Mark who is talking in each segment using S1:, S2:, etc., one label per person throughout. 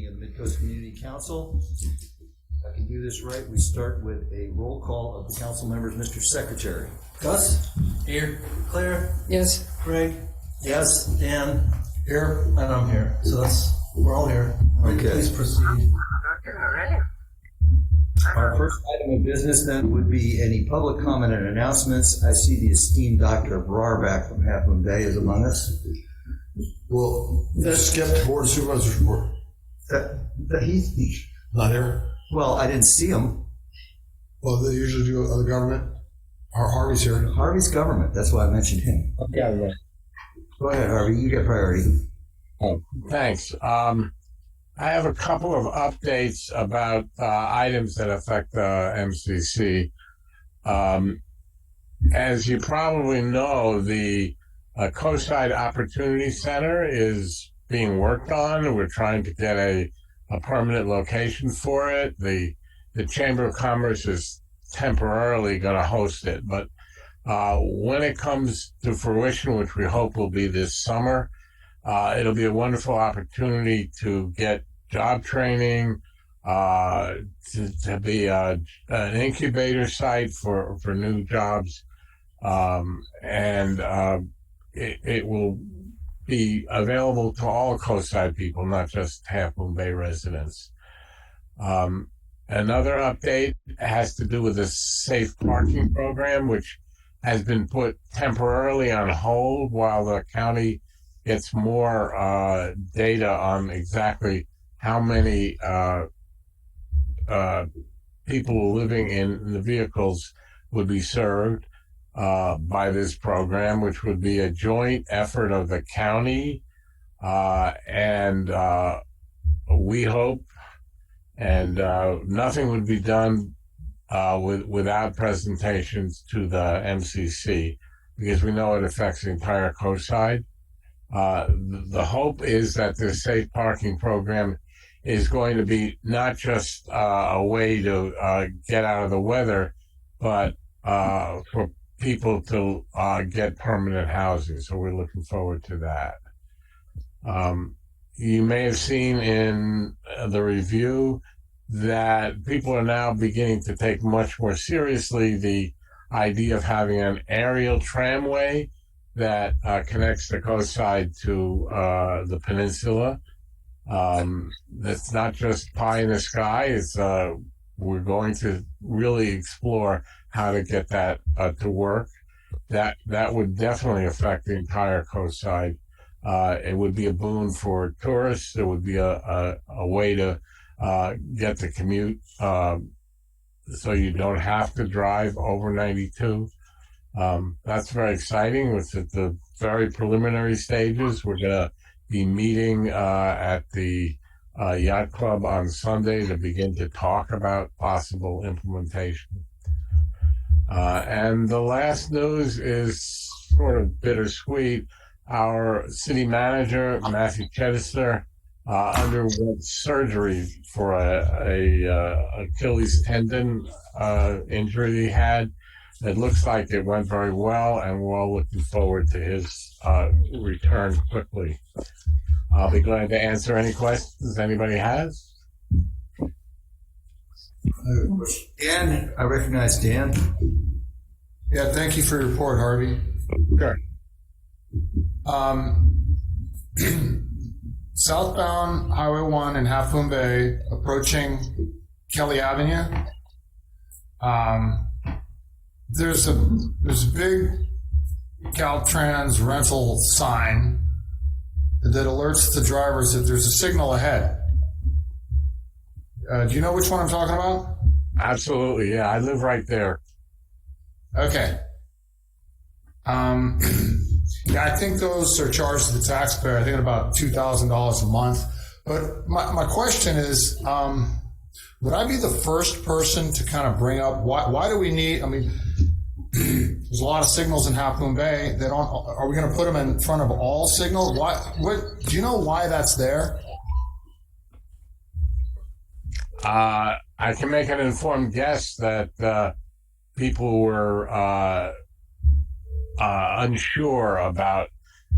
S1: of the Midcoast Community Council. If I can do this right, we start with a roll call of the council members. Mr. Secretary.
S2: Gus?
S1: Here.
S2: Claire?
S3: Yes.
S2: Greg?
S1: Yes. Dan.
S2: Here? And I'm here. So we're all here.
S1: Okay.
S2: Please proceed.
S1: Our first item of business then would be any public comment and announcements. I see the esteemed Dr. Brarback from Half Moon Bay is among us.
S4: Well, skip Board of Supervisors report.
S1: He's
S4: Not here.
S1: well, I didn't see him.
S4: Well, they usually do other government. Harvey's here.
S1: Harvey's government. That's why I mentioned him.
S5: Yeah.
S1: Go ahead, Harvey. You get priority.
S5: Oh, thanks. I have a couple of updates about items that affect the MCC. As you probably know, the Coastside Opportunity Center is being worked on. We're trying to get a permanent location for it. The Chamber of Commerce is temporarily going to host it, but when it comes to fruition, which we hope will be this summer, it'll be a wonderful opportunity to get job training, to be an incubator site for new jobs, and it will be available to all Coastside people, not just Half Moon Bay residents. Another update has to do with the safe parking program, which has been put temporarily on hold while the county gets more data on exactly how many people living in the vehicles would be served by this program, which would be a joint effort of the county and we hope, and nothing would be done without presentations to the MCC, because we know it affects the entire coastside. The hope is that the safe parking program is going to be not just a way to get out of the weather, but for people to get permanent housing. So we're looking forward to that. You may have seen in the review that people are now beginning to take much more seriously the idea of having an aerial tramway that connects the coastside to the peninsula. That's not just pie in the sky. It's we're going to really explore how to get that to work. That would definitely affect the entire coastside. It would be a boon for tourists. It would be a way to get the commute so you don't have to drive over 92. That's very exciting. It's at the very preliminary stages. We're going to be meeting at the Yacht Club on Sunday to begin to talk about possible implementation. And the last news is sort of bittersweet. Our city manager, Matthew Chedester, underwent surgery for a Achilles tendon injury he had. It looks like it went very well, and we're all looking forward to his return quickly. I'll be glad to answer any questions anybody has.
S1: Dan, I recognize Dan.
S4: Yeah, thank you for your report, Harvey.
S5: Sure.
S4: Southbound Highway 1 in Half Moon Bay, approaching Kelly Avenue. There's a big Caltrans rental sign that alerts the drivers that there's a signal ahead. Do you know which one I'm talking about?
S5: Absolutely, yeah. I live right there.
S4: Okay. Yeah, I think those are charged to the taxpayer. I think about $2,000 a month. But my question is, would I be the first person to kind of bring up why do we need? I mean, there's a lot of signals in Half Moon Bay. Are we going to put them in front of all signals? What do you know why that's there?
S5: I can make an informed guess that people were unsure about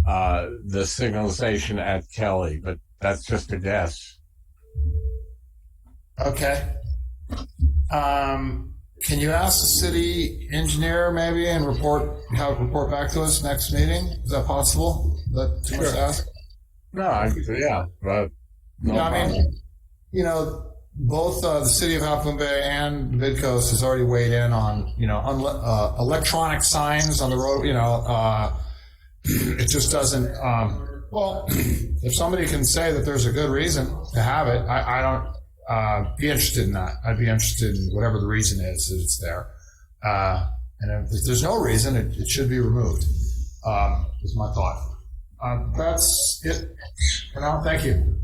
S5: the signalization at Kelly, but that's just a guess.
S4: Okay. Can you ask the city engineer maybe and report back to us next meeting? Is that possible? Is that too much to ask?
S5: No, yeah, but no
S4: Yeah, I
S5: problem.
S4: mean, both the city of Half Moon Bay and Midcoast has already weighed in on, electronic signs on the road. It just doesn't. Well, if somebody can say that there's a good reason to have it, I don't be interested in that. I'd be interested in whatever the reason is that it's there. And if there's no reason, it should be removed. Is my thought. That's it for now. Thank you.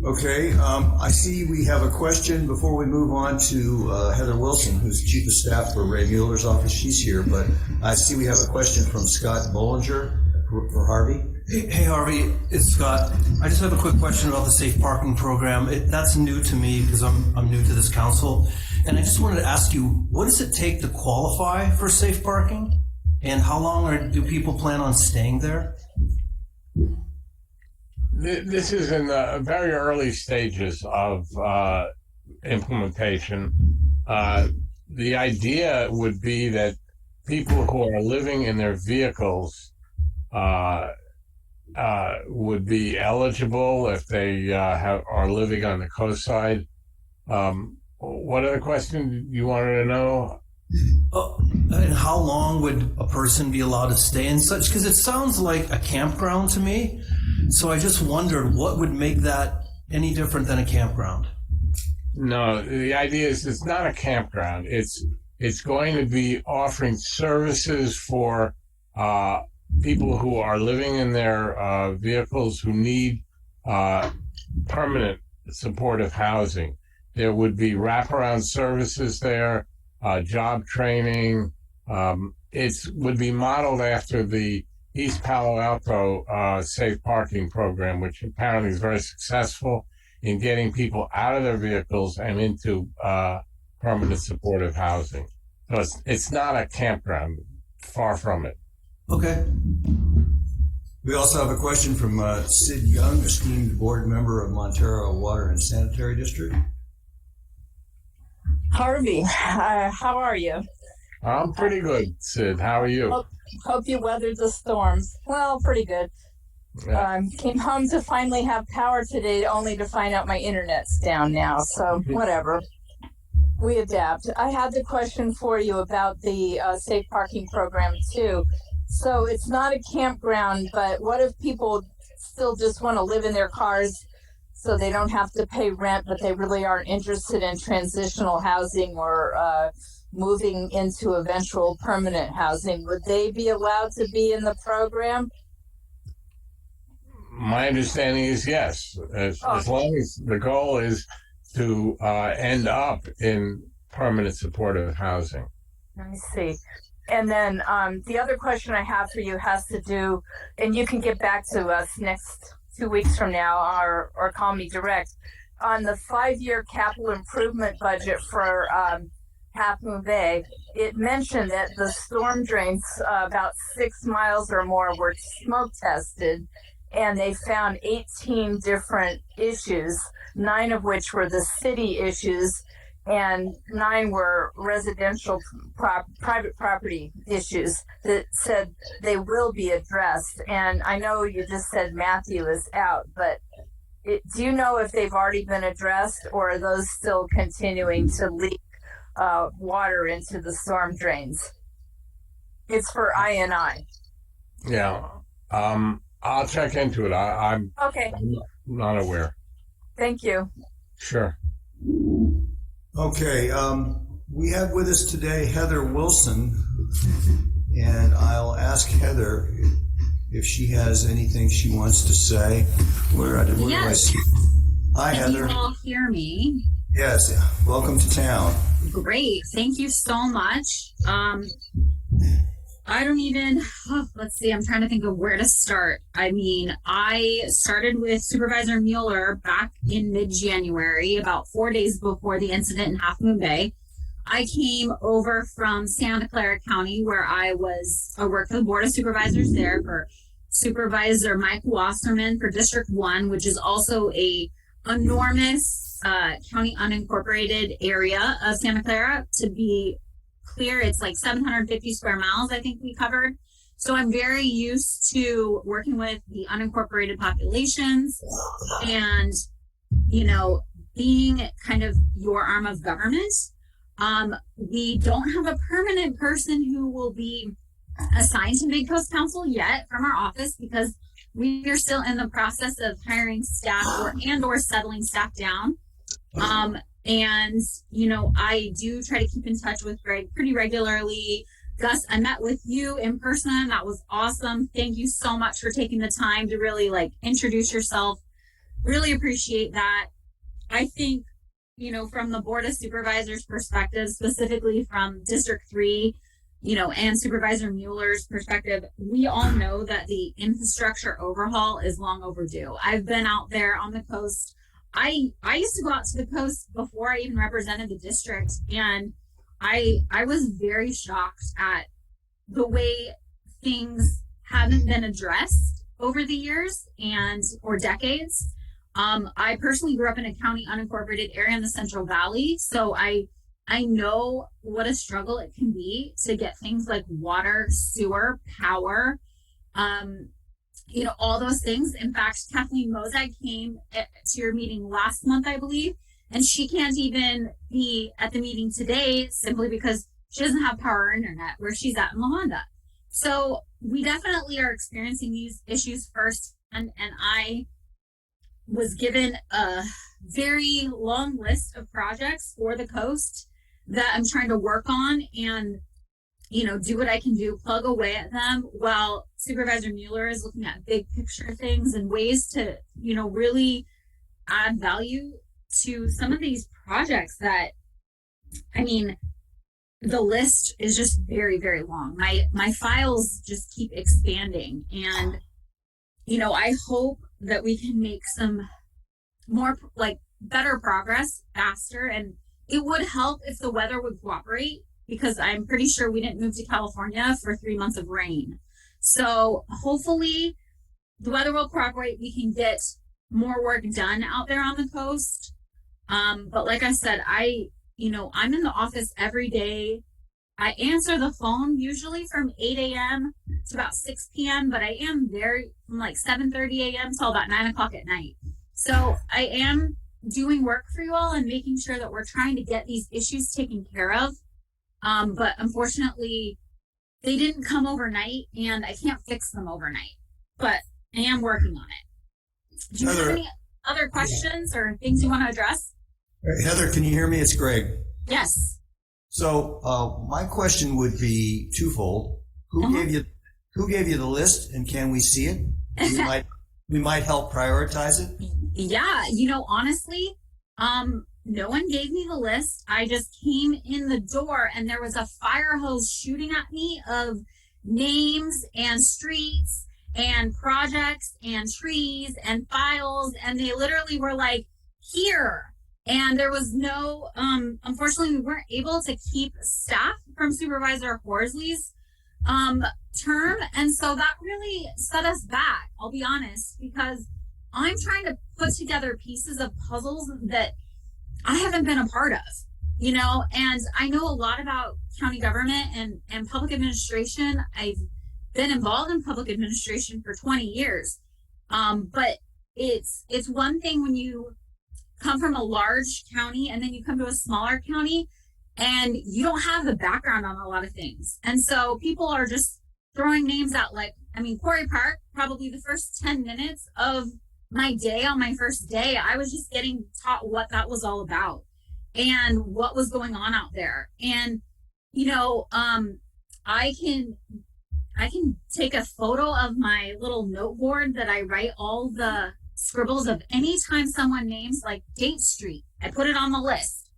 S1: Okay, I see we have a question before we move on to Heather Wilson, who's Chief of Staff for Ray Mueller's office. She's here, but I see we have a question from Scott Bollinger for Harvey.
S2: Hey, Harvey, it's Scott. I just have a quick question about the safe parking program. That's new to me because I'm new to this council. And I just wanted to ask you, what does it take to qualify for safe parking? And how long do people plan on staying there?
S5: This is in the very early stages of implementation. The idea would be that people who are living in their vehicles would be eligible if they are living on the coast side. What other question you wanted to know?
S2: And how long would a person be allowed to stay in such? Because it sounds like a campground to me. So I just wondered what would make that any different than a campground.
S5: No, the idea is it's not a campground. It's going to be offering services for people who are living in their vehicles who need permanent supportive housing. There would be wraparound services there, job training. It would be modeled after the East Palo Alto safe parking program, which apparently is very successful in getting people out of their vehicles and into permanent supportive housing. So it's not a campground, far from it.
S2: Okay.
S1: We also have a question from Sid Young, esteemed board member of Montero Water and Sanitary District.
S3: Harvey, how are you?
S5: I'm pretty good, Sid. How are you?
S3: Hope you weathered the storms. Well, pretty good.
S5: Yeah.
S3: Came home to finally have power today, only to find out my internet's down now. So whatever. We adapt. I had the question for you about the safe parking program too. So it's not a campground, but what if people still just want to live in their cars so they don't have to pay rent, but they really aren't interested in transitional housing or moving into eventual permanent housing? Would they be allowed to be in the program?
S5: My understanding is yes, as long as the goal is to end up in permanent supportive housing.
S3: Let me see. And then the other question I have for you has to do, and you can get back to us next 2 weeks from now or call me direct, on the 5-year capital improvement budget for Half Moon Bay. It mentioned that the storm drains about 6 miles or more were smoke tested, and they found 18 different issues, 9 of which were the city issues, and 9 were residential private property issues that said they will be addressed. And I know you just said Matthew is out, but do you know if they've already been addressed, or are those still continuing to leak water into the storm drains? It's for INI.
S5: Yeah. I'll check into it. I'm
S3: Okay.
S5: not aware.
S3: Thank you.
S5: Sure.
S1: Okay, we have with us today Heather Wilson, and I'll ask Heather if she has anything she wants to say. Where do I see? Hi,
S6: Can
S1: Heather.
S6: you all hear me?
S1: Yes, welcome to town.
S6: Great. Thank you so much. I don't even, let's see, I'm trying to think of where to start. I mean, I started with Supervisor Mueller back in mid-January, about 4 days before the incident in Half Moon Bay. I came over from Santa Clara County, where I worked for the Board of Supervisors there for Supervisor Mike Wasserman for District 1, which is also a enormous county unincorporated area of Santa Clara. To be clear, it's like 750 square miles, I think we covered. So I'm very used to working with the unincorporated populations and, being kind of your arm of government. We don't have a permanent person who will be assigned to Midcoast Council yet from our office because we are still in the process of hiring staff or settling staff down. And, I do try to keep in touch with Greg pretty regularly. Gus, I met with you in person. That was awesome. Thank you so much for taking the time to really introduce yourself. Really appreciate that. I think, from the Board of Supervisors perspective, specifically from District 3, and Supervisor Mueller's perspective, we all know that the infrastructure overhaul is long overdue. I've been out there on the coast. I used to go out to the coast before I even represented the district, and I was very shocked at the way things haven't been addressed over the years or decades. I personally grew up in a county unincorporated area in the Central Valley, so I know what a struggle it can be to get things like water, sewer, power, all those things. In fact, Kathleen Mozag came to your meeting last month, I believe, and she can't even be at the meeting today simply because she doesn't have power or internet where she's at in La Honda. So we definitely are experiencing these issues first, and I was given a very long list of projects for the coast that I'm trying to work on and, do what I can do, plug away at them while Supervisor Mueller is looking at big picture things and ways to, really add value to some of these projects that, the list is just very, very long. My files just keep expanding, and, I hope that we can make some more better progress faster. And it would help if the weather would cooperate, because I'm pretty sure we didn't move to California for 3 months of rain. So hopefully the weather will cooperate. We can get more work done out there on the coast. But like I said, I'm in the office every day. I answer the phone usually from 8 a.m. to about 6 p.m., but I am there from 7:30 a.m. till about 9 o'clock at night. So I am doing work for you all and making sure that we're trying to get these issues taken care of. But unfortunately, they didn't come overnight, and I can't fix them overnight. But I am working on it. Do you have any other questions or things you want to address?
S1: Heather, can you hear me? It's Greg.
S6: Yes.
S1: So my question would be twofold. Who gave you the list, and can we see it? We might help prioritize it.
S6: Yeah, honestly, no one gave me the list. I just came in the door and there was a fire hose shooting at me of names and streets and projects and trees and files, and they literally were here. And there was no, unfortunately, we weren't able to keep staff from Supervisor Horsley's term. And so that really set us back, I'll be honest, because I'm trying to put together pieces of puzzles that I haven't been a part of, and I know a lot about county government and public administration. I've been involved in public administration for 20 years. But it's one thing when you come from a large county and then you come to a smaller county and you don't have the background on a lot of things. And so people are just throwing names out Quarry Park, probably the first 10 minutes of my day on my first day, I was just getting taught what that was all about and what was going on out there. And, I can take a photo of my little note board that I write all the scribbles of anytime someone names Date Street. I put it on the list.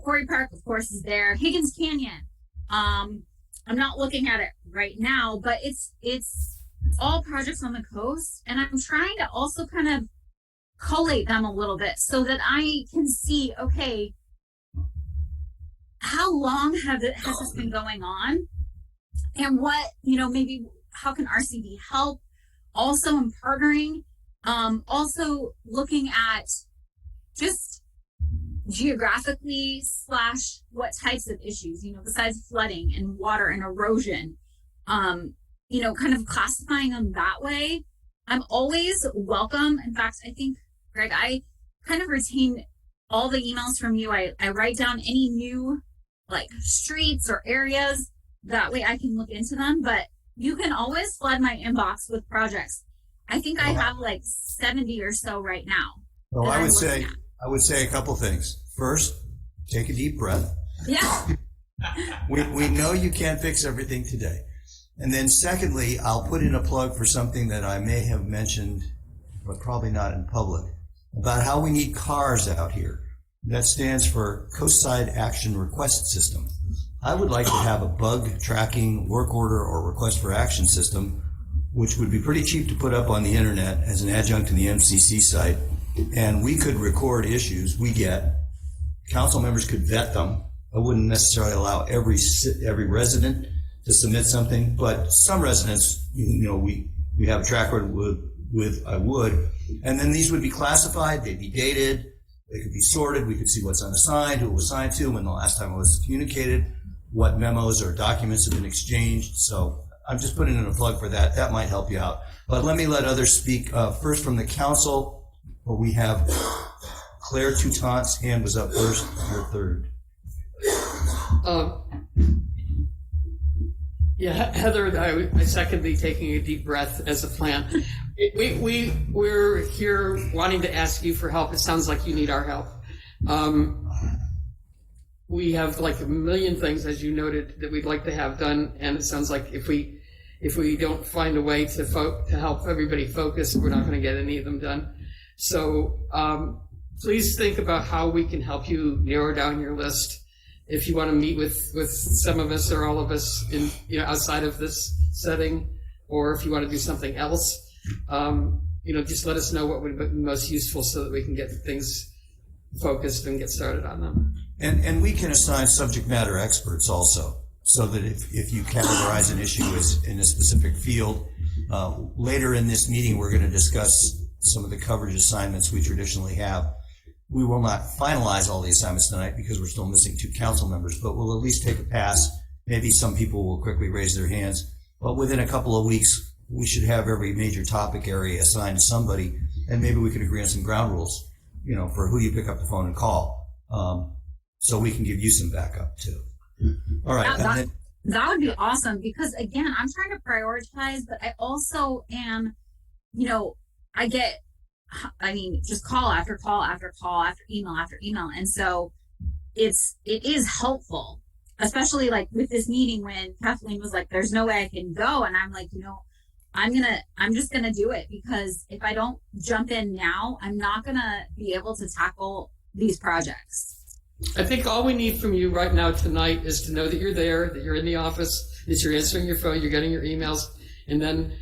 S6: Quarry Park, of course, is there. Higgins Canyon. I'm not looking at it right now, but it's all projects on the coast, and I'm trying to also kind of collate them a little bit so that I can see, okay, how long has this been going on, and what, maybe how can RCD help? Also in partnering, also looking at just geographically / what types of issues, besides flooding and water and erosion, kind of classifying them that way. I'm always welcome. In fact, I think, Greg, I kind of retain all the emails from you. I write down any new like streets or areas. That way I can look into them, but you can always flood my inbox with projects. I think I have like 70 or so right now.
S1: Well, I would say a couple things. First, take a deep breath.
S6: Yeah.
S1: We know you can't fix everything today. And then secondly, I'll put in a plug for something that I may have mentioned, but probably not in public, about how we need CARS out here. That stands for Coastside Action Request System. I would like to have a bug tracking work order or request for action system, which would be pretty cheap to put up on the internet as an adjunct to the MCC site. And we could record issues we get. Council members could vet them. I wouldn't necessarily allow every resident to submit something, but some residents, we have a track record with I would. And then these would be classified, they'd be dated, they could be sorted, we could see what's unassigned, who it was assigned to, when the last time it was communicated, what memos or documents have been exchanged. So I'm just putting in a plug for that. That might help you out. But let me let others speak. First from the council, where we have Claire Toutante's hand was up first, or third.
S7: Yeah, Heather, I second the taking a deep breath as a plan. We're here wanting to ask you for help. It sounds like you need our help. We have like a million things, as you noted, that we'd like to have done, and it sounds like if we don't find a way to help everybody focus, we're not going to get any of them done. So please think about how we can help you narrow down your list. If you want to meet with some of us or all of us in outside of this setting, or if you want to do something else, just let us know what would be most useful so that we can get things focused and get started on them.
S1: And we can assign subject matter experts also, so that if you categorize an issue as in a specific field, later in this meeting we're going to discuss some of the coverage assignments we traditionally have. We will not finalize all the assignments tonight because we're still missing 2 council members, but we'll at least take a pass. Maybe some people will quickly raise their hands, but within a couple of weeks, we should have every major topic area assigned to somebody, and maybe we could agree on some ground rules, for who you pick up the phone and call, so we can give you some backup too. All right.
S6: That would be awesome, because again, I'm trying to prioritize, but I also am, just call after call after call after email. And so it is helpful, especially like with this meeting when Kathleen was like, there's no way I can go. And I'm like, I'm just going to do it, because if I don't jump in now, I'm not going to be able to tackle these projects.
S7: I think all we need from you right now tonight is to know that you're there, that you're in the office, that you're answering your phone, you're getting your emails, and then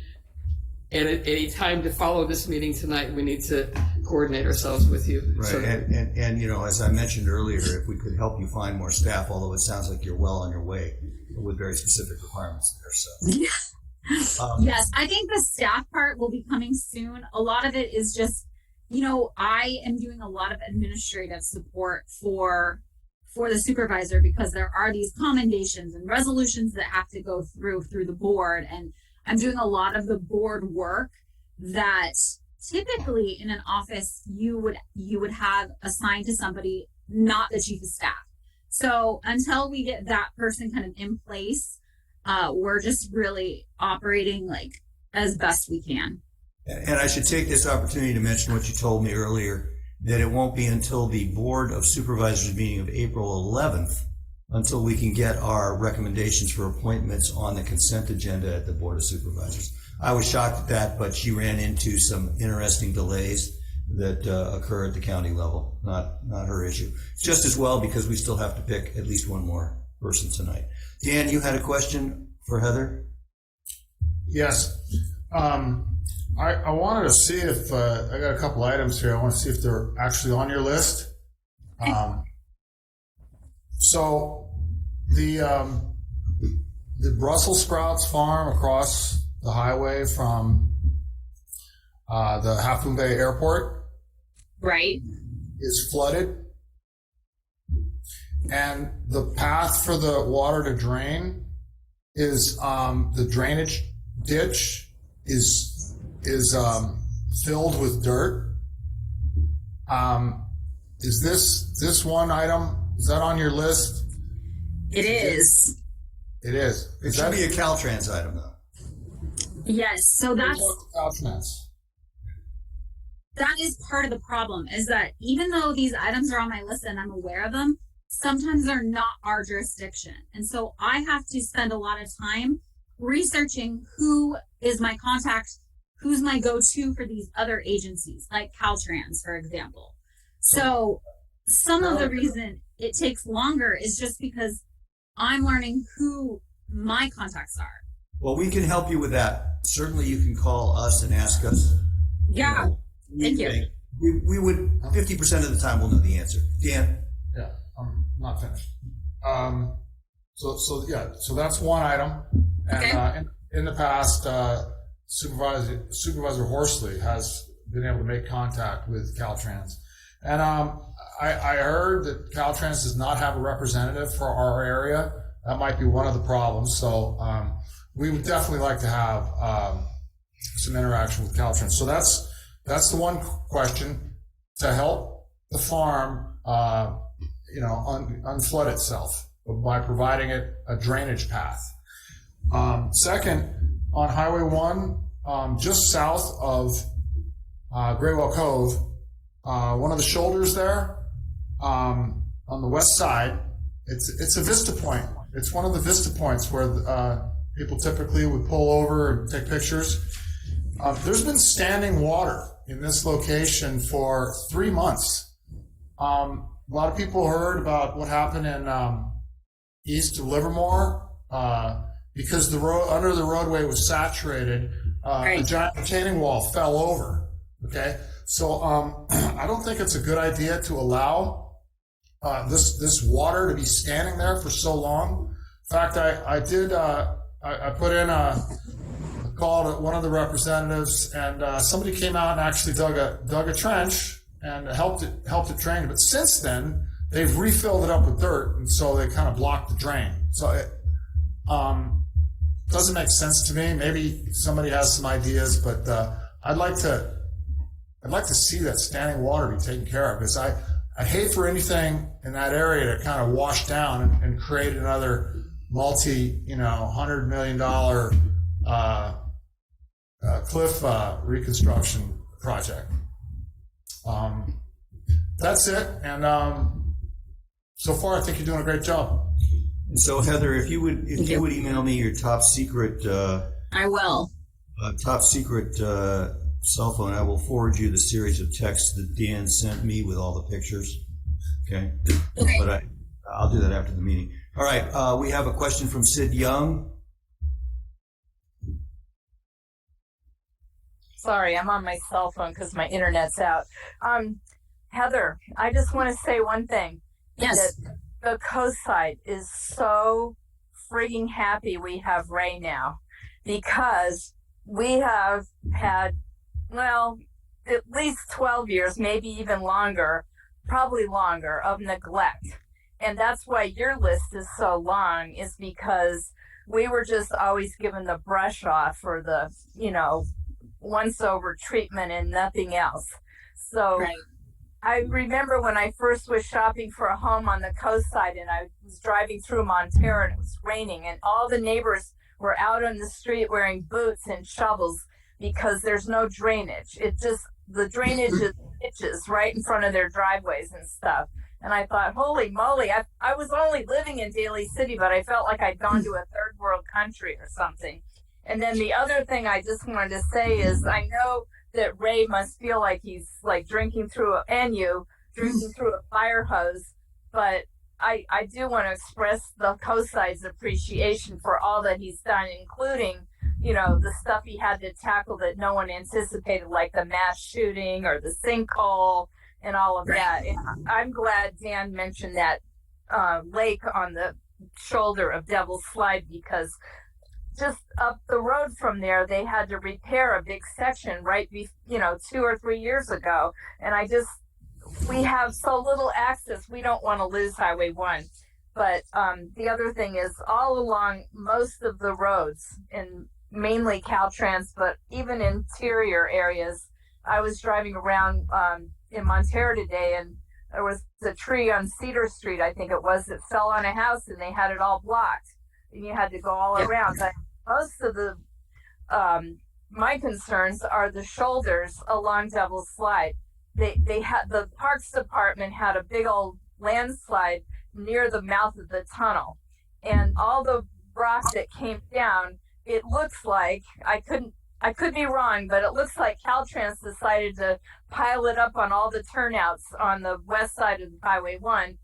S7: at a time to follow this meeting tonight, we need to coordinate ourselves with you.
S1: Right,
S7: So,
S1: and as I mentioned earlier, if we could help you find more staff, although it sounds like you're well on your way with very specific requirements there. So,
S6: Yes, I think the staff part will be coming soon. A lot of it is just, I am doing a lot of administrative support for the supervisor, because there are these commendations and resolutions that have to go through the board, and I'm doing a lot of the board work that typically in an office you would have assigned to somebody, not the chief of staff. So until we get that person kind of in place, we're just really operating like as best we can.
S1: and I should take this opportunity to mention what you told me earlier, that it won't be until the Board of Supervisors meeting of April 11th until we can get our recommendations for appointments on the consent agenda at the Board of Supervisors. I was shocked at that, but she ran into some interesting delays that occur at the county level. Not her issue. Just as well, because we still have to pick at least one more person tonight. Dan, you had a question for Heather?
S4: Yes. I wanted to see if I got a couple items here. I want to see if they're actually on your list. So the Brussels sprouts farm across the highway from the Half Moon Bay Airport.
S6: Right.
S4: is flooded, and the path for the water to drain is the drainage ditch is filled with dirt. Is this one item, is that on your list?
S6: It is.
S4: It is.
S1: It should be a Caltrans item, though.
S6: Yes. So that's
S4: Caltrans.
S6: that is part of the problem, is that even though these items are on my list and I'm aware of them, sometimes they're not our jurisdiction. And so I have to spend a lot of time researching who is my contact, who's my go-to for these other agencies, like Caltrans, for example. So some of the reason it takes longer is just because I'm learning who my contacts are.
S1: Well, we can help you with that. Certainly, you can call us and ask us.
S6: Yeah. Thank you.
S1: We would 50% of the time we'll know the answer. Dan.
S4: Yeah, I'm not finished. So that's one item. And
S6: Okay.
S4: In the past, Supervisor Horsley has been able to make contact with Caltrans. And I heard that Caltrans does not have a representative for our area. That might be one of the problems. So we would definitely like to have some interaction with Caltrans. So that's the one question, to help the farm, unflood itself by providing it a drainage path. Second, on Highway 1, just south of Graywell Cove, one of the shoulders there, on the west side, it's a vista point. It's one of the vista points where people typically would pull over and take pictures. There's been standing water in this location for 3 months. A lot of people heard about what happened in east of Livermore because the road under the roadway was saturated. A giant retaining wall fell over. Okay, so I don't think it's a good idea to allow this water to be standing there for so long. In fact, I put in a call to one of the representatives, and somebody came out and actually dug a trench and helped it drain. But since then, they've refilled it up with dirt, and so they kind of blocked the drain. So it doesn't make sense to me. Maybe somebody has some ideas, but I'd like to see that standing water be taken care of, because I hate for anything in that area to kind of wash down and create another $100 million cliff reconstruction project. That's it, and so far I think you're doing a great job.
S1: And so, Heather, if you would email me your top secret.
S6: I will.
S1: Top secret cell phone, I will forward you the series of texts that Dan sent me with all the pictures. Okay. But I'll do that after the meeting. All right. We have a question from Sid Young.
S3: Sorry, I'm on my cell phone because my internet's out. Heather, I just want to say one thing.
S6: Yes.
S3: That the coast side is so frigging happy we have Ray now, because we have had, well, at least 12 years, maybe even longer, probably longer, of neglect. And that's why your list is so long, is because we were just always given the brush off for the, once over treatment and nothing else. So
S6: Right.
S3: I remember when I first was shopping for a home on the coast side, and I was driving through Montero and it was raining, and all the neighbors were out on the street wearing boots and shovels because there's no drainage. The drainage is ditches right in front of their driveways and stuff. And I thought, holy moly, I was only living in Daly City, but I felt like I'd gone to a third world country or something. And then the other thing I just wanted to say is, I know that Ray must feel like he's like drinking through a fire hose, but I do want to express the coast side's appreciation for all that he's done, including, the stuff he had to tackle that no one anticipated, like the mass shooting or the sinkhole and all of that. And I'm glad Dan mentioned that lake on the shoulder of Devil's Slide, because just up the road from there, they had to repair a big section 2 or 3 years ago. And I just we have so little access, we don't want to lose Highway 1. But the other thing is all along most of the roads, and mainly Caltrans, but even interior areas. I was driving around in Montero today, and there was a tree on Cedar Street, I think it was, that fell on a house, and they had it all blocked. And you had to go all around. But most of the my concerns are the shoulders along Devil's Slide. They had, the Parks Department had a big old landslide near the mouth of the tunnel, and all the rock that came down, it looks like, I could be wrong, but it looks like Caltrans decided to pile it up on all the turnouts on the west side of Highway 1.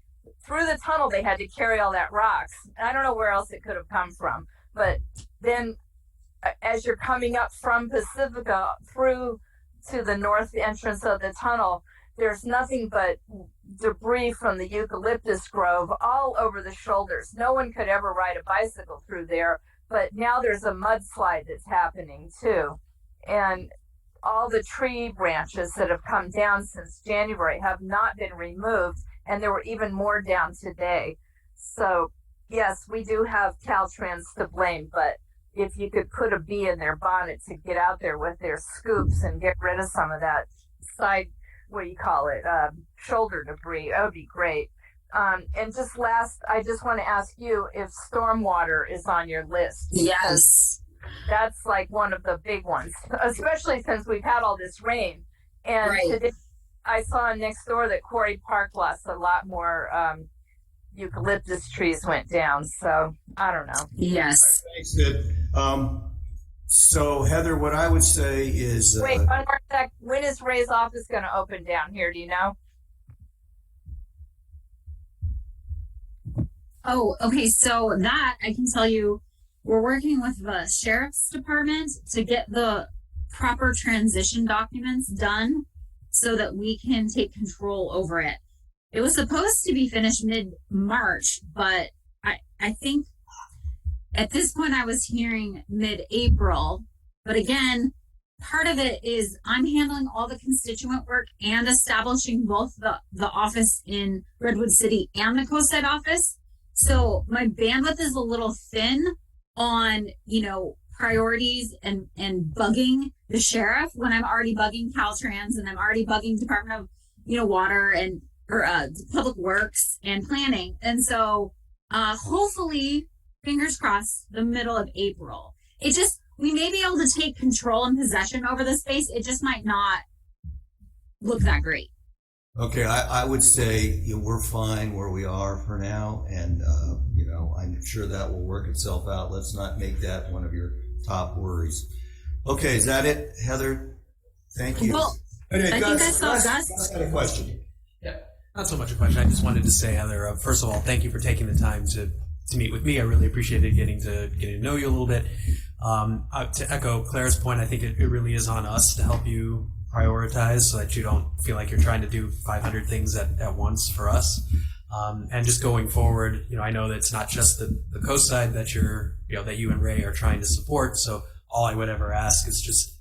S3: Through the tunnel, they had to carry all that rocks. I don't know where else it could have come from, but then as you're coming up from Pacifica through to the north entrance of the tunnel, there's nothing but debris from the eucalyptus grove all over the shoulders. No one could ever ride a bicycle through there, but now there's a mudslide that's happening too. And all the tree branches that have come down since January have not been removed, and there were even more down today. So yes, we do have Caltrans to blame, but if you could put a bee in their bonnet to get out there with their scoops and get rid of some of that side, what do you call it, shoulder debris, that would be great. And just last, I just want to ask you if stormwater is on your list.
S6: Yes.
S3: That's like one of the big ones, especially since we've had all this rain. And today I saw next door that Quarry Park lost a lot more eucalyptus trees went down. So I don't know.
S6: Yes.
S1: Thanks, Sid. So Heather, what I would say is
S3: wait, one more sec. When is Ray's office going to open down here? Do you know?
S6: Oh, okay. So that I can tell you, we're working with the sheriff's department to get the proper transition documents done so that we can take control over it. It was supposed to be finished mid-March, but I think at this point I was hearing mid-April. But again, part of it is I'm handling all the constituent work and establishing both the office in Redwood City and the Coastside office. So my bandwidth is a little thin on, priorities and bugging the sheriff when I'm already bugging Caltrans and I'm already bugging Department of, Water and Public Works and Planning. And so hopefully, fingers crossed, the middle of April. We may be able to take control and possession over the space. It just might not look that great.
S1: okay. I would say we're fine where we are for now, and I'm sure that will work itself out. Let's not make that one of your top worries. Okay, is that it, Heather? Thank you.
S6: Well,
S1: Okay,
S6: I
S1: Gus,
S6: think I saw
S1: Gus
S6: Gus.
S1: got a question.
S8: Yeah, not so much a question. I just wanted to say, Heather, first of all, thank you for taking the time to meet with me. I really appreciated getting to know you a little bit. To echo Claire's point, I think it really is on us to help you prioritize so that you don't feel like you're trying to do 500 things at once for us. And just going forward, I know that it's not just the coast side that that you and Ray are trying to support. So all I would ever ask is just,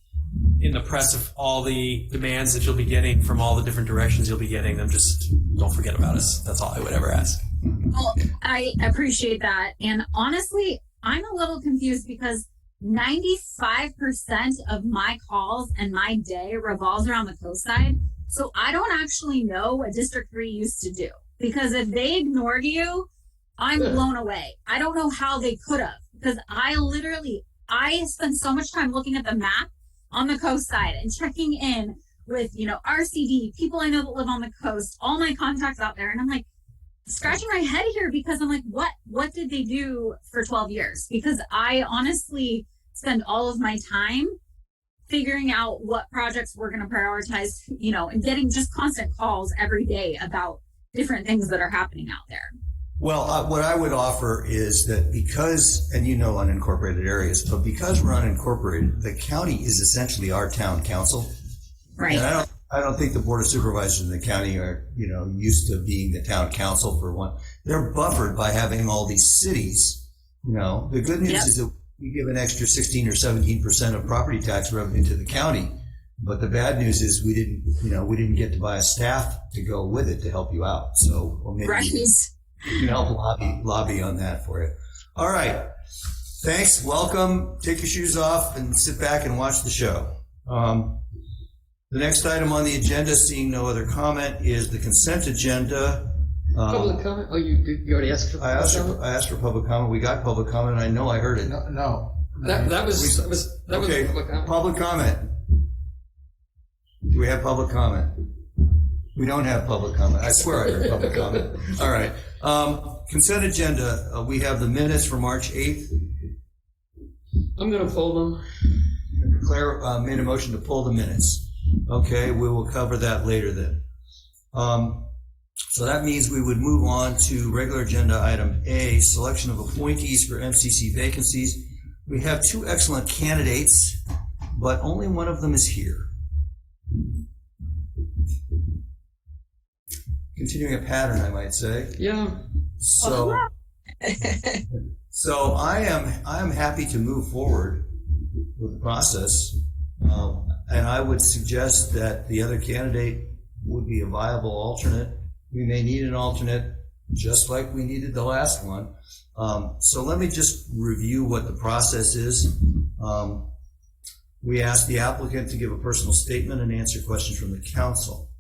S8: in the press of all the demands that you'll be getting from all the different directions you'll be getting them, just don't forget about us. That's all I would ever ask.
S6: Well, I appreciate that. And honestly, I'm a little confused because 95% of my calls and my day revolves around the coast side. So I don't actually know what District 3 used to do, because if they ignored you, I'm blown away. I don't know how they could have, because I spend so much time looking at the map on the coast side and checking in with, RCD, people I know that live on the coast, all my contacts out there. And I'm like, scratching my head here because I'm like, what did they do for 12 years? Because I honestly spend all of my time figuring out what projects we're going to prioritize, and getting just constant calls every day about different things that are happening out there.
S1: Well, what I would offer is that because, and unincorporated areas, but because we're unincorporated, the county is essentially our town council.
S6: Right.
S1: And I don't think the Board of Supervisors in the county are, used to being the town council for one. They're buffered by having all these cities. The good news is that we give an extra 16 or 17% of property tax revenue to the county. But the bad news is we didn't get to buy a staff to go with it to help you out. So maybe
S6: Right.
S1: you can help lobby on that for you. All right. Thanks. Welcome. Take your shoes off and sit back and watch the show. The next item on the agenda, seeing no other comment, is the consent agenda.
S7: Public comment? Oh, you already asked for
S1: I
S7: public comment?
S1: asked for public comment. We got public comment. I know I heard it.
S4: No.
S7: That was
S1: Okay,
S7: public comment.
S1: public comment. Do we have public comment? We don't have public comment. I swear I heard public comment. All right. Consent agenda. We have the minutes for March 8th.
S7: I'm going to pull them.
S1: Claire made a motion to pull the minutes. Okay, we will cover that later then. So that means we would move on to regular agenda item A, selection of appointees for MCC vacancies. We have two excellent candidates, but only one of them is here. Continuing a pattern, I might say.
S7: Yeah.
S1: So I am happy to move forward with the process, and I would suggest that the other candidate would be a viable alternate. We may need an alternate, just like we needed the last one. So let me just review what the process is. We ask the applicant to give a personal statement and answer questions from the council.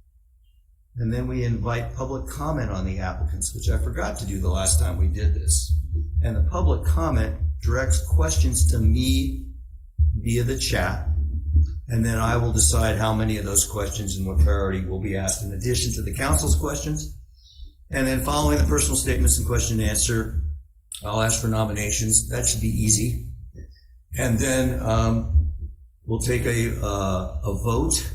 S1: And then we invite public comment on the applicants, which I forgot to do the last time we did this. And the public comment directs questions to me via the chat. And then I will decide how many of those questions and what priority will be asked in addition to the council's questions. And then following the personal statements and question and answer, I'll ask for nominations. That should be easy. And then we'll take a vote.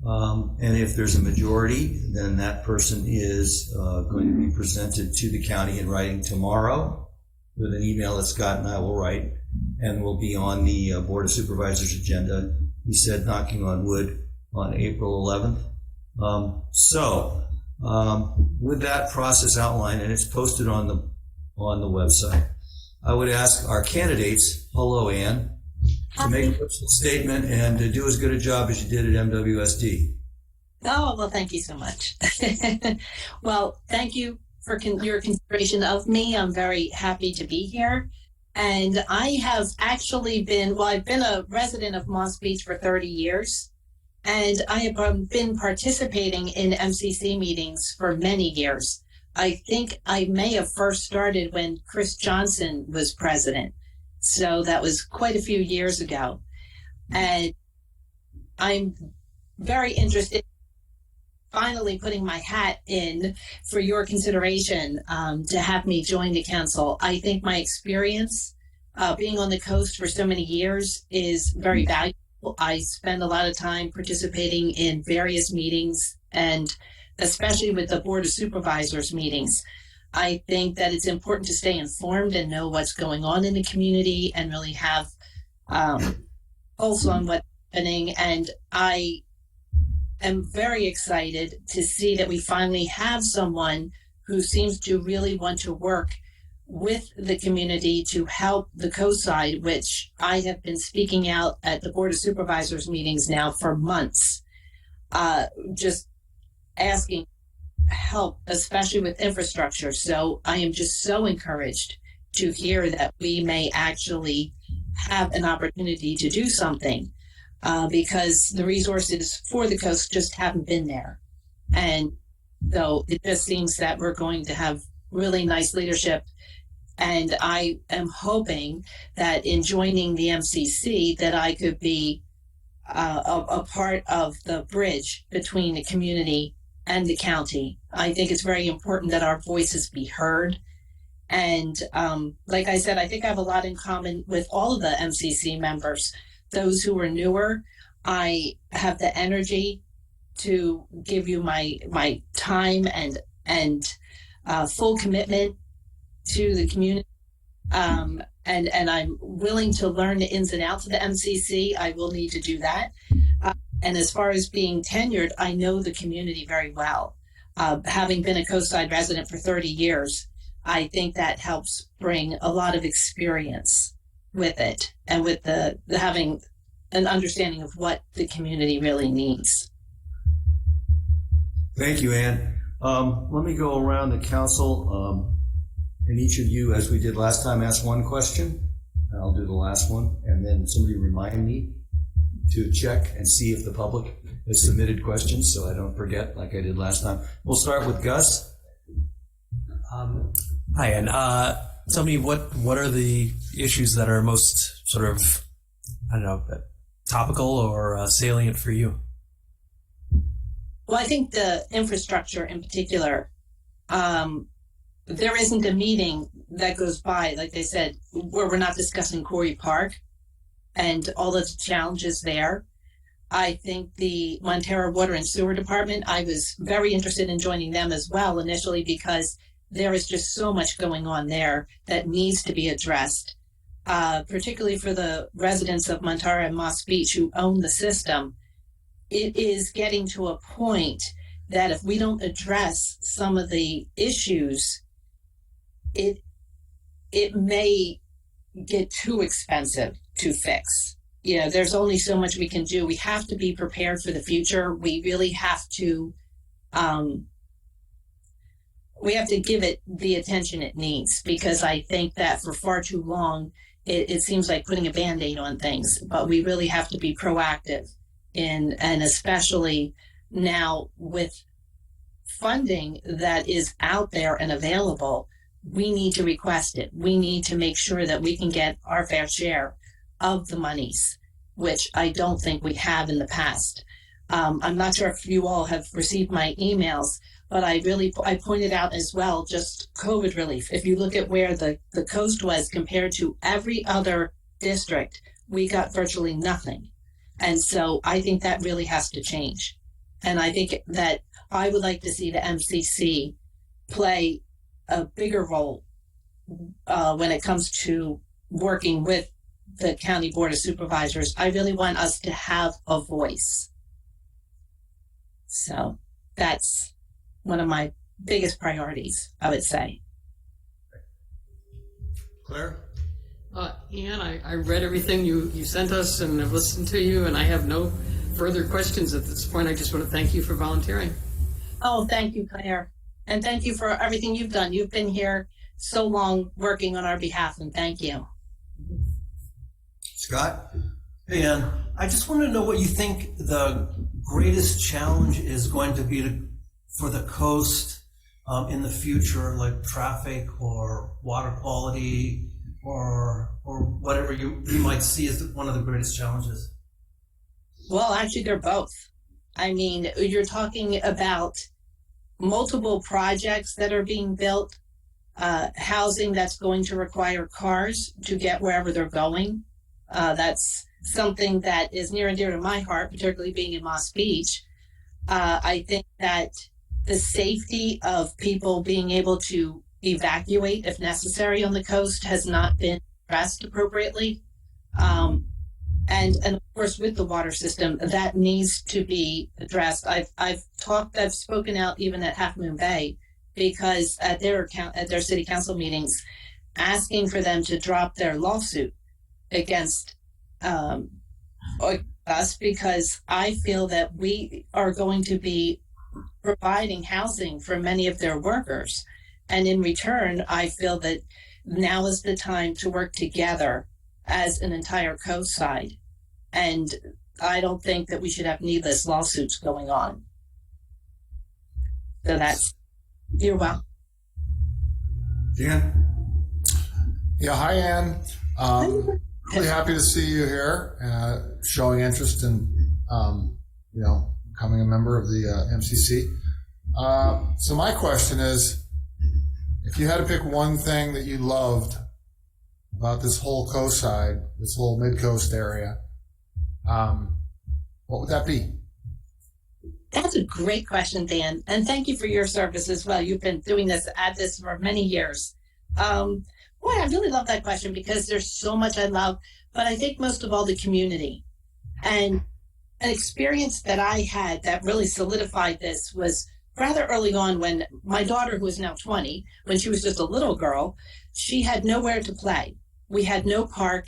S1: And if there's a majority, then that person is going to be presented to the county in writing tomorrow with an email that Scott and I will write, and will be on the Board of Supervisors agenda. He said, knocking on wood, on April 11th. With that process outlined, and it's posted on the website, I would ask our candidates, hello, Ann, to make a personal statement and to do as good a job as you did at MWSD.
S9: Oh, well, thank you so much. Well, thank you for your consideration of me. I'm very happy to be here. And I have actually I've been a resident of Moss Beach for 30 years. And I have been participating in MCC meetings for many years. I think I may have first started when Chris Johnson was president. So that was quite a few years ago. And I'm very interested finally putting my hat in for your consideration to have me join the council. I think my experience being on the coast for so many years is very valuable. I spend a lot of time participating in various meetings, and especially with the Board of Supervisors meetings. I think that it's important to stay informed and know what's going on in the community and really have pulse on what's happening. And I am very excited to see that we finally have someone who seems to really want to work with the community to help the coast side, which I have been speaking out at the Board of Supervisors meetings now for months, just asking help, especially with infrastructure. So I am just so encouraged to hear that we may actually have an opportunity to do something because the resources for the coast just haven't been there. And so it just seems that we're going to have really nice leadership. And I am hoping that in joining the MCC that I could be a part of the bridge between the community and the county. I think it's very important that our voices be heard. And like I said, I think I have a lot in common with all of the MCC members. Those who are newer, I have the energy to give you my time and full commitment to the community. And I'm willing to learn the ins and outs of the MCC. I will need to do that. And as far as being tenured, I know the community very well. Having been a coastside resident for 30 years, I think that helps bring a lot of experience with it, and with the having an understanding of what the community really needs.
S1: Thank you, Ann. Let me go around the council, and each of you, as we did last time, ask one question. I'll do the last one, and then somebody remind me to check and see if the public has submitted questions, so I don't forget like I did last time. We'll start with Gus.
S8: Hi, Ann. Tell me what are the issues that are most sort of, I don't know, topical or salient for you?
S9: Well, I think the infrastructure in particular, there isn't a meeting that goes by, like they said, where we're not discussing Quarry Park and all of the challenges there. I think the Montero Water and Sewer Department, I was very interested in joining them as well initially because there is just so much going on there that needs to be addressed, particularly for the residents of Montero and Moss Beach who own the system. It is getting to a point that if we don't address some of the issues, it may get too expensive to fix. You know, there's only so much we can do. We have to be prepared for the future. We really have to give it the attention it needs, because I think that for far too long, it seems like putting a Band-Aid on things, but we really have to be proactive and especially now with funding that is out there and available, we need to request it. We need to make sure that we can get our fair share of the monies, which I don't think we have in the past. I'm not sure if you all have received my emails, but I pointed out as well, just COVID relief. If you look at where the coast was compared to every other district, we got virtually nothing. And so I think that really has to change. And I think that I would like to see the MCC play a bigger role when it comes to working with the County Board of Supervisors. I really want us to have a voice. So that's one of my biggest priorities, I would say.
S1: Claire?
S7: Ann, I read everything you sent us and I've listened to you, and I have no further questions at this point. I just want to thank you for volunteering.
S9: Oh, thank you, Claire. And thank you for everything you've done. You've been here so long working on our behalf, and thank you.
S1: Scott?
S2: Hey, Ann, I just want to know what you think the greatest challenge is going to be for the coast in the future, like traffic or water quality or whatever you might see as one of the greatest challenges.
S9: Well, actually, they're both. I mean, you're talking about multiple projects that are being built, housing that's going to require cars to get wherever they're going. That's something that is near and dear to my heart, particularly being in Moss Beach. I think that the safety of people being able to evacuate if necessary on the coast has not been addressed appropriately. And of course, with the water system, that needs to be addressed. I've spoken out even at Half Moon Bay, because at their city council meetings, asking for them to drop their lawsuit against us, because I feel that we are going to be providing housing for many of their workers. And in return, I feel that now is the time to work together as an entire coast side. And I don't think that we should have needless lawsuits going on. So you're welcome.
S1: Dan?
S4: Yeah, hi, Ann. Really happy to see you here, showing interest in, becoming a member of the MCC. So my question is, if you had to pick one thing that you loved about this whole coast side, this whole Midcoast area, what would that be?
S9: That's a great question, Dan. And thank you for your service as well. You've been doing this for many years. Boy, I really love that question because there's so much I love, but I think most of all the community. And an experience that I had that really solidified this was rather early on when my daughter, who is now 20, when she was just a little girl, she had nowhere to play. We had no park.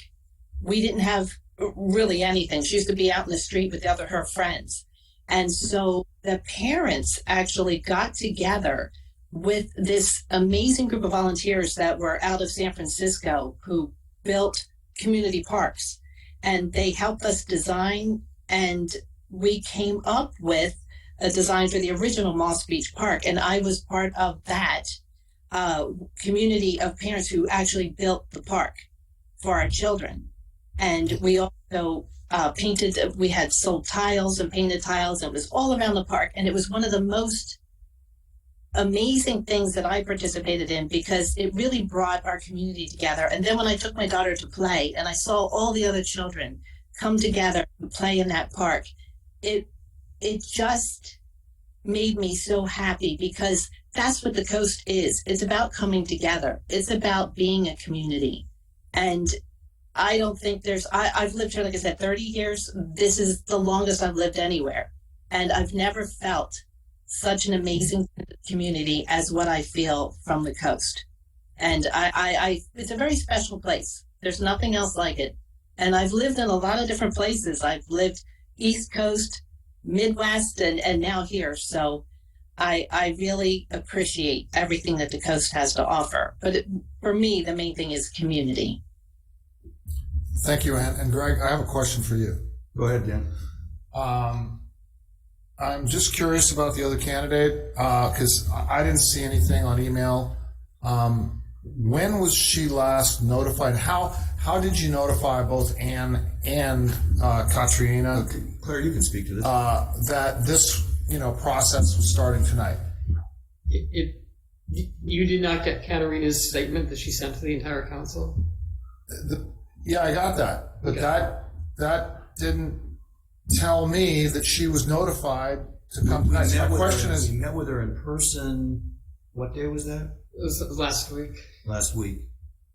S9: We didn't have really anything. She used to be out in the street with her friends. And so the parents actually got together with this amazing group of volunteers that were out of San Francisco who built community parks. And they helped us design, and we came up with a design for the original Moss Beach Park. And I was part of that community of parents who actually built the park for our children. And we also painted, we had sold tiles and painted tiles, and it was all around the park. And it was one of the most amazing things that I participated in because it really brought our community together. And then when I took my daughter to play and I saw all the other children come together and play in that park, it just made me so happy because that's what the coast is. It's about coming together. It's about being a community. And I don't think I've lived here, like I said, 30 years. This is the longest I've lived anywhere. And I've never felt such an amazing community as what I feel from the coast. And it's a very special place. There's nothing else like it. And I've lived in a lot of different places. I've lived East Coast, Midwest, and now here. So I really appreciate everything that the coast has to offer. But for me, the main thing is community.
S4: Thank you, Ann. And Greg, I have a question for you.
S1: Go ahead, Dan.
S4: I'm just curious about the other candidate because I didn't see anything on email. When was she last notified? How did you notify both Ann and Katrina?
S1: Okay. Claire, you can speak to this.
S4: That this process was starting tonight?
S7: You did not get Katarina's statement that she sent to the entire council?
S4: Yeah, I got that, but
S7: Okay.
S4: that didn't tell me that she was notified to come tonight. So my question is,
S1: we met with her in person. What day was that?
S7: It was last week.
S1: Last week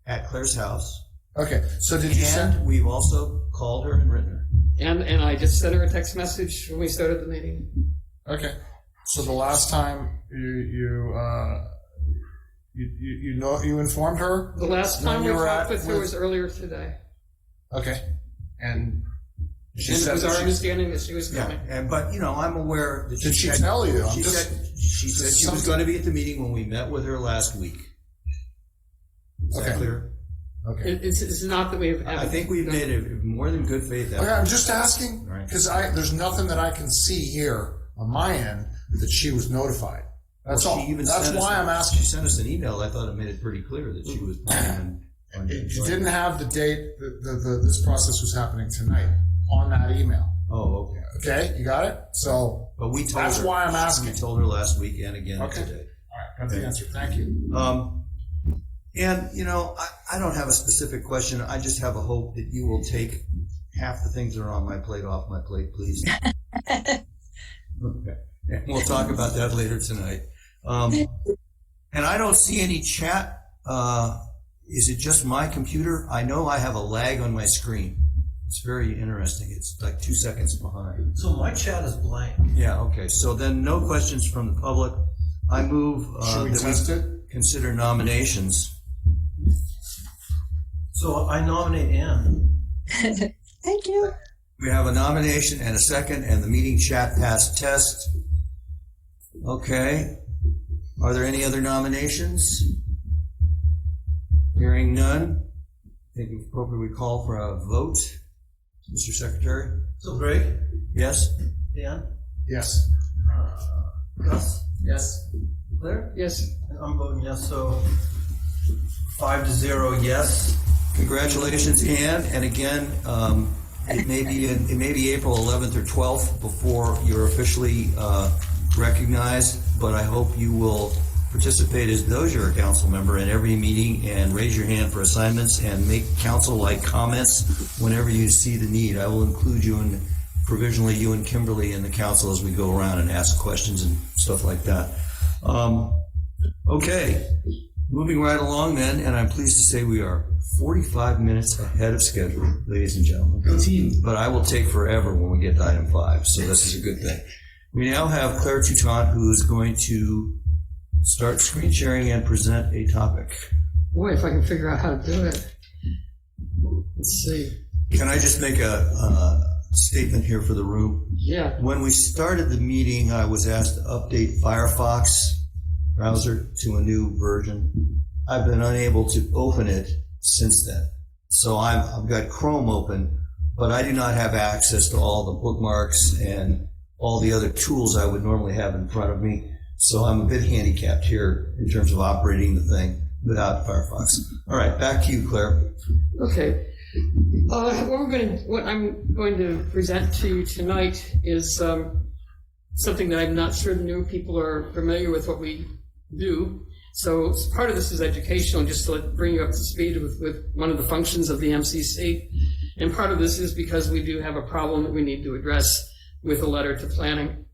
S1: at Claire's house.
S4: okay, so did you send?
S1: And we've also called her and written her.
S7: And I just sent her a text message when we started the meeting.
S4: Okay, so the last time you informed her?
S7: The last time we
S4: When you were
S7: talked
S4: at-
S7: with her was earlier today.
S4: Okay, and she
S7: And it
S4: said
S7: was
S4: that
S7: our
S4: she-
S7: understanding that she was coming.
S1: But I'm aware that
S4: Did she tell you? I'm
S1: She
S4: just-
S1: said she was going to be at the meeting when we met with her last week. Is that
S4: Okay.
S1: clear?
S4: Okay.
S7: It's not that we have.
S1: I think we've made a more than good faith effort.
S4: Okay, I'm just asking
S1: Right.
S4: because there's nothing that I can see here on my end that she was notified. That's
S1: Well,
S4: all.
S1: she even
S4: That's
S1: sent us
S4: why I'm
S1: She
S4: asking.
S1: sent us an email. I thought it made it pretty clear that she was planning on
S4: You didn't have the date that this process was happening tonight on that email.
S1: Oh, okay.
S4: Okay, you got it. So
S1: But we told
S4: That's
S1: her.
S4: why I'm asking.
S1: We told her last week and again
S4: Okay.
S1: today.
S4: all right, got the answer. Thank you.
S1: And I don't have a specific question. I just have a hope that you will take half the things that are on my plate off my plate, please. Okay. And we'll talk about that later tonight. And I don't see any chat. Is it just my computer? I know I have a lag on my screen. It's very interesting. It's like 2 seconds behind.
S2: So my chat is blank.
S1: Yeah, okay. So then no questions from the public. I move
S4: Should we
S1: that
S4: test
S1: we
S4: it?
S1: consider nominations.
S2: So I nominate Ann.
S9: Thank you.
S1: We have a nomination and a second, and the meeting chat passed test. Okay. Are there any other nominations? Hearing none, I think it's appropriate we call for a vote. Mr. Secretary?
S2: So Greg,
S1: Yes?
S2: Dan,
S4: Yes.
S2: Gus,
S7: Yes.
S2: Claire?
S7: Yes.
S2: I'm voting yes, so 5-0 yes.
S1: Congratulations, Ann. And again, it may be April 11th or 12th before you're officially recognized, but I hope you will participate as though you're a council member in every meeting and raise your hand for assignments and make council-like comments whenever you see the need. I will include you in, provisionally, you and Kimberly in the council as we go around and ask questions and stuff like that. Okay, moving right along then, and I'm pleased to say we are 45 minutes ahead of schedule, ladies and gentlemen.
S2: Go team.
S1: But I will take forever when we get to item 5, so this is a good thing. We now have Claire Toutant, who is going to start screen sharing and present a topic.
S7: Boy, if I can figure out how to do it. Let's see.
S1: Can I just make a statement here for the room?
S7: Yeah.
S1: When we started the meeting, I was asked to update Firefox browser to a new version. I've been unable to open it since then. So I've got Chrome open, but I do not have access to all the bookmarks and all the other tools I would normally have in front of me. So I'm a bit handicapped here in terms of operating the thing without Firefox. All right, back to you, Claire.
S7: Okay. What I'm going to present to you tonight is something that I'm not sure the new people are familiar with what we do. So part of this is educational, just to bring you up to speed with one of the functions of the MCC. And part of this is because we do have a problem that we need to address with a letter to planning.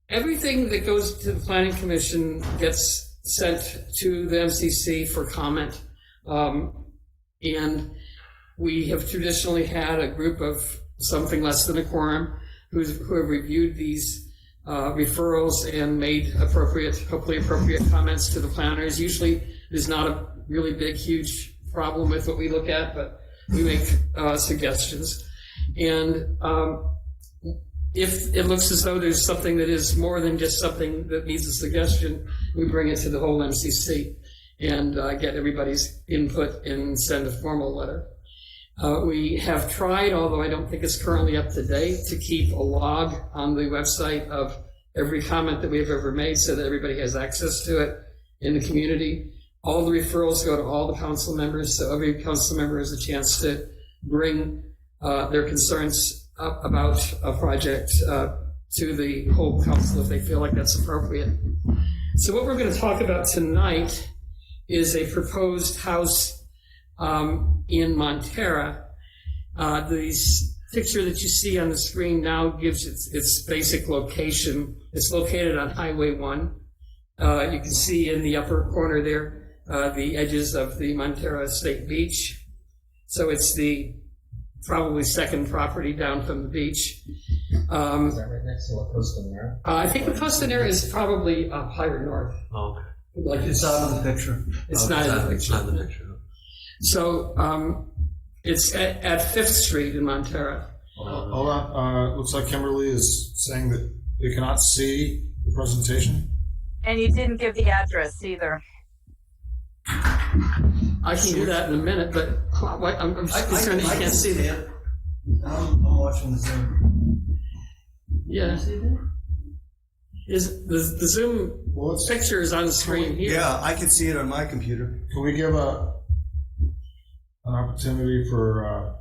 S7: Everything that goes to the Planning Commission gets sent to the MCC for comment. And we have traditionally had a group of something less than a quorum who have reviewed these referrals and made hopefully appropriate comments to the planners. Usually there's not a really big, huge problem with what we look at, but we make suggestions. And if it looks as though there's something that is more than just something that needs a suggestion, we bring it to the whole MCC and get everybody's input and send a formal letter. We have tried, although I don't think it's currently up to date, to keep a log on the website of every comment that we've ever made so that everybody has access to it in the community. All the referrals go to all the council members, so every council member has a chance to bring their concerns up about a project to the whole council if they feel like that's appropriate. So what we're going to talk about tonight is a proposed house in Montera. The picture that you see on the screen now gives its basic location. It's located on Highway 1. You can see in the upper corner there the edges of the Montera State Beach. So it's the probably second property down from the beach.
S10: Is that right next to La Costanera?
S7: I think La Costanera is probably up higher north.
S2: Oh, okay.
S7: Like
S2: It's not in the picture.
S7: It's not in the picture.
S2: It's not in the picture.
S7: So it's at 5th Street in Montera.
S4: Hold on. Looks like Kimberly is saying that they cannot see the presentation.
S3: And you didn't give the address either.
S7: I can do that in a minute, but I'm concerned that you can't see that.
S2: I'm watching the Zoom.
S7: Yeah. Is the Zoom picture is on the screen here?
S1: Yeah, I can see it on my computer.
S4: Can we give an opportunity for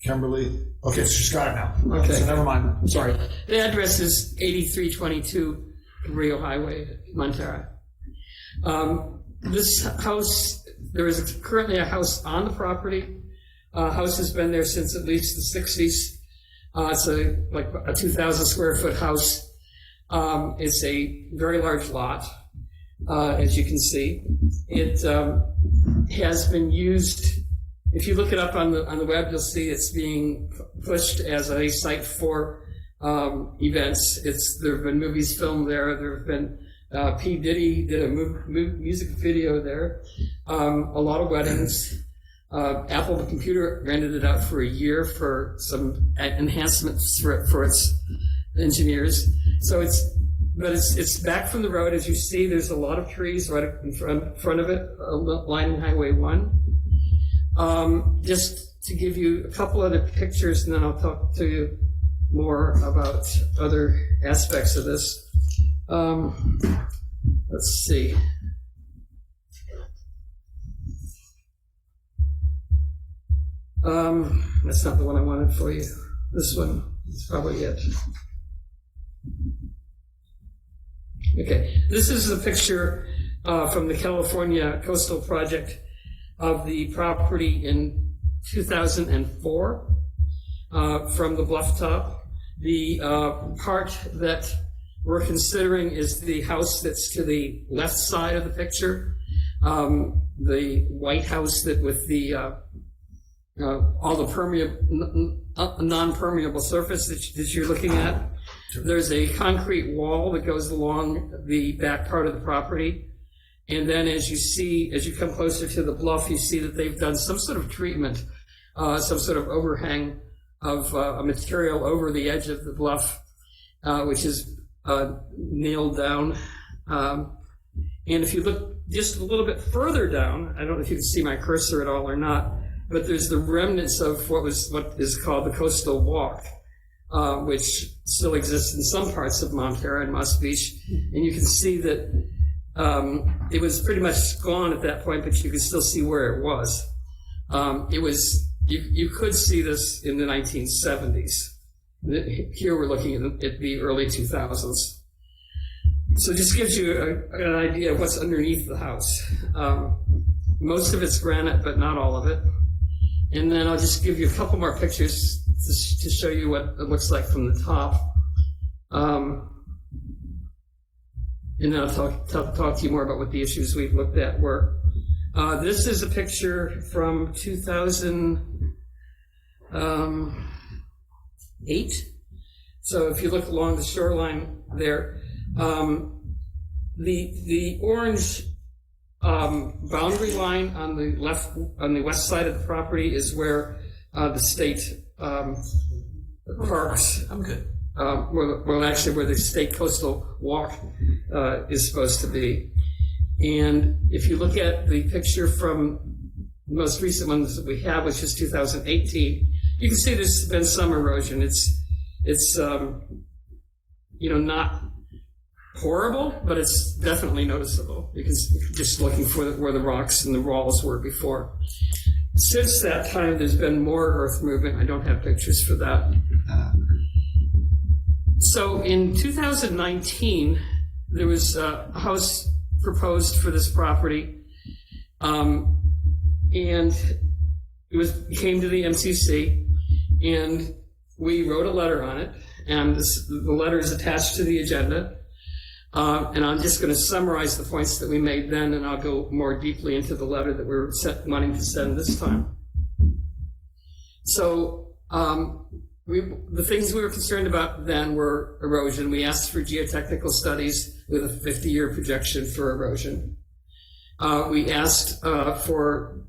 S4: Kimberly? Okay, she's got it now.
S7: Okay.
S4: So never mind.
S7: Sorry. The address is 8322 Rio Highway, Montera. This house, there is currently a house on the property. House has been there since at least the 60s. It's like a 2,000 square foot house. It's a very large lot, as you can see. It has been used. If you look it up on the web, you'll see it's being pushed as a site for events. There have been movies filmed there. There have been P. Diddy did a music video there. A lot of weddings. Apple the computer rented it out for a year for some enhancements for its engineers. So it's back from the road. As you see, there's a lot of trees right in front of it, lining Highway 1. Just to give you a couple other pictures, and then I'll talk to you more about other aspects of this. Let's see. That's not the one I wanted for you. This one is probably it. Okay, this is a picture from the California Coastal Project of the property in 2004 from the bluff top. The part that we're considering is the house that's to the left side of the picture, the white house that with the all the non-permeable surface that you're looking at. There's a concrete wall that goes along the back part of the property. And then as you come closer to the bluff, you see that they've done some sort of treatment some sort of overhang of a material over the edge of the bluff, which is nailed down. And if you look just a little bit further down, I don't know if you can see my cursor at all or not, but there's the remnants of what is called the coastal walk, which still exists in some parts of Mount Terra and Moss Beach. And you can see that it was pretty much gone at that point, but you can still see where it was. You could see this in the 1970s. Here we're looking at the early 2000s. So it just gives you an idea of what's underneath the house. Most of it's granite, but not all of it. And then I'll just give you a couple more pictures to show you what it looks like from the top. And then I'll talk to you more about what the issues we've looked at were. This is a picture from 2008. So if you look along the shoreline there, the orange boundary line on the west side of the property is where the state parks.
S2: I'm good.
S7: Actually, where the state coastal walk is supposed to be. And if you look at the picture from the most recent ones that we have, which is 2018, you can see there's been some erosion. It's not horrible, but it's definitely noticeable because just looking for where the rocks and the walls were before. Since that time, there's been more earth movement. I don't have pictures for that. So in 2019, there was a house proposed for this property, and it came to the MCC, and we wrote a letter on it, and the letter is attached to the agenda. And I'm just going to summarize the points that we made then, and I'll go more deeply into the letter that we're wanting to send this time. So the things we were concerned about then were erosion. We asked for geotechnical studies with a 50-year projection for erosion. We asked for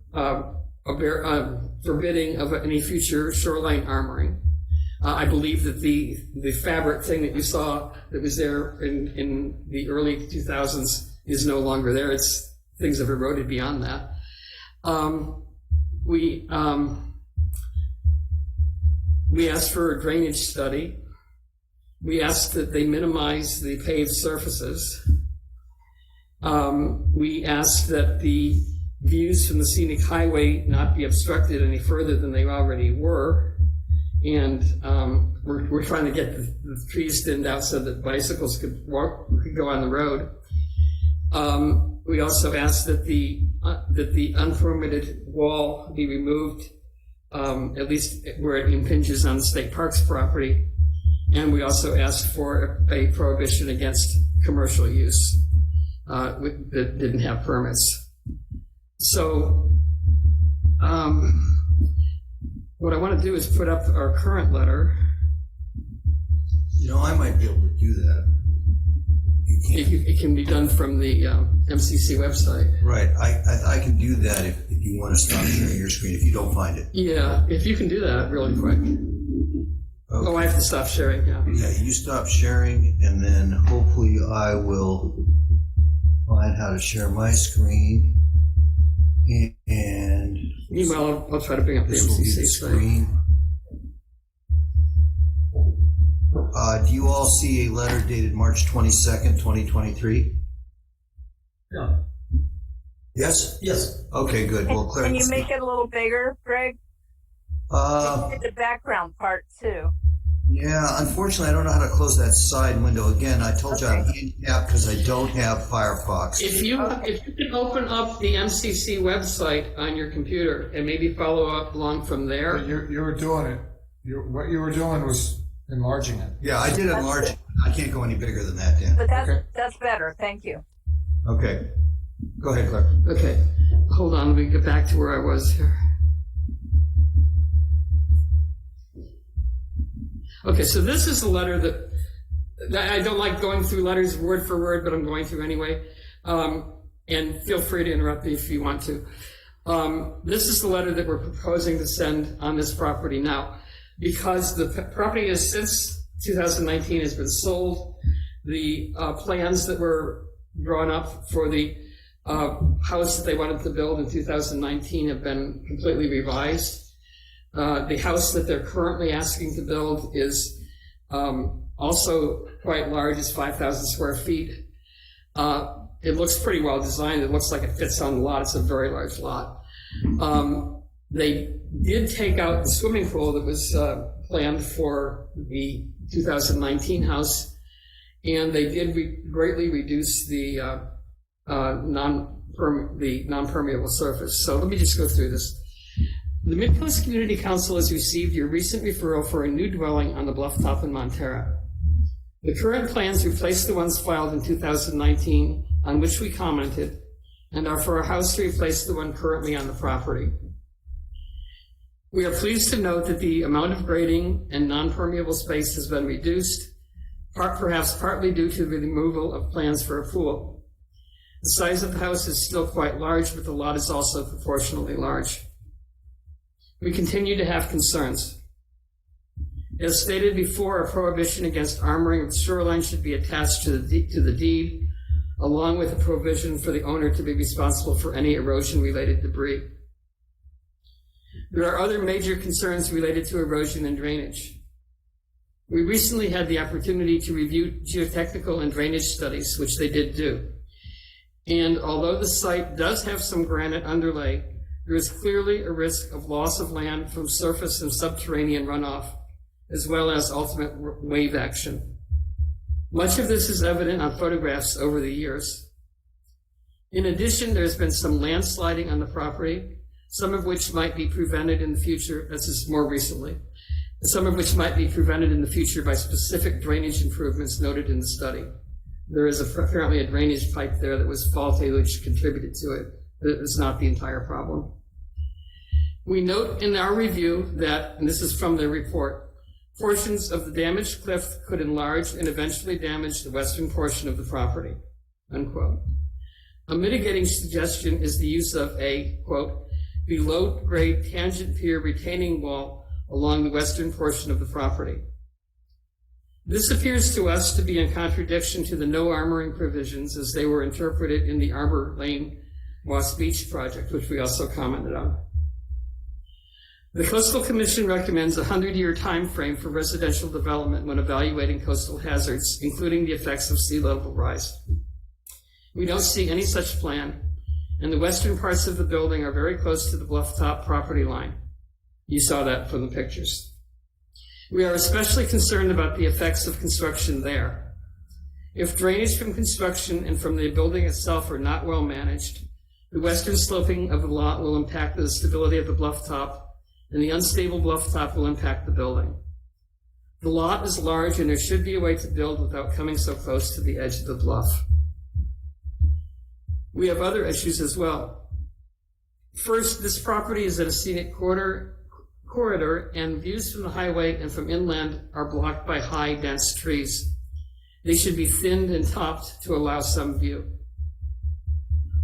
S7: forbidding of any future shoreline armoring. I believe that the fabric thing that you saw that was there in the early 2000s is no longer there. Things have eroded beyond that. We asked for a drainage study. We asked that they minimize the paved surfaces. We asked that the views from the scenic highway not be obstructed any further than they already were. And we're trying to get the trees thinned out so that bicycles could go on the road. We also asked that the unpermitted wall be removed, at least where it impinges on the state parks property. And we also asked for a prohibition against commercial use that didn't have permits. So what I want to do is put up our current letter.
S1: I might be able to do that.
S7: It can be done from the MCC website.
S1: Right. I can do that if you want to stop sharing your screen, if you don't find it.
S7: Yeah, if you can do that really quick. Okay. Oh, I have to stop sharing, yeah.
S1: Yeah, you stop sharing, and then hopefully I will find how to share my screen. And
S7: meanwhile, I'll try to bring up the
S1: this will be
S7: MCC
S1: the
S7: site.
S1: screen. Do you all see a letter dated March 22nd, 2023?
S10: Yeah.
S1: Yes?
S10: Yes.
S1: Okay, good. Well, Claire,
S3: Can you make it a little bigger, Greg? The background part too.
S1: Yeah, unfortunately, I don't know how to close that side window again. I told you I'm handicapped because I don't have Firefox.
S7: If you can open up the MCC website on your computer and maybe follow up along from there.
S4: You were doing it. What you were doing was enlarging it.
S1: Yeah, I did enlarge it. I can't go any bigger than that, Dan.
S3: But that's better. Thank you.
S1: Okay. Go ahead, Claire.
S7: Okay. Hold on, let me get back to where I was here. Okay, so this is the letter that I don't like going through letters word for word, but I'm going through anyway. And feel free to interrupt me if you want to. This is the letter that we're proposing to send on this property now. Because the property has since 2019 has been sold, the plans that were drawn up for the house that they wanted to build in 2019 have been completely revised. The house that they're currently asking to build is also quite large. It's 5,000 square feet. It looks pretty well designed. It looks like it fits on the lot. It's a very large lot. They did take out the swimming pool that was planned for the 2019 house, and they did greatly reduce the non-permeable surface. So let me just go through this. The Midcoast Community Council has received your recent referral for a new dwelling on the bluff top in Montera. The current plans replace the ones filed in 2019 on which we commented and are for a house to replace the one currently on the property. We are pleased to note that the amount of grading and non-permeable space has been reduced, perhaps partly due to the removal of plans for a pool. The size of the house is still quite large, but the lot is also proportionally large. We continue to have concerns. As stated before, a prohibition against armoring of the shoreline should be attached to the deed, along with a provision for the owner to be responsible for any erosion-related debris. There are other major concerns related to erosion and drainage. We recently had the opportunity to review geotechnical and drainage studies, which they did do. And although the site does have some granite underlay, there is clearly a risk of loss of land from surface and subterranean runoff, as well as ultimate wave action. Much of this is evident on photographs over the years. In addition, there's been some landsliding on the property, some of which might be prevented in the future, this is more recently, some of which might be prevented in the future by specific drainage improvements noted in the study. There is apparently a drainage pipe there that was faulty, which contributed to it. That is not the entire problem. We note in our review that, and this is from the report, portions of the damaged cliff could enlarge and eventually damage the western portion of the property, unquote. A mitigating suggestion is the use of a, quote, below-grade tangent pier retaining wall along the western portion of the property. This appears to us to be in contradiction to the no armoring provisions as they were interpreted in the Arbor Lane Moss Beach project, which we also commented on. The Coastal Commission recommends a 100-year time frame for residential development when evaluating coastal hazards, including the effects of sea level rise. We don't see any such plan, and the western parts of the building are very close to the bluff top property line. You saw that from the pictures. We are especially concerned about the effects of construction there. If drainage from construction and from the building itself are not well managed, the western sloping of the lot will impact the stability of the bluff top, and the unstable bluff top will impact the building. The lot is large, and there should be a way to build without coming so close to the edge of the bluff. We have other issues as well. First, this property is at a scenic corridor, and views from the highway and from inland are blocked by high, dense trees. They should be thinned and topped to allow some view.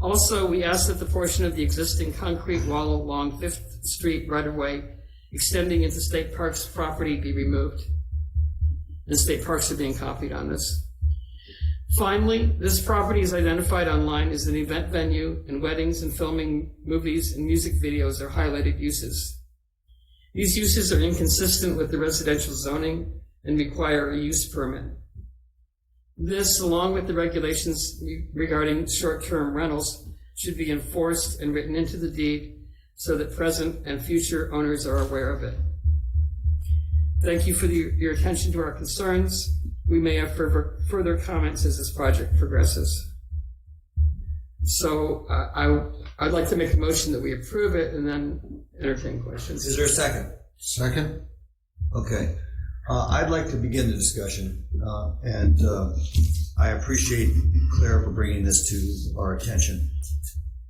S7: Also, we ask that the portion of the existing concrete wall along 5th Street right-of-way extending into State Parks property be removed. And State Parks are being copied on this. Finally, this property is identified online as an event venue, and weddings and filming movies and music videos are highlighted uses. These uses are inconsistent with the residential zoning and require a use permit. This, along with the regulations regarding short-term rentals, should be enforced and written into the deed so that present and future owners are aware of it. Thank you for your attention to our concerns. We may have further comments as this project progresses. So I'd like to make a motion that we approve it and then entertain questions.
S1: Is there a second?
S4: Second?
S1: Okay. I'd like to begin the discussion, and I appreciate Claire for bringing this to our attention.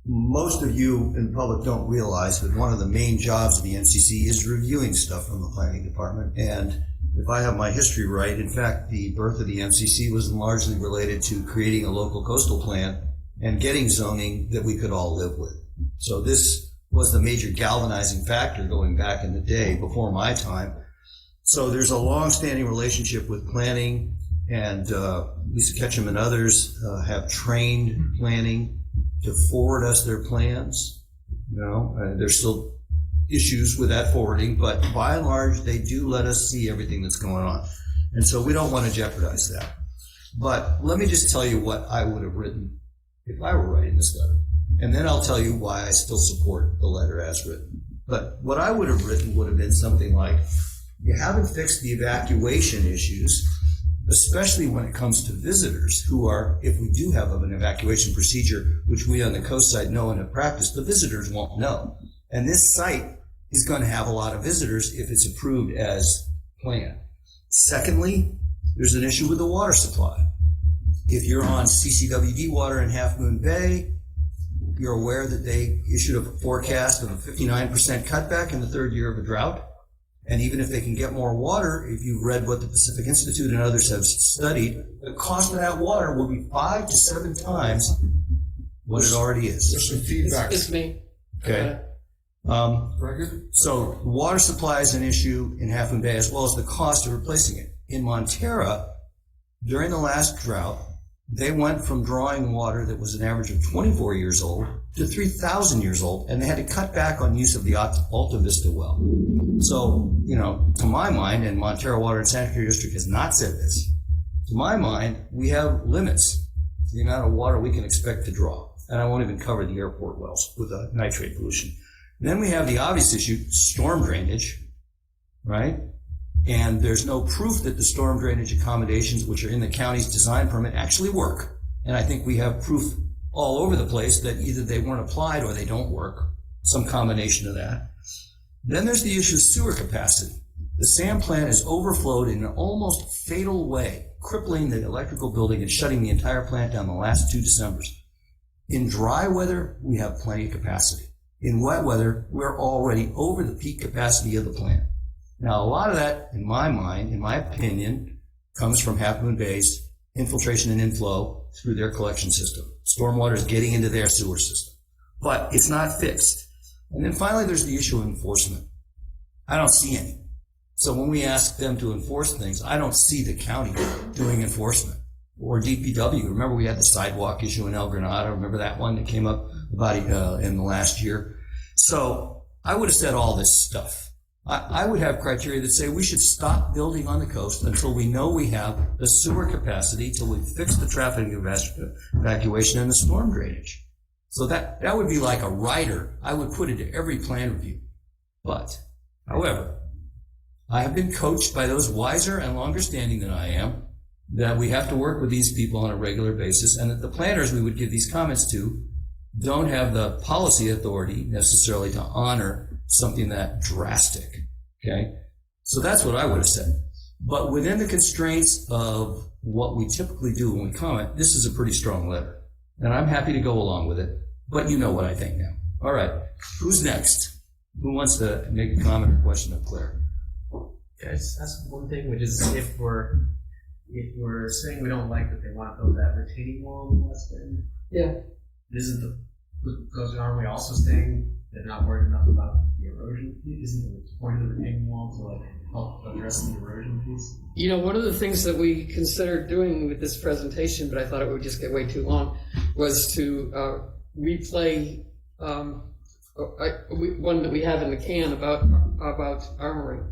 S1: Most of you in the public don't realize that one of the main jobs of the MCC is reviewing stuff from the planning department. And if I have my history right, in fact, the birth of the MCC was largely related to creating a local coastal plan and getting zoning that we could all live with. So this was the major galvanizing factor going back in the day before my time. So there's a long-standing relationship with planning, and Lisa Ketchum and others have trained planning to forward us their plans. There's still issues with that forwarding, but by and large, they do let us see everything that's going on. And so we don't want to jeopardize that. But let me just tell you what I would have written if I were writing this letter. And then I'll tell you why I still support the letter as written. But what I would have written would have been something like, you haven't fixed the evacuation issues, especially when it comes to visitors who are, if we do have an evacuation procedure, which we on the coast side know and have practiced, the visitors won't know. And this site is going to have a lot of visitors if it's approved as planned. Secondly, there's an issue with the water supply. If you're on CCWD water in Half Moon Bay, you're aware that they issued a forecast of a 59% cutback in the third year of a drought. And even if they can get more water, if you've read what the Pacific Institute and others have studied, the cost of that water will be 5 to 7 times what it already is.
S4: There's some feedback.
S7: It's me.
S1: Okay.
S4: Record?
S1: So water supply is an issue in Half Moon Bay, as well as the cost of replacing it. In Montara, during the last drought, they went from drawing water that was an average of 24 years old to 3,000 years old, and they had to cut back on use of the Alta Vista well. So, to my mind, and Montara Water and Sanitary District has not said this, to my mind, we have limits to the amount of water we can expect to draw. And I won't even cover the airport wells with nitrate pollution. And then we have the obvious issue, storm drainage, right? And there's no proof that the storm drainage accommodations, which are in the county's design permit, actually work. And I think we have proof all over the place that either they weren't applied or they don't work, some combination of that. Then there's the issue of sewer capacity. The SAM plant is overflowed in an almost fatal way, crippling the electrical building and shutting the entire plant down the last 2 Decembers. In dry weather, we have plenty of capacity. In wet weather, we're already over the peak capacity of the plant. Now, a lot of that, in my mind, in my opinion, comes from Half Moon Bay's infiltration and inflow through their collection system. Stormwater is getting into their sewer system, but it's not fixed. And then finally, there's the issue of enforcement. I don't see any. So when we ask them to enforce things, I don't see the county doing enforcement. Or DPW. Remember we had the sidewalk issue in El Granada. Remember that one that came up about in the last year? So I would have said all this stuff. I would have criteria that say we should stop building on the coast until we know we have the sewer capacity, till we fix the traffic evacuation and the storm drainage. So that would be like a rider. I would put into every plan review. But, however, I have been coached by those wiser and longer standing than I am that we have to work with these people on a regular basis, and that the planners we would give these comments to don't have the policy authority necessarily to honor something that drastic, okay? So that's what I would have said. But within the constraints of what we typically do when we comment, this is a pretty strong letter. And I'm happy to go along with it, but you know what I think now. All right, who's next? Who wants to make a comment or question of Claire?
S11: Yeah, that's one thing, which is if we're saying we don't like that they want to build that retaining wall in the west end,
S7: Yeah.
S11: aren't we also saying they're not worried enough about the erosion piece? Isn't the point of the retaining wall to help address the erosion piece?
S7: One of the things that we considered doing with this presentation, but I thought it would just get way too long, was to replay one that we have in the can about armoring.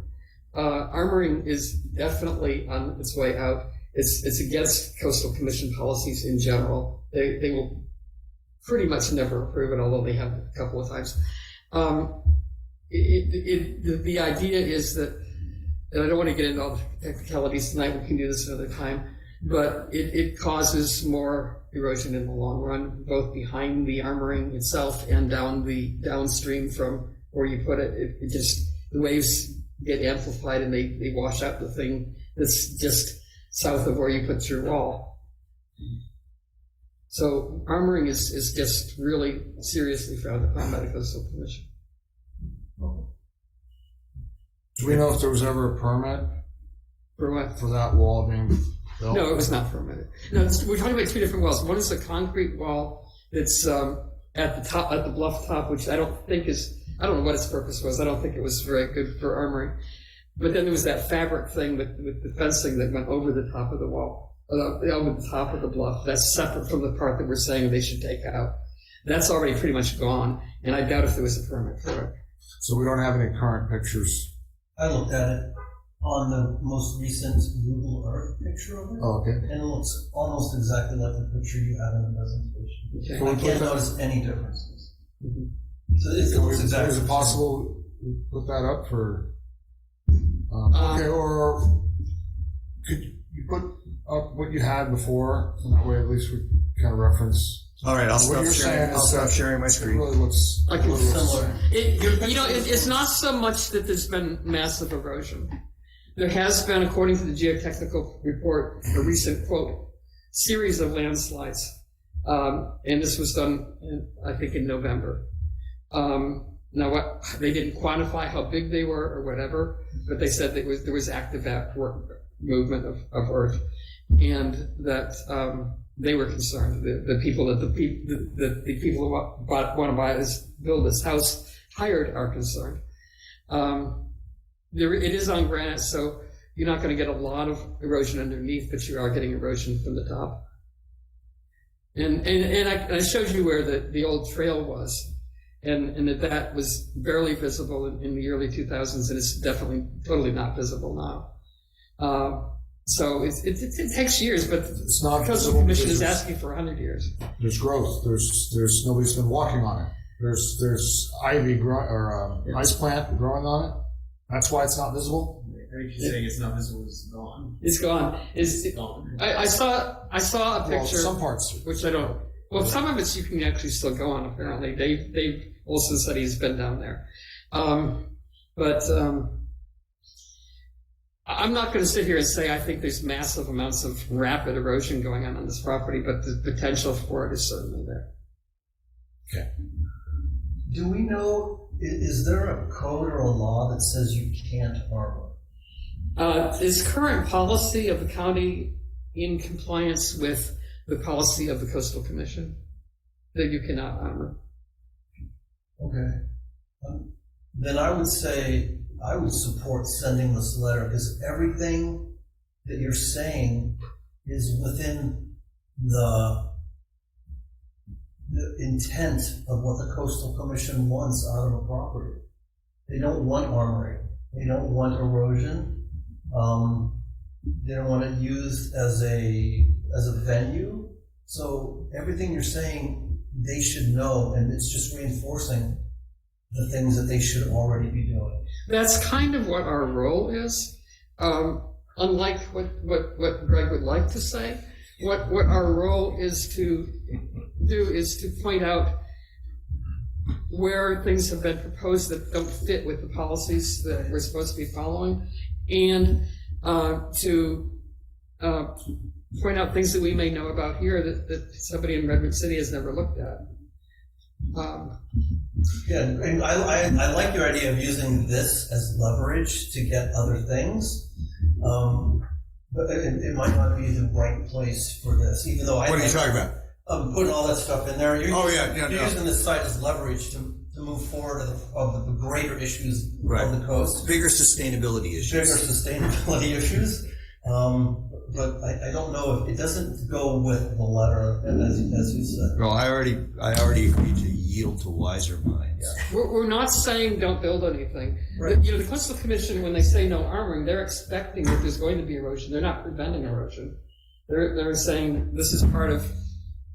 S7: Armoring is definitely on its way out. It's against coastal commission policies in general. They will pretty much never approve it, although they have a couple of times. The idea is that, and I don't want to get into all the technicalities tonight, we can do this another time, but it causes more erosion in the long run, both behind the armoring itself and downstream from where you put it. It just, the waves get amplified and they wash out the thing that's just south of where you put your wall. So armoring is just really seriously frowned upon by the Coastal Commission.
S4: Do we know if there was ever a permit
S7: For what?
S4: for that wall being built?
S7: No, it was not permitted. No, we're talking about two different walls. One is a concrete wall that's at the top, at the bluff top, which I don't know what its purpose was. I don't think it was very good for armoring. But then there was that fabric thing with the fencing that went over the top of the wall, over the top of the bluff. That's separate from the part that we're saying they should take out. That's already pretty much gone, and I doubt if there was a permit for it.
S4: So we don't have any current pictures.
S2: I looked at it on the most recent Google Earth picture of it,
S4: Oh, okay.
S2: and it looks almost exactly like the picture you have in the presentation.
S7: Okay.
S4: Can we
S2: I
S4: put
S2: can't
S4: that-
S2: notice any differences.
S7: Mhm.
S2: So it looks exactly.
S4: Is it
S2: the same.
S4: possible we put that up for? Okay, or could you put up what you had before, and that way at least we kind of reference.
S1: All right, I'll
S4: What
S1: stop
S4: you're
S1: sharing.
S4: saying
S1: I'll
S4: is
S1: stop
S4: that
S1: sharing my
S4: It
S1: screen.
S4: really looks
S7: Like
S4: really
S7: it's
S4: looks-
S2: similar.
S7: It's not so much that there's been massive erosion. There has been, according to the geotechnical report, a recent, quote, series of landslides. And this was done, I think, in November. Now, they didn't quantify how big they were or whatever, but they said that there was active movement of earth, and that they were concerned. The people who want to build this house hired are concerned. It is on granite, so you're not going to get a lot of erosion underneath, but you are getting erosion from the top. And I showed you where the old trail was, and that was barely visible in the early 2000s, and it's definitely totally not visible now. So it takes years, but
S4: It's not
S7: because the
S4: visible
S7: commission is
S4: because
S7: asking for 100 years.
S4: there's growth. There's nobody's been walking on it. There's ivy or ice plant growing on it. That's why it's not visible.
S11: I think you're saying it's not visible, it's gone.
S7: It's gone.
S11: It's gone.
S7: I saw a
S4: Well,
S7: picture,
S4: some parts.
S7: which I don't. Well, some of it's you can actually still go on. Apparently, Dave Olson said he's been down there, but I'm not going to sit here and say I think there's massive amounts of rapid erosion going on this property, but the potential for it is certainly there.
S2: Do we know, is there a code or a law that says you can't armor?
S7: Is current policy of the county in compliance with the policy of the Coastal Commission that you cannot armor?
S2: Okay. Then I would say I would support sending this letter because everything that you're saying is within the intent of what the Coastal Commission wants out of a property. They don't want armoring. They don't want erosion. They don't want it used as a venue. So everything you're saying, they should know, and it's just reinforcing the things that they should already be doing.
S7: That's kind of what our role is. Unlike what Greg would like to say, what our role is to do is to point out where things have been proposed that don't fit with the policies that we're supposed to be following, and to point out things that we may know about here that somebody in Redwood City has never looked at.
S2: Yeah, and I like your idea of using this as leverage to get other things, but it might not be the right place for this, even though I
S1: What are you talking about?
S2: putting all that stuff in there. You're
S1: Yeah.
S2: using this site as leverage to move forward of the greater issues
S1: Right.
S2: of the coast,
S1: Bigger sustainability
S2: bigger
S1: issues.
S2: sustainability issues. But I don't know if it doesn't go with the letter, as you said.
S1: Well, I already agreed to yield to wiser minds.
S7: We're not saying don't build anything.
S2: Right.
S7: The Coastal Commission, when they say no armoring, they're expecting that there's going to be erosion. They're not preventing erosion. They're saying this is part of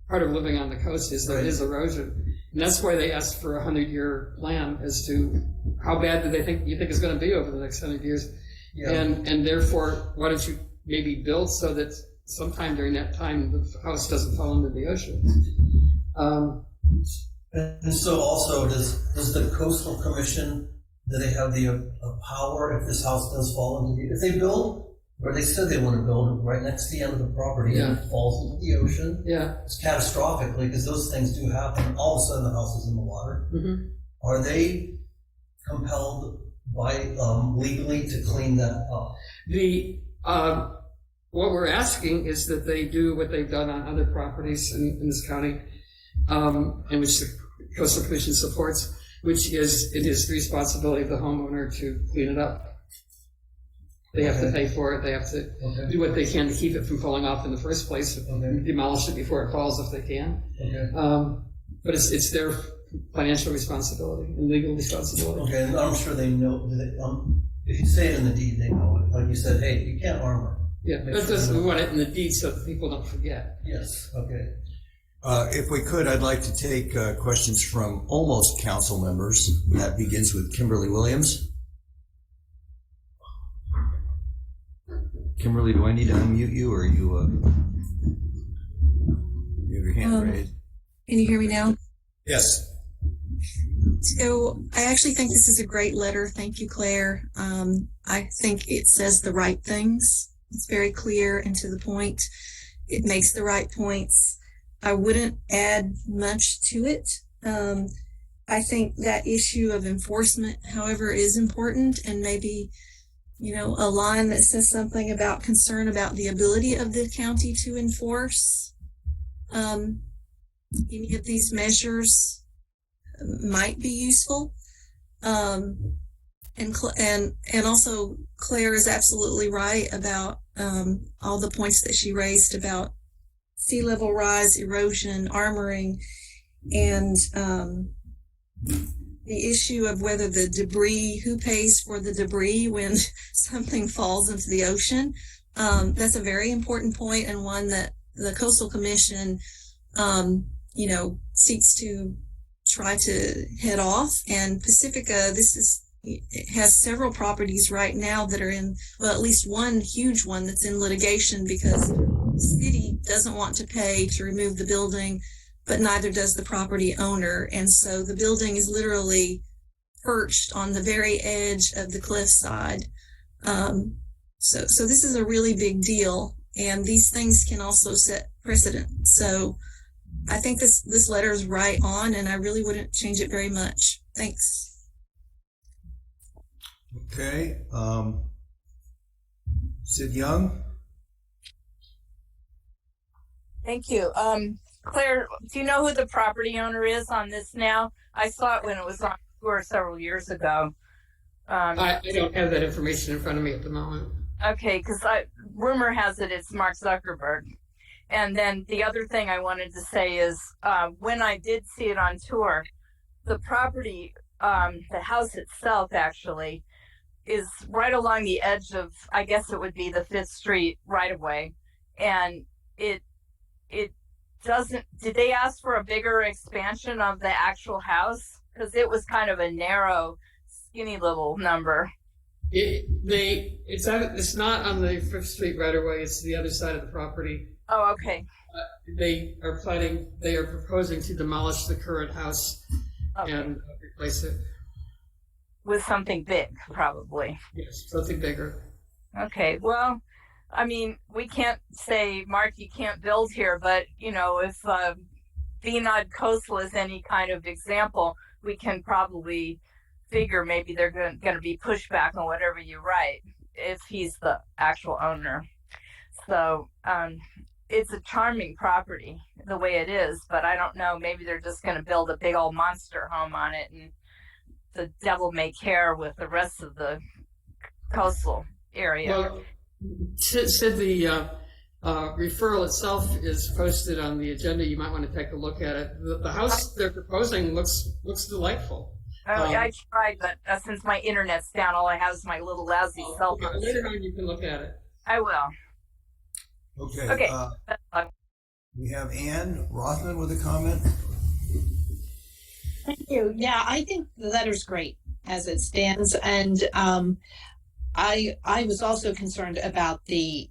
S7: living on the coast is there is erosion, and that's why they asked for a 100-year plan as to how bad do you think it's going to be over the next 100 years, and therefore why don't you maybe build so that sometime during that time the house doesn't fall into the ocean.
S2: And so also, does the Coastal Commission, do they have the power if this house does fall into if they build, or they said they want to build right next to the end of the property and it falls into the ocean?
S7: Yeah.
S2: It's catastrophically, because those things do happen. All of a sudden the house is in the water.
S7: Mm-hmm.
S2: Are they compelled by legally to clean that up?
S7: What we're asking is that they do what they've done on other properties in this county, in which Coastal Commission supports, which is it is the responsibility of the homeowner to clean it up. They have to pay for it. They have to do what they can to keep it from falling off in the first place. Demolish it before it falls if they can. But it's their financial responsibility and legal responsibility.
S2: Okay, and I'm sure they know. If you say it in the deed, they know it. Like you said, hey, you can't armor.
S7: Yeah, that's just we want it in the deed so that people don't forget.
S2: Yes. Okay.
S1: If we could, I'd like to take questions from almost council members. That begins with Kimberly Williams. Kimberly, do I need to unmute you, or are you you have your hand raised?
S12: Can you hear me now?
S1: Yes.
S12: So I actually think this is a great letter. Thank you, Claire. I think it says the right things. It's very clear and to the point. It makes the right points. I wouldn't add much to it. I think that issue of enforcement, however, is important, and maybe, a line that says something about concern about the ability of the county to enforce any of these measures might be useful. And also Claire is absolutely right about all the points that she raised about sea level rise, erosion, armoring, and the issue of whether the debris, who pays for the debris when something falls into the ocean. That's a very important point, and one that the Coastal Commission, seeks to try to head off. And Pacifica, it has several properties right now that are in, well, at least one huge one that's in litigation because the city doesn't want to pay to remove the building, but neither does the property owner. And so the building is literally perched on the very edge of the cliffside. So this is a really big deal, and these things can also set precedent. So I think this letter is right on, and I really wouldn't change it very much. Thanks.
S1: Okay. Sid Young.
S3: Thank you. Claire, do you know who the property owner is on this now? I saw it when it was on tour several years ago.
S7: I don't have that information in front of me at the moment.
S3: Okay, because rumor has it it's Mark Zuckerberg. And then the other thing I wanted to say is when I did see it on tour, the property, the house itself actually, is right along the edge of, I guess it would be the 5th Street right of way. And it doesn't, did they ask for a bigger expansion of the actual house? Because it was kind of a narrow, skinny little number.
S7: It's not on the 5th Street right away. It's the other side of the property.
S3: Oh, okay.
S7: They are proposing to demolish the current house and replace it
S3: with something big, probably.
S7: Yes, something bigger.
S3: Okay. Well, I mean, we can't say, Mark, you can't build here, but if VNOD Coastal is any kind of example, we can probably figure maybe they're going to be pushback on whatever you write if he's the actual owner. So it's a charming property the way it is, but I don't know, maybe they're just going to build a big old monster home on it, and the devil may care with the rest of the coastal area.
S7: Well, Sid, the referral itself is posted on the agenda. You might want to take a look at it. The house they're proposing looks delightful.
S3: I tried, but since my internet's down, all I have is my little lousy cell phone.
S7: Later on, you can look at it.
S3: I will.
S1: Okay. We have Ann Rothman with a comment.
S9: Thank you. Yeah, I think the letter's great as it stands. And I was also concerned about the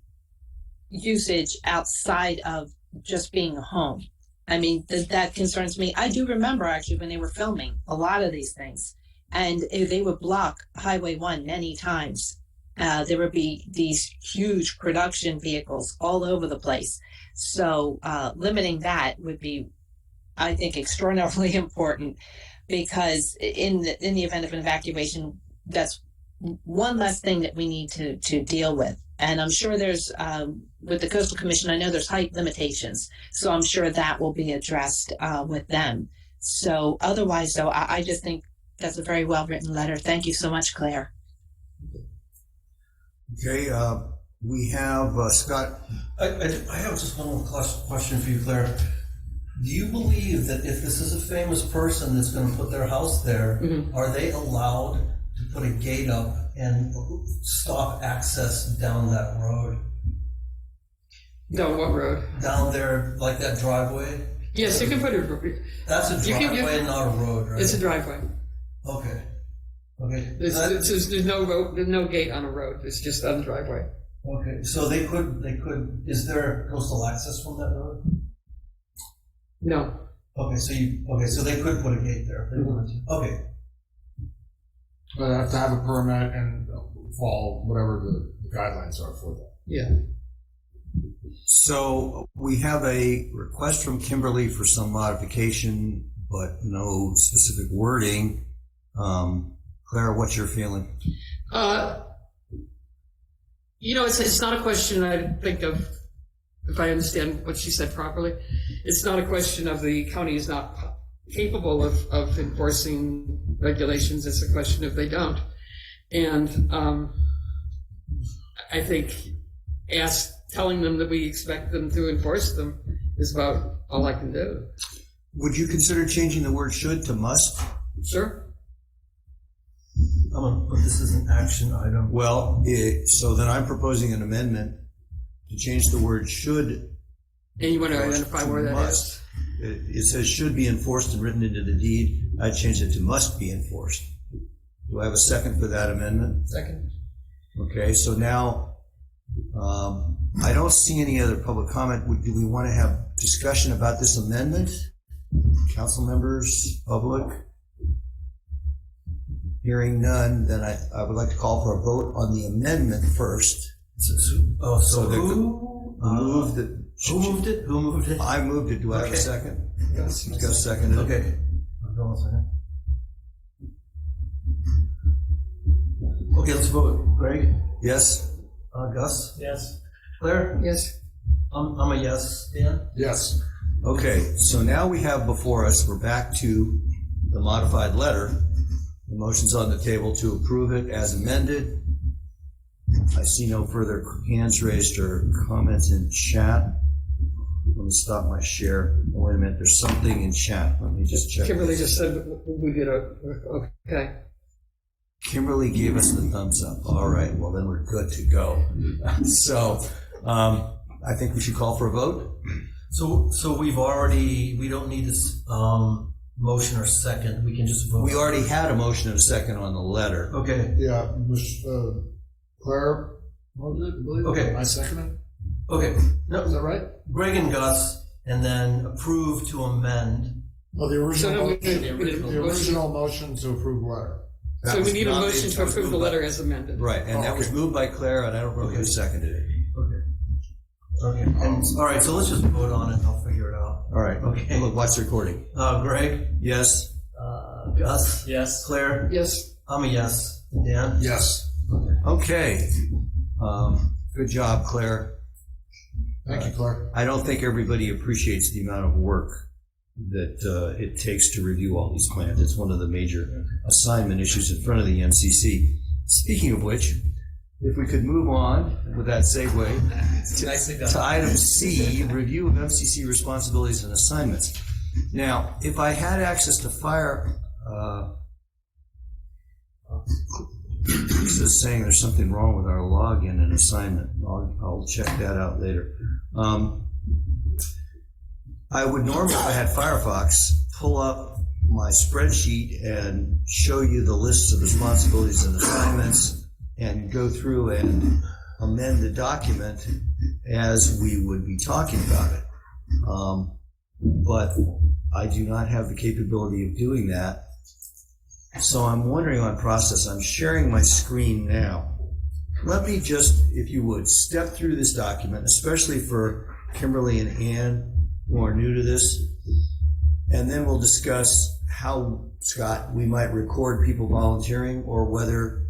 S9: usage outside of just being a home. I mean, that concerns me. I do remember actually when they were filming a lot of these things, and they would block Highway 1 many times. There would be these huge production vehicles all over the place. So limiting that would be, I think, extraordinarily important, because in the event of an evacuation, that's one less thing that we need to deal with. And I'm sure there's, with the Coastal Commission, I know there's height limitations. So I'm sure that will be addressed with them. So otherwise, though, I just think that's a very well written letter. Thank you so much, Claire.
S1: Okay, we have Scott.
S2: I have just one more question for you, Claire. Do you believe that if this is a famous person that's going to put their house there, are they allowed to put a gate up and stop access down that road?
S7: Down what road?
S2: Down there, like that driveway?
S7: Yes, you can put it.
S2: That's a driveway, not a road, right?
S7: It's a driveway.
S2: Okay. Okay.
S7: There's no road, there's no gate on a road. It's just on the driveway.
S2: Okay. So they could. Is there coastal access from that road?
S7: No.
S2: Okay. So they could put a gate there if they wanted to. Okay.
S4: But I have to have a permit and follow whatever the guidelines are for that.
S7: Yeah.
S1: So we have a request from Kimberly for some modification, but no specific wording. Claire, what's your feeling?
S7: It's not a question I think of, if I understand what she said properly. It's not a question of the county is not capable of enforcing regulations. It's a question of they don't. And I think telling them that we expect them to enforce them is about all I can do.
S1: Would you consider changing the word should to must?
S7: Sure.
S2: But this is an action item.
S1: Well, so then I'm proposing an amendment to change the word should.
S7: And you want to identify where that is?
S1: It says should be enforced and written into the deed. I'd change it to must be enforced. Do I have a second for that amendment?
S7: Second.
S1: Okay, so now I don't see any other public comment. Do we want to have discussion about this amendment? Council members, public? Hearing none, then I would like to call for a vote on the amendment first.
S2: Who
S1: moved it?
S2: Who moved it? Who moved it?
S1: I moved it. Do I have a second?
S7: Yes.
S1: Got a second.
S2: Okay. Hold on a second. Okay, let's vote. Greg?
S1: Yes?
S2: Gus?
S11: Yes.
S2: Claire?
S7: Yes.
S2: I'm a yes. Dan?
S4: Yes.
S1: Okay, so now we have before us, we're back to the modified letter. The motion's on the table to approve it as amended. I see no further hands raised or comments in chat. Let me stop my share. Oh, wait a minute, there's something in chat. Let me just check.
S7: Kimberly just said we did okay.
S1: Kimberly gave us the thumbs up. All right, well then we're good to go. So I think we should call for a vote.
S2: So we don't need this motion or second. We can just vote.
S1: We already had a motion and a second on the letter.
S2: Okay.
S4: Yeah, Claire, what was it?
S2: Okay.
S4: I second it.
S2: Okay. No,
S4: Is that right?
S2: Greg and Gus, and then approve to amend.
S4: Oh, the original,
S7: So no, we
S4: motion,
S7: did
S4: the original motion to approve the letter.
S1: That
S7: So we
S1: was
S7: need a
S1: not-
S7: motion to
S1: that was
S7: approve the
S1: moved
S7: letter
S1: by-
S7: as amended.
S1: Right, and that was moved by Claire, and I don't know who seconded it.
S2: Okay. All right. So let's just vote on it. And I'll figure it out.
S1: All right.
S2: Okay.
S1: Look, watch the recording.
S2: Greg.
S1: Yes.
S2: Gus.
S11: Yes.
S2: Claire.
S7: Yes.
S2: I'm a yes. Dan.
S4: Yes.
S1: Okay. Good job, Claire.
S4: Thank you, Claire.
S1: I don't think everybody appreciates the amount of work that it takes to review all these plans. It's one of the major assignment issues in front of the MCC. Speaking of which, if we could move on with that segue to item C, review of MCC responsibilities and assignments. Now, if I had access to fire, this is saying there's something wrong with our login and assignment. I'll check that out later. I would normally, if I had Firefox, pull up my spreadsheet and show you the lists of responsibilities and assignments and go through and amend the document as we would be talking about it. But I do not have the capability of doing that. So I'm wondering on process. I'm sharing my screen now. Let me just, if you would, step through this document, especially for Kimberly and Ann, who are new to this, and then we'll discuss how, Scott, we might record people volunteering or whether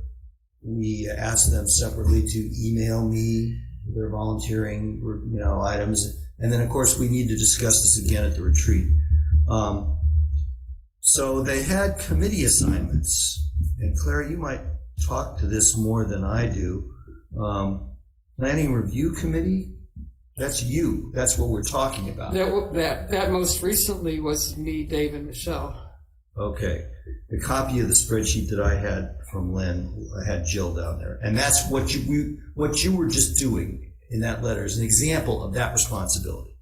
S1: we ask them separately to email me their volunteering, items. And then, of course, we need to discuss this again at the retreat. So they had committee assignments, and Claire, you might talk to this more than I do. Planning Review Committee, that's you. That's what we're talking about.
S7: That most recently was me, Dave, and Michelle.
S1: Okay. The copy of the spreadsheet that I had from Lynn, I had Jill down there. And that's what you were just doing in that letter is an example of that responsibility.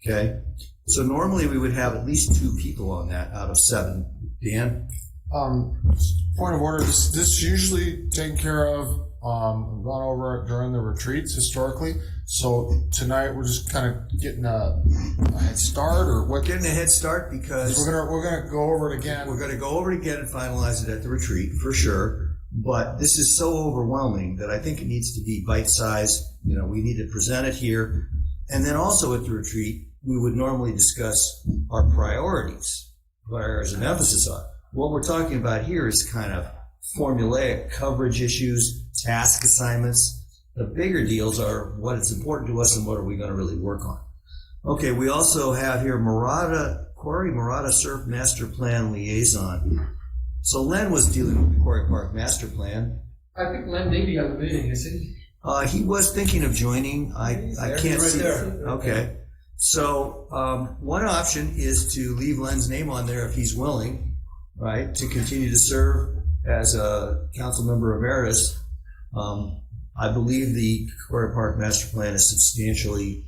S1: Okay? So normally we would have at least 2 people on that out of 7. Dan?
S4: Point of order, this usually taken care of, gone over it during the retreats historically. So tonight we're just kind of getting a head start, or what?
S1: Getting a head start because
S4: we're gonna go over it again.
S1: We're gonna go over it again and finalize it at the retreat for sure. But this is so overwhelming that I think it needs to be bite-sized. You know, we need to present it here, and then also at the retreat we would normally discuss our priorities, put areas of emphasis on. What we're talking about here is kind of formulaic coverage issues, task assignments. The bigger deals are what is important to us and what are we going to really work on. Okay, we also have here Quarry Murata Surf Master Plan Liaison. So Len was dealing with the Quarry Park Master Plan.
S7: I think Len Davey on the meeting, is he?
S1: He was thinking of joining. I can't see. Okay. So one option is to leave Len's name on there if he's willing, right, to continue to serve as a council member emeritus. I believe the Quarry Park Master Plan is substantially,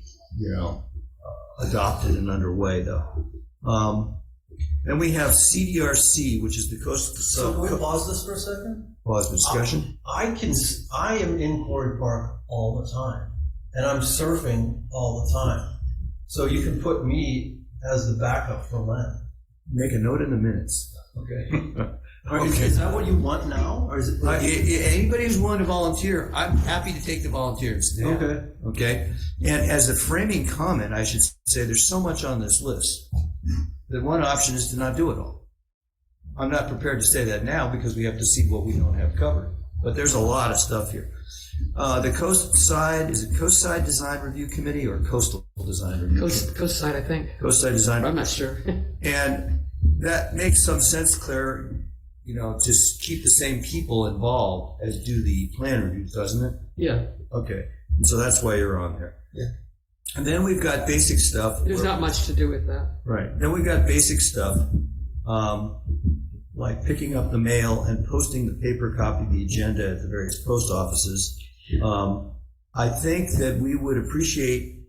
S1: adopted and underway, though. Then we have CDRC, which is the Coastal.
S2: So we pause this for a second.
S1: Pause the discussion.
S2: I am in Quarry Park all the time, and I'm surfing all the time. So you can put me as the backup for Len.
S1: Make a note in the minutes.
S2: Okay. Is that what you want now, or is it?
S1: Anybody who's willing to volunteer, I'm happy to take the volunteers. Yeah.
S2: Okay.
S1: Okay. And as a framing comment, I should say there's so much on this list that one option is to not do it all. I'm not prepared to say that now because we have to see what we don't have covered. But there's a lot of stuff here. The Coast Side, is it Coast Side Design Review Committee or Coastal Design Review Committee?
S7: Coast Side, I think.
S1: Coast Side Design.
S7: I'm not sure.
S1: And that makes some sense, Claire, to keep the same people involved as do the plan reviews, doesn't it?
S7: Yeah.
S1: Okay. So that's why you're on there.
S7: Yeah.
S1: And then we've got basic stuff.
S7: There's not much to do with that.
S1: Right. Then we've got basic stuff, like picking up the mail and posting the paper copy of the agenda at the various post offices. I think that we would appreciate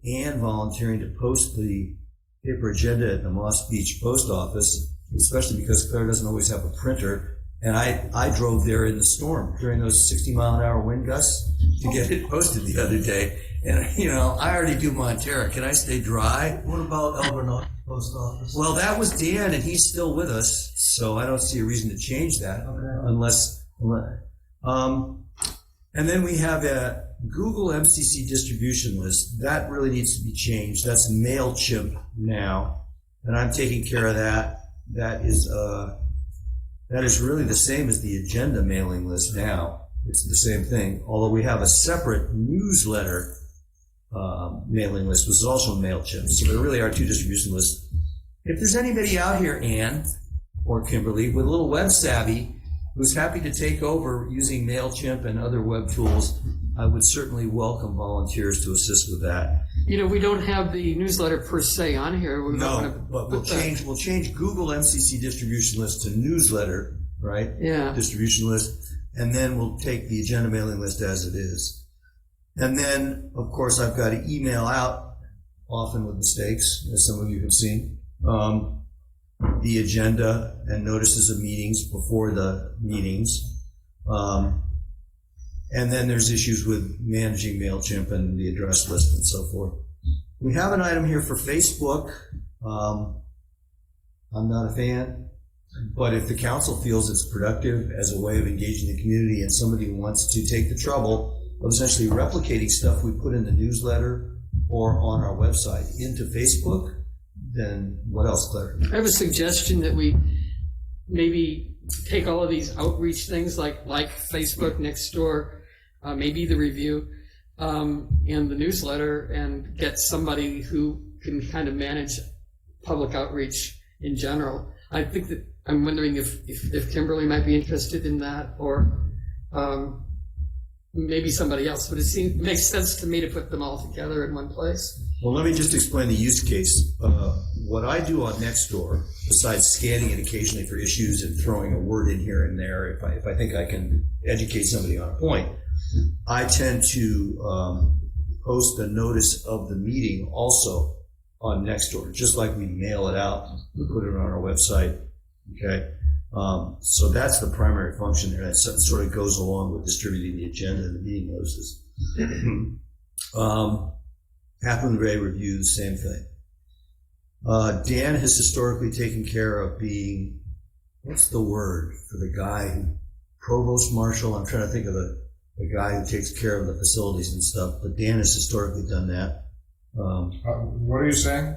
S1: Ann volunteering to post the paper agenda at the Moss Beach post office, especially because Claire doesn't always have a printer. And I drove there in the storm during those 60-mile-an-hour wind gusts to get it posted the other day. And, I already do Montera. Can I stay dry?
S2: What about Elbernot Post Office?
S1: Well, that was Dan, and he's still with us, so I don't see a reason to change that.
S2: Okay.
S1: Unless and then we have a Google MCC distribution list. That really needs to be changed. That's MailChimp now, and I'm taking care of that. That is really the same as the agenda mailing list now. It's the same thing, although we have a separate newsletter mailing list, which is also MailChimp. So there really are 2 distribution lists. If there's anybody out here, Ann or Kimberly, with a little web savvy who's happy to take over using MailChimp and other web tools, I would certainly welcome volunteers to assist with that.
S7: We don't have the newsletter per se on here.
S1: But we'll change Google MCC distribution list to newsletter, right?
S7: Yeah.
S1: Distribution list, and then we'll take the agenda mailing list as it is. And then, of course, I've got to email out, often with mistakes, as some of you have seen, the agenda and notices of meetings before the meetings. And then there's issues with managing MailChimp and the address list and so forth. We have an item here for Facebook. I'm not a fan, but if the council feels it's productive as a way of engaging the community and somebody wants to take the trouble of essentially replicating stuff we put in the newsletter or on our website into Facebook, then what else, Claire?
S7: I have a suggestion that we maybe take all of these outreach things like Facebook, Nextdoor, maybe the review, and the newsletter, and get somebody who can kind of manage public outreach in general. I think that I'm wondering if Kimberly might be interested in that, or maybe somebody else. But it makes sense to me to put them all together in one place.
S1: Well, let me just explain the use case. What I do on Nextdoor, besides scanning it occasionally for issues and throwing a word in here and there, if I think I can educate somebody on a point, I tend to post a notice of the meeting also on Nextdoor, just like we mail it out, we put it on our website. Okay, so that's the primary function there. That sort of goes along with distributing the agenda and the meeting notices. Half-Moon Bay reviews, same thing. Dan has historically taken care of being, what's the word for the guy, provost marshal? I'm trying to think of the guy who takes care of the facilities and stuff, but Dan has historically done that.
S4: What are you saying?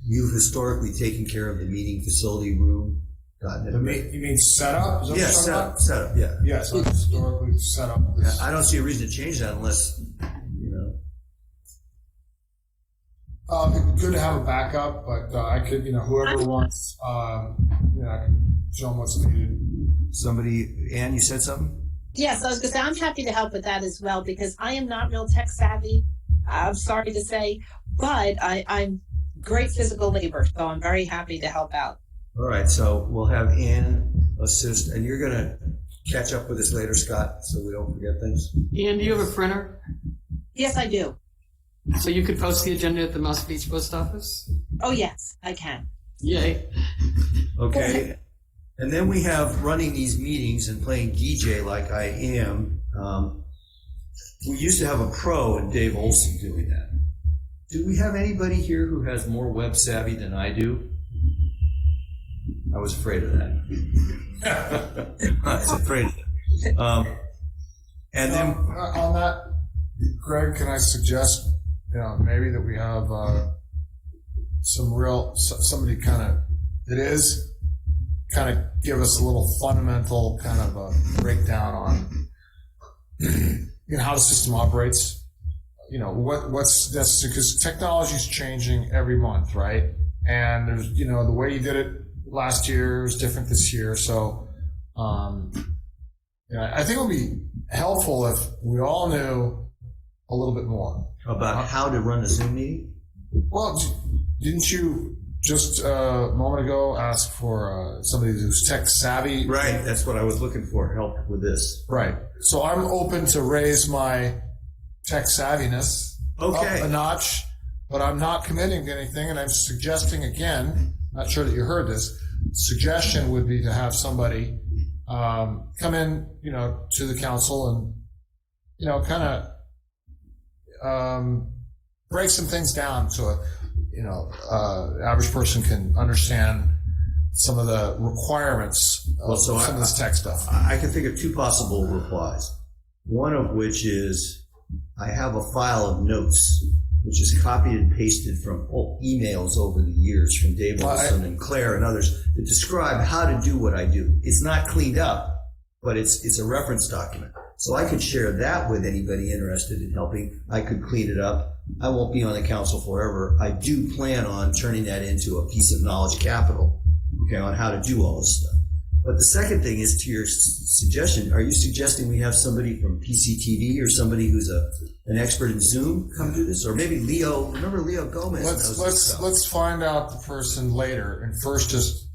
S1: You've historically taken care of the meeting facility room.
S4: You mean setup? Is that
S1: Yeah,
S4: what you're talking
S1: setup, yeah.
S4: about? Yes, I've historically set up this.
S1: I don't see a reason to change that unless,
S4: Good to have a backup, but I could, whoever wants, I can show them what's needed.
S1: somebody, Ann, you said something?
S9: Yes, I was going to say, I'm happy to help with that as well, because I am not real tech savvy. I'm sorry to say, but I'm great physical labor, so I'm very happy to help out.
S1: All right, so we'll have Ann assist, and you're going to catch up with us later, Scott, so we don't forget things.
S7: Ian, do you have a printer?
S9: Yes, I do.
S7: So you could post the agenda at the Moss Beach Post Office?
S9: Oh, yes, I can.
S7: Yay.
S1: Okay. And then we have running these meetings and playing DJ like I am. We used to have a pro in Dave Olson doing that. Do we have anybody here who has more web savvy than I do? I was afraid of that. I was afraid of that. And then
S4: On that, Greg, can I suggest, maybe that we have somebody kind of give us a little fundamental kind of a breakdown on how the system operates. What's necessary, because technology is changing every month, right? And there's, the way you did it last year is different this year. So, I think it would be helpful if we all knew a little bit more
S1: about how to run a Zoom meeting.
S4: Well, didn't you just a moment ago ask for somebody who's tech savvy?
S1: Right, that's what I was looking for, help with this.
S4: Right. So I'm open to raise my tech savviness up a notch, but I'm not committing to anything, and I'm suggesting again, not sure that you heard this, suggestion would be to have somebody come in, to the council and, kind of break some things down so average person can understand some of the requirements of some of this tech stuff.
S1: I can think of two possible replies. One of which is I have a file of notes which is copied and pasted from emails over the years from Dave Wilson and Claire and others that describe how to do what I do. It's not cleaned up, but it's a reference document. So I could share that with anybody interested in helping. I could clean it up. I won't be on the council forever. I do plan on turning that into a piece of knowledge capital, on how to do all this stuff. But the second thing is to your suggestion. Are you suggesting we have somebody from PCTV or somebody who's an expert in Zoom come do this? Or maybe Leo, remember Leo Gomez?
S4: Let's find out the person later and first just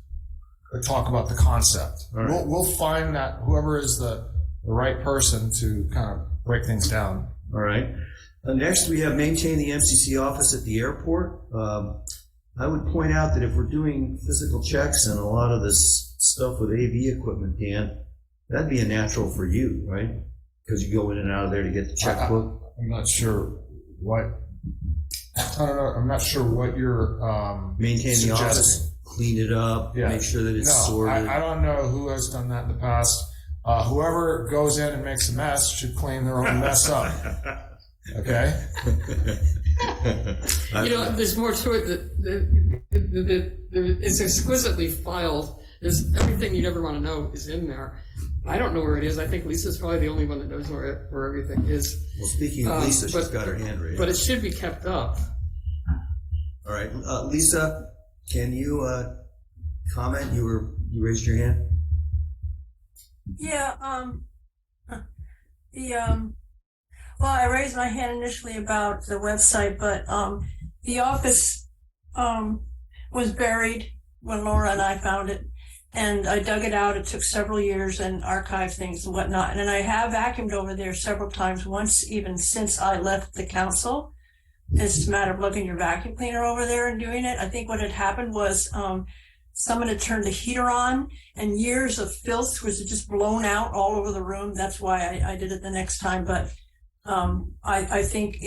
S4: talk about the concept. Right. We'll find that whoever is the right person to kind of break things down.
S1: All right. Next, we have maintain the MCC office at the airport. I would point out that if we're doing physical checks and a lot of this stuff with AV equipment, Dan, that'd be a natural for you, right? Because you go in and out of there to get the checkbook.
S4: I'm not sure what. I don't know. I'm not sure what you're
S1: maintain the office, clean it up, make sure that it's sorted.
S4: I don't know who has done that in the past. Whoever goes in and makes a mess should clean their own mess up. Okay.
S7: There's more to it that it's exquisitely filed. There's everything you'd ever want to know is in there. I don't know where it is. I think Lisa's probably the only one that knows where everything is.
S1: Well, speaking of Lisa, she's got her hand raised.
S7: But it should be kept up.
S1: All right, Lisa, can you comment? You raised your hand.
S13: Yeah, well, I raised my hand initially about the website, but the office was buried when Laura and I found it, and I dug it out. It took several years and archived things and whatnot, and I have vacuumed over there several times, once even since I left the council. It's just a matter of lugging your vacuum cleaner over there and doing it. I think what had happened was someone had turned the heater on, and years of filth was just blown out all over the room. That's why I did it the next time. But I think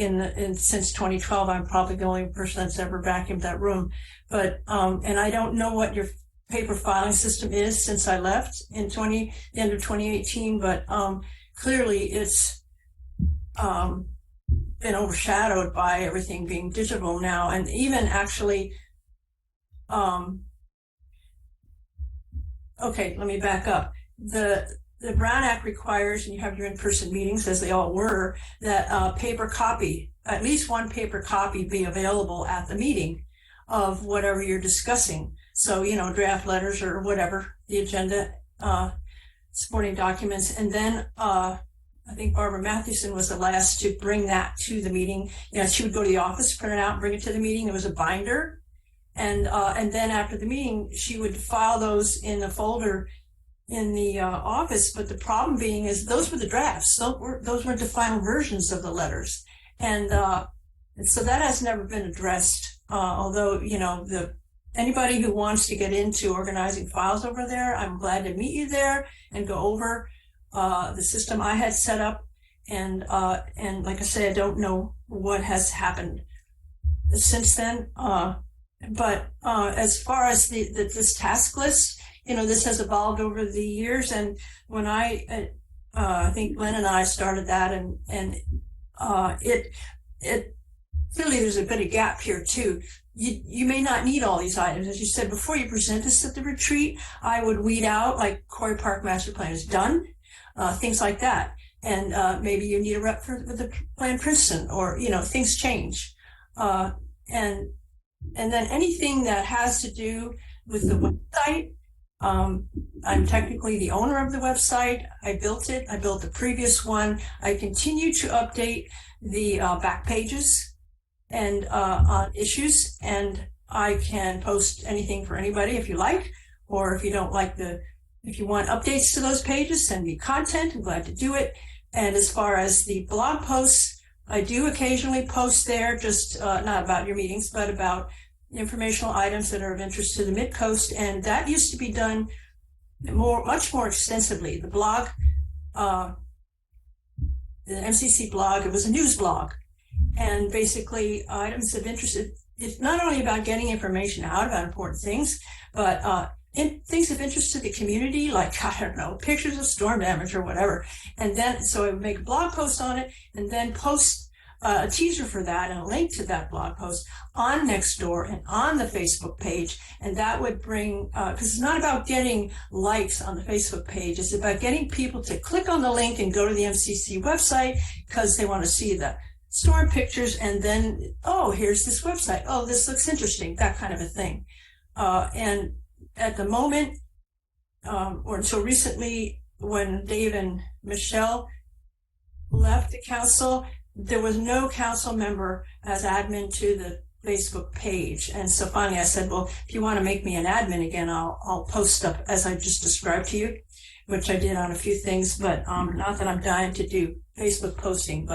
S13: since 2012, I'm probably the only person that's ever vacuumed that room. But and I don't know what your paper filing system is since I left in the end of 2018. But clearly, it's been overshadowed by everything being digital now, and even actually. Okay, let me back up. The Brown Act requires, and you have your in-person meetings, as they all were, that at least one paper copy be available at the meeting of whatever you're discussing. So, draft letters or whatever, the agenda, supporting documents. And then I think Barbara Mathewson was the last to bring that to the meeting. She would go to the office, print it out, and bring it to the meeting. There was a binder. And then after the meeting, she would file those in a folder in the office. But the problem being is those were the drafts. Those weren't the final versions of the letters. And so that has never been addressed. Although, anybody who wants to get into organizing files over there, I'm glad to meet you there and go over the system I had set up. And like I say, I don't know what has happened since then. But as far as this task list, this has evolved over the years. And when I think Glenn and I started that, and it clearly there's a bit of gap here too. You may not need all these items. As you said, before you present this at the retreat, I would weed out, like Quarry Park Master Plan is done, things like that. And maybe you need a rep for the Plan Princeton, or, things change. And then anything that has to do with the website, I'm technically the owner of the website. I built it. I built the previous one. I continue to update the back pages and on issues, and I can post anything for anybody if you like, or if you don't like if you want updates to those pages, send me content. I'm glad to do it. And as far as the blog posts, I do occasionally post there, just not about your meetings, but about informational items that are of interest to the Midcoast. And that used to be done much more extensively. The blog, the MCC blog, it was a news blog. And basically items of interest, it's not only about getting information out about important things, but things of interest to the community, like, I don't know, pictures of storm damage or whatever. And then, so I would make a blog post on it, and then post a teaser for that and a link to that blog post on Nextdoor and on the Facebook page. And that would bring, because it's not about getting likes on the Facebook page, it's about getting people to click on the link and go to the MCC website because they want to see the storm pictures, and then, oh, here's this website. Oh, this looks interesting, that kind of a thing. And at the moment, or until recently, when Dave and Michelle left the council, there was no council member as admin to the Facebook page. And so finally I said, well, if you want to make me an admin again, I'll post stuff as I just described to you, which I did on a few things, but not that I'm dying to do Facebook posting.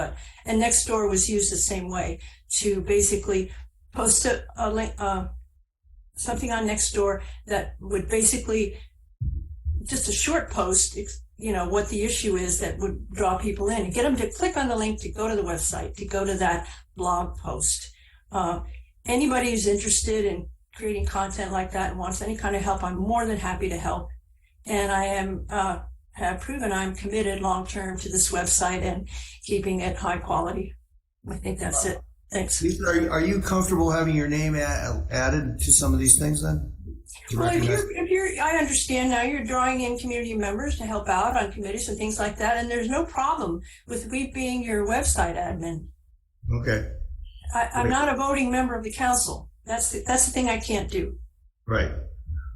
S13: And Nextdoor was used the same way, to basically post a link, something on Nextdoor that would basically, just a short post, what the issue is that would draw people in and get them to click on the link to go to the website, to go to that blog post. Anybody who's interested in creating content like that and wants any kind of help, I'm more than happy to help. And I have proven I'm committed long-term to this website and keeping it high quality. I think that's it. Thanks.
S1: Lisa, are you comfortable having your name added to some of these things then?
S13: Well, I understand now you're drawing in community members to help out on committees and things like that, and there's no problem with me being your website admin.
S1: Okay.
S13: I'm not a voting member of the council. That's the thing I can't do.
S1: Right.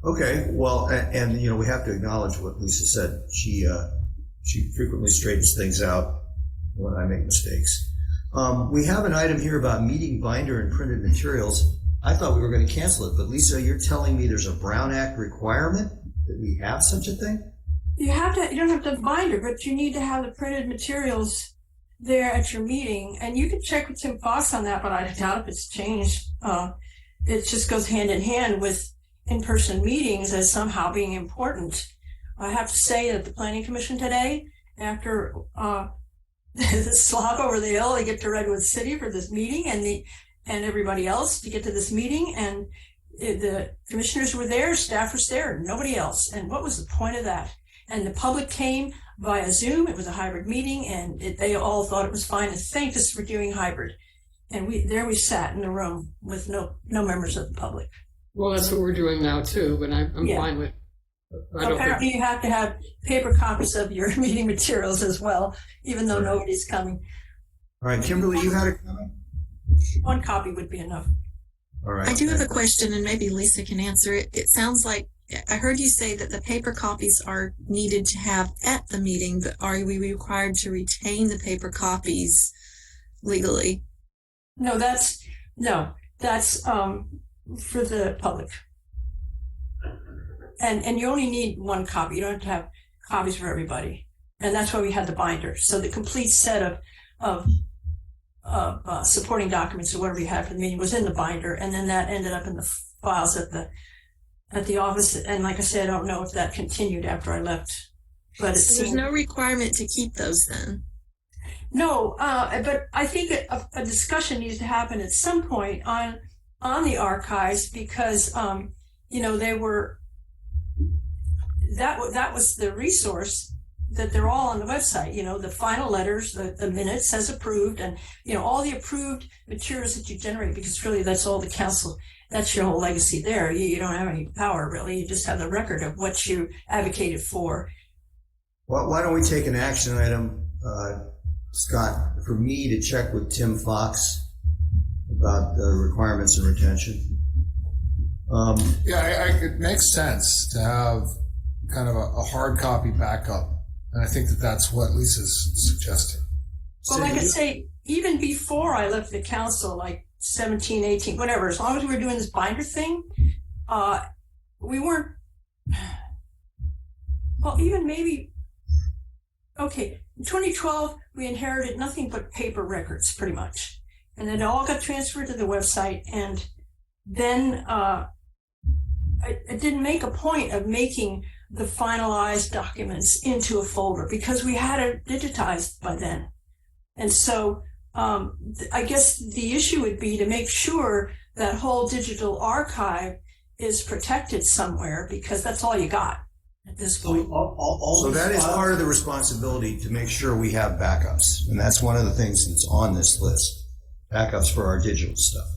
S1: Okay, well, and you know, we have to acknowledge what Lisa said. She frequently straightens things out when I make mistakes. We have an item here about meeting binder and printed materials. I thought we were going to cancel it, but Lisa, you're telling me there's a Brown Act requirement that we have such a thing?
S13: You don't have to binder, but you need to have the printed materials there at your meeting. And you can check with Tim Fox on that, but I doubt if it's changed. It just goes hand in hand with in-person meetings as somehow being important. I have to say that the Planning Commission today, after the slog over the hill, they get to Redwood City for this meeting, and everybody else to get to this meeting, and the commissioners were there, staff was there, nobody else. And what was the point of that? And the public came via Zoom. It was a hybrid meeting, and they all thought it was fine and thanked us for doing hybrid. And we sat in the room with no members of the public.
S7: Well, that's what we're doing now too, but I'm fine with.
S13: Apparently, you have to have paper copies of your meeting materials as well, even though nobody's coming.
S1: All right, Kimberly, you had a comment?
S13: One copy would be enough.
S1: All right.
S12: I do have a question, and maybe Lisa can answer it. It sounds like I heard you say that the paper copies are needed to have at the meeting, but are we required to retain the paper copies legally?
S13: No, that's for the public. And you only need one copy. You don't have to have copies for everybody. And that's why we had the binder. So the complete set of supporting documents or whatever you had for the meeting was in the binder, and then that ended up in the files at the office. And like I said, I don't know if that continued after I left. But
S12: there's no requirement to keep those then.
S13: No, but I think a discussion needs to happen at some point on the archives, because they were that was the resource that they're all on the website. The final letters, the minutes as approved, and all the approved materials that you generate, because really that's all the council. That's your whole legacy there. You don't have any power really. You just have the record of what you advocated for.
S1: Well, why don't we take an action item, Scott, for me to check with Tim Fox about the requirements and retention?
S4: It makes sense to have kind of a hard copy backup. And I think that's what Lisa's suggesting.
S13: Well, like I say, even before I left the council, like 17, 18, whatever, as long as we were doing this binder thing, we weren't, well, even maybe, okay, in 2012, we inherited nothing but paper records, pretty much. And then it all got transferred to the website. And then I didn't make a point of making the finalized documents into a folder because we had it digitized by then. And so I guess the issue would be to make sure that whole digital archive is protected somewhere, because that's all you got at this point.
S1: So that is part of the responsibility, to make sure we have backups. And that's one of the things that's on this list. Backups for our digital stuff.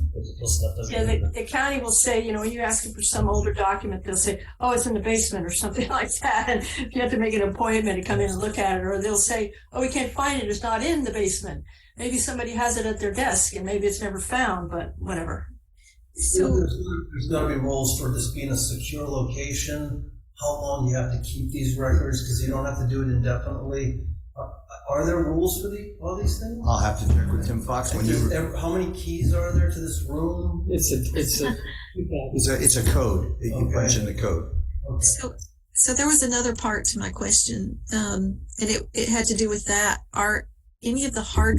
S13: Yeah, the county will say, when you're asking for some older document, they'll say, oh, it's in the basement or something like that. And you have to make an appointment to come in and look at it. Or they'll say, oh, we can't find it. It's not in the basement. Maybe somebody has it at their desk and maybe it's never found, but whatever.
S2: So there's got to be rules for this being a secure location. How long you have to keep these records, because you don't have to do it indefinitely. Are there rules for all these things?
S1: I'll have to check with Tim Fox.
S2: How many keys are there to this room?
S1: It's a code. You mentioned the code.
S2: Okay.
S12: So there was another part to my question, and it had to do with that. Are any of the hard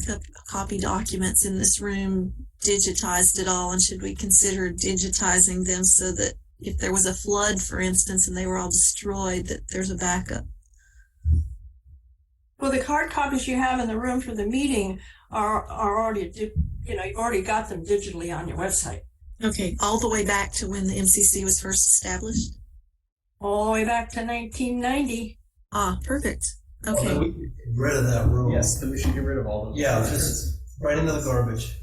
S12: copy documents in this room digitized at all, and should we consider digitizing them so that if there was a flood, for instance, and they were all destroyed, that there's a backup?
S13: Well, the hard copies you have in the room for the meeting are already, you've already got them digitally on your website.
S12: Okay, all the way back to when the MCC was first established?
S13: All the way back to 1990.
S12: Ah, perfect. Okay.
S2: Well, we get rid of that room.
S11: Yes, then we should get rid of all of them.
S2: Yeah, just right into the garbage.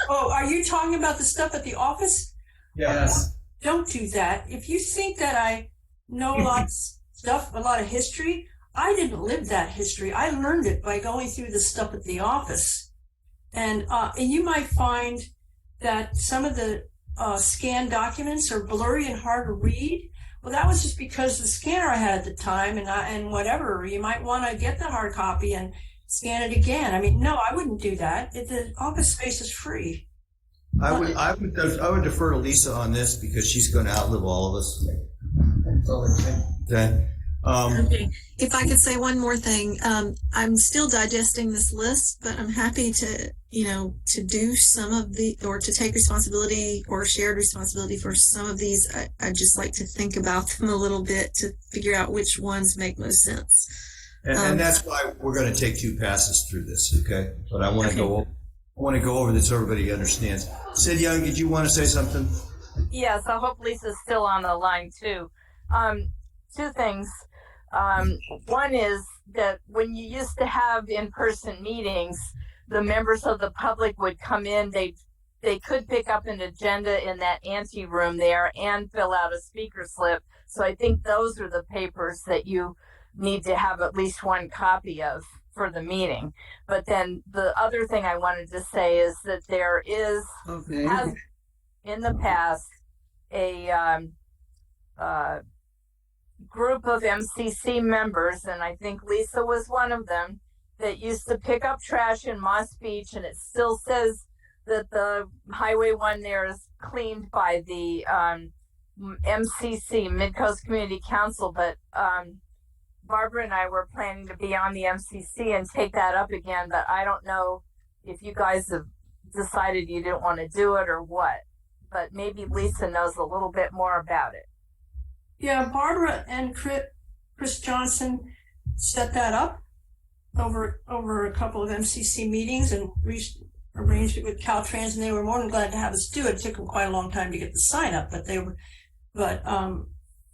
S13: Oh, are you talking about the stuff at the office?
S11: Yes.
S13: Don't do that. If you think that I know a lot of stuff, a lot of history, I didn't live that history. I learned it by going through the stuff at the office. And you might find that some of the scanned documents are blurry and hard to read. Well, that was just because the scanner I had at the time, and whatever, you might want to get the hard copy and scan it again. I mean, no, I wouldn't do that. The office space is free.
S1: I would defer to Lisa on this because she's going to outlive all of us. Okay.
S12: Okay. If I could say one more thing, I'm still digesting this list, but I'm happy to, to do some of or to take responsibility or shared responsibility for some of these. I just like to think about them a little bit to figure out which ones make most sense.
S1: And that's why we're going to take 2 passes through this, okay? But I want to go over this so everybody understands. Sid Young, did you want to say something?
S3: Yes, I hope Lisa's still on the line too. 2 things. One is that when you used to have in-person meetings, the members of the public would come in. They could pick up an agenda in that ante room there and fill out a speaker slip. So I think those are the papers that you need to have at least 1 copy of for the meeting. But then the other thing I wanted to say is that there has in the past a group of MCC members, and I think Lisa was one of them, that used to pick up trash in Moss Beach, and it still says that the Highway 1 there is cleaned by the MCC, Midcoast Community Council, but Barbara and I were planning to be on the MCC and take that up again, but I don't know if you guys have decided you didn't want to do it or what, but maybe Lisa knows a little bit more about it.
S13: Yeah, Barbara and Chris Johnson set that up over a couple of MCC meetings and arranged it with Caltrans, and they were more than glad to have us do it. It took them quite a long time to get the sign up, but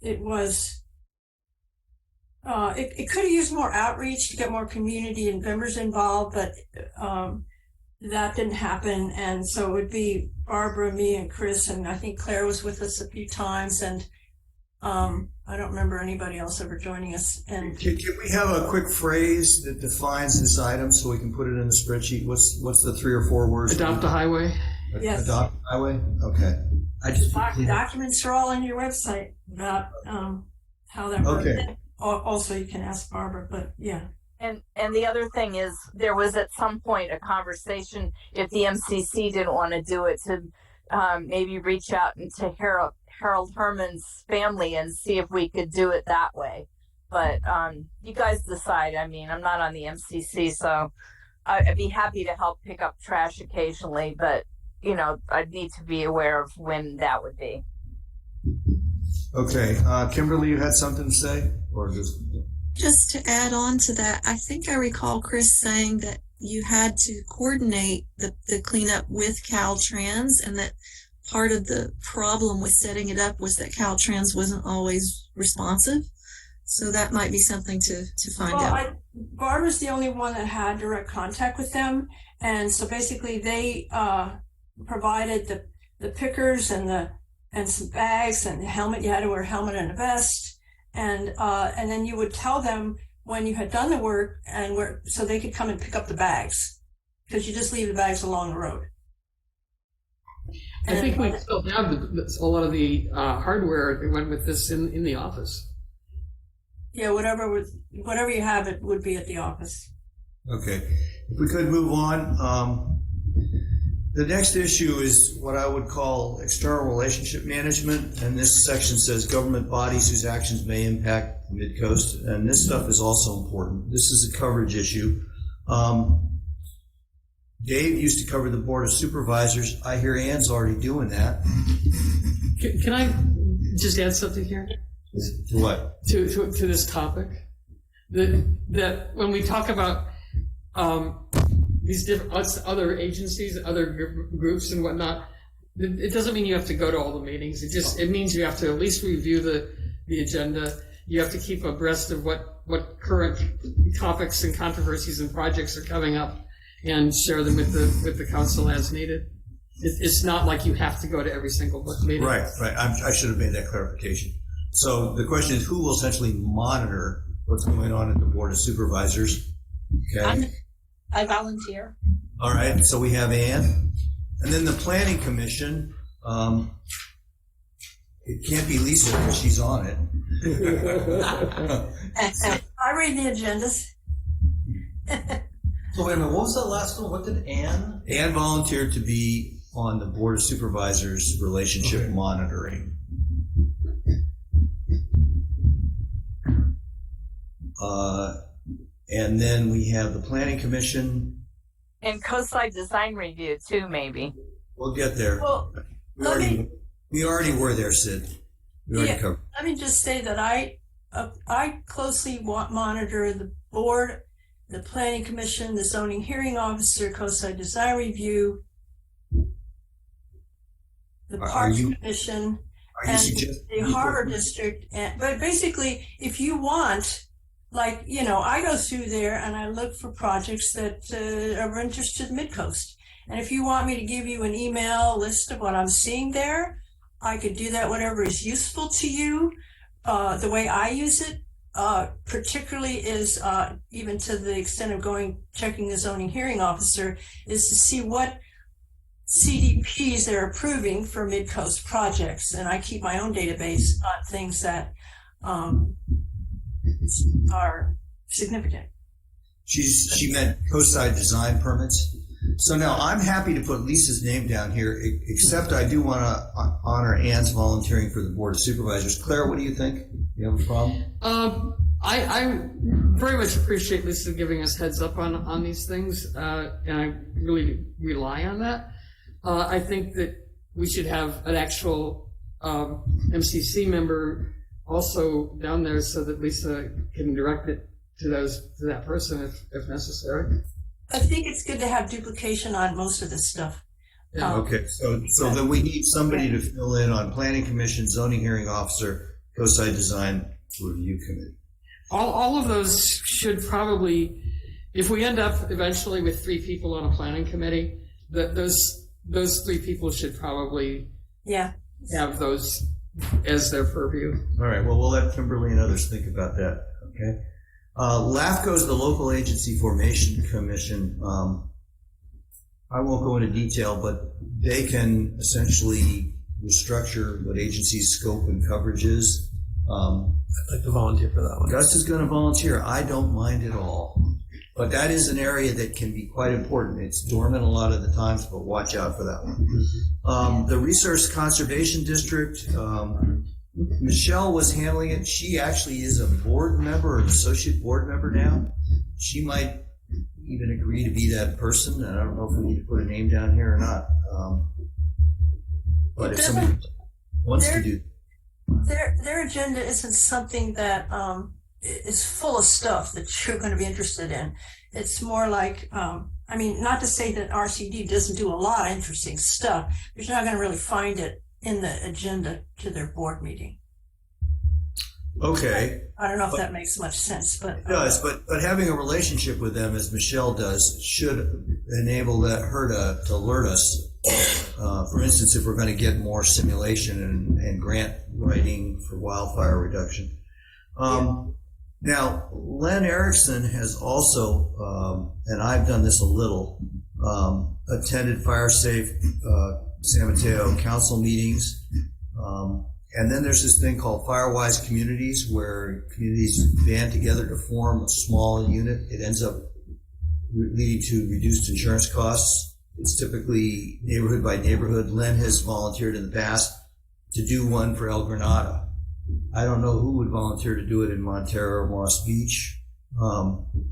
S13: it was. It could have used more outreach to get more community and members involved, but that didn't happen. And so it would be Barbara, me, and Chris, and I think Claire was with us a few times, and I don't remember anybody else ever joining us. And
S1: can we have a quick phrase that defines this item so we can put it in the spreadsheet? What's the 3 or 4 words?
S7: Adopt a highway.
S13: Yes.
S1: Adopt a highway. Okay.
S13: Documents are all on your website about how that works.
S1: Okay.
S13: Also, you can ask Barbara, but yeah.
S3: And the other thing is, there was at some point a conversation, if the MCC didn't want to do it, to maybe reach out to Harold Herman's family and see if we could do it that way. But you guys decide. I mean, I'm not on the MCC, so I'd be happy to help pick up trash occasionally, but I'd need to be aware of when that would be.
S1: Okay. Kimberly, you had something to say? Or
S12: just to add on to that, I think I recall Chris saying that you had to coordinate the cleanup with Caltrans, and that part of the problem with setting it up was that Caltrans wasn't always responsive. So that might be something to find out.
S13: Barbara's the only one that had direct contact with them, and so basically they provided the pickers and some bags and the helmet. You had to wear a helmet and a vest, and then you would tell them when you had done the work so they could come and pick up the bags, because you just leave the bags along the road.
S7: I think we still have a lot of the hardware that went with this in the office.
S13: Yeah, whatever you have, it would be at the office.
S1: Okay. If we could move on. The next issue is what I would call external relationship management, and this section says government bodies whose actions may impact the Midcoast, and this stuff is also important. This is a coverage issue. Dave used to cover the Board of Supervisors. I hear Ann's already doing that.
S7: Can I just add something here?
S1: To what?
S7: To this topic? That when we talk about these different other agencies, other groups and whatnot, it doesn't mean you have to go to all the meetings. It means you have to at least review the agenda. You have to keep abreast of what current topics and controversies and projects are coming up, and share them with the council as needed. It's not like you have to go to every single meeting.
S1: Right. I should have made that clarification. So the question is, who will essentially monitor what's going on at the Board of Supervisors? Okay.
S9: I volunteer.
S1: All right. So we have Ann. And then the Planning Commission. It can't be Lisa because she's on it.
S13: I read the agendas.
S2: So wait a minute, what was that last one? What did Anne?
S1: Ann volunteered to be on the Board of Supervisors relationship
S2: Okay.
S1: monitoring. And then we have the Planning Commission.
S3: And coastside design review too, maybe.
S1: We'll get there.
S13: Well,
S1: We already were there, Sid. We already
S13: Yeah.
S1: covered.
S13: let me just say that I closely monitor the board, the planning commission, the zoning hearing officer, coastside design review, the
S1: Are
S13: parks
S1: you-
S13: commission,
S1: Are you
S13: and
S1: suggesting?
S13: the harbor district. But basically, if you want, like, I go through there and I look for projects that are of interest to the Midcoast. And if you want me to give you an email list of what I'm seeing there, I could do that, whatever is useful to you. The way I use it, particularly is, even to the extent of checking the zoning hearing officer, is to see what CDPs they're approving for Midcoast projects. And I keep my own database on things that are significant.
S1: She meant coastside design permits. So now I'm happy to put Lisa's name down here, except I do want to honor Ann's volunteering for the Board of Supervisors. Claire, what do you think? You have a problem?
S7: I very much appreciate Lisa giving us heads up on these things, and I really rely on that. I think that we should have an actual MCC member also down there so that Lisa can direct it to that person if necessary.
S13: I think it's good to have duplication on most of this stuff.
S7: Yeah.
S1: Okay, so then we need somebody to fill in on Planning Commission, Zoning Hearing Officer, coastside design review committee.
S7: All of those should probably, if we end up eventually with 3 people on a planning committee, those 3 people should probably have those as their purview.
S1: All right, well, we'll let Kimberly and others think about that, okay? LAFCO is the Local Agency Formation Commission. I won't go into detail, but they can essentially restructure what agency's scope and coverage is.
S2: I'd like to volunteer for that one.
S1: Gus is going to volunteer. I don't mind at all. But that is an area that can be quite important. It's dormant a lot of the times, but watch out for that one. The Resource Conservation District, Michelle was handling it. She actually is a board member, an associate board member now. She might even agree to be that person. And I don't know if we need to put a name down here or not. But if somebody wants to do
S13: Their agenda isn't something that is full of stuff that you're going to be interested in. It's more like, not to say that RCD doesn't do a lot of interesting stuff, but you're not going to really find it in the agenda to their board meeting.
S1: Okay.
S13: I don't know if that makes much sense, but
S1: It does, but having a relationship with them, as Michelle does, should enable her to alert us. For instance, if we're going to get more simulation and grant writing for wildfire reduction. Now, Len Erickson has also, and I've done this a little, attended Fire Safe San Mateo council meetings. And then there's this thing called Firewise Communities, where communities band together to form a small unit. It ends up leading to reduced insurance costs. It's typically neighborhood by neighborhood. Len has volunteered in the past to do one for El Granada. I don't know who would volunteer to do it in Montero or Moss Beach.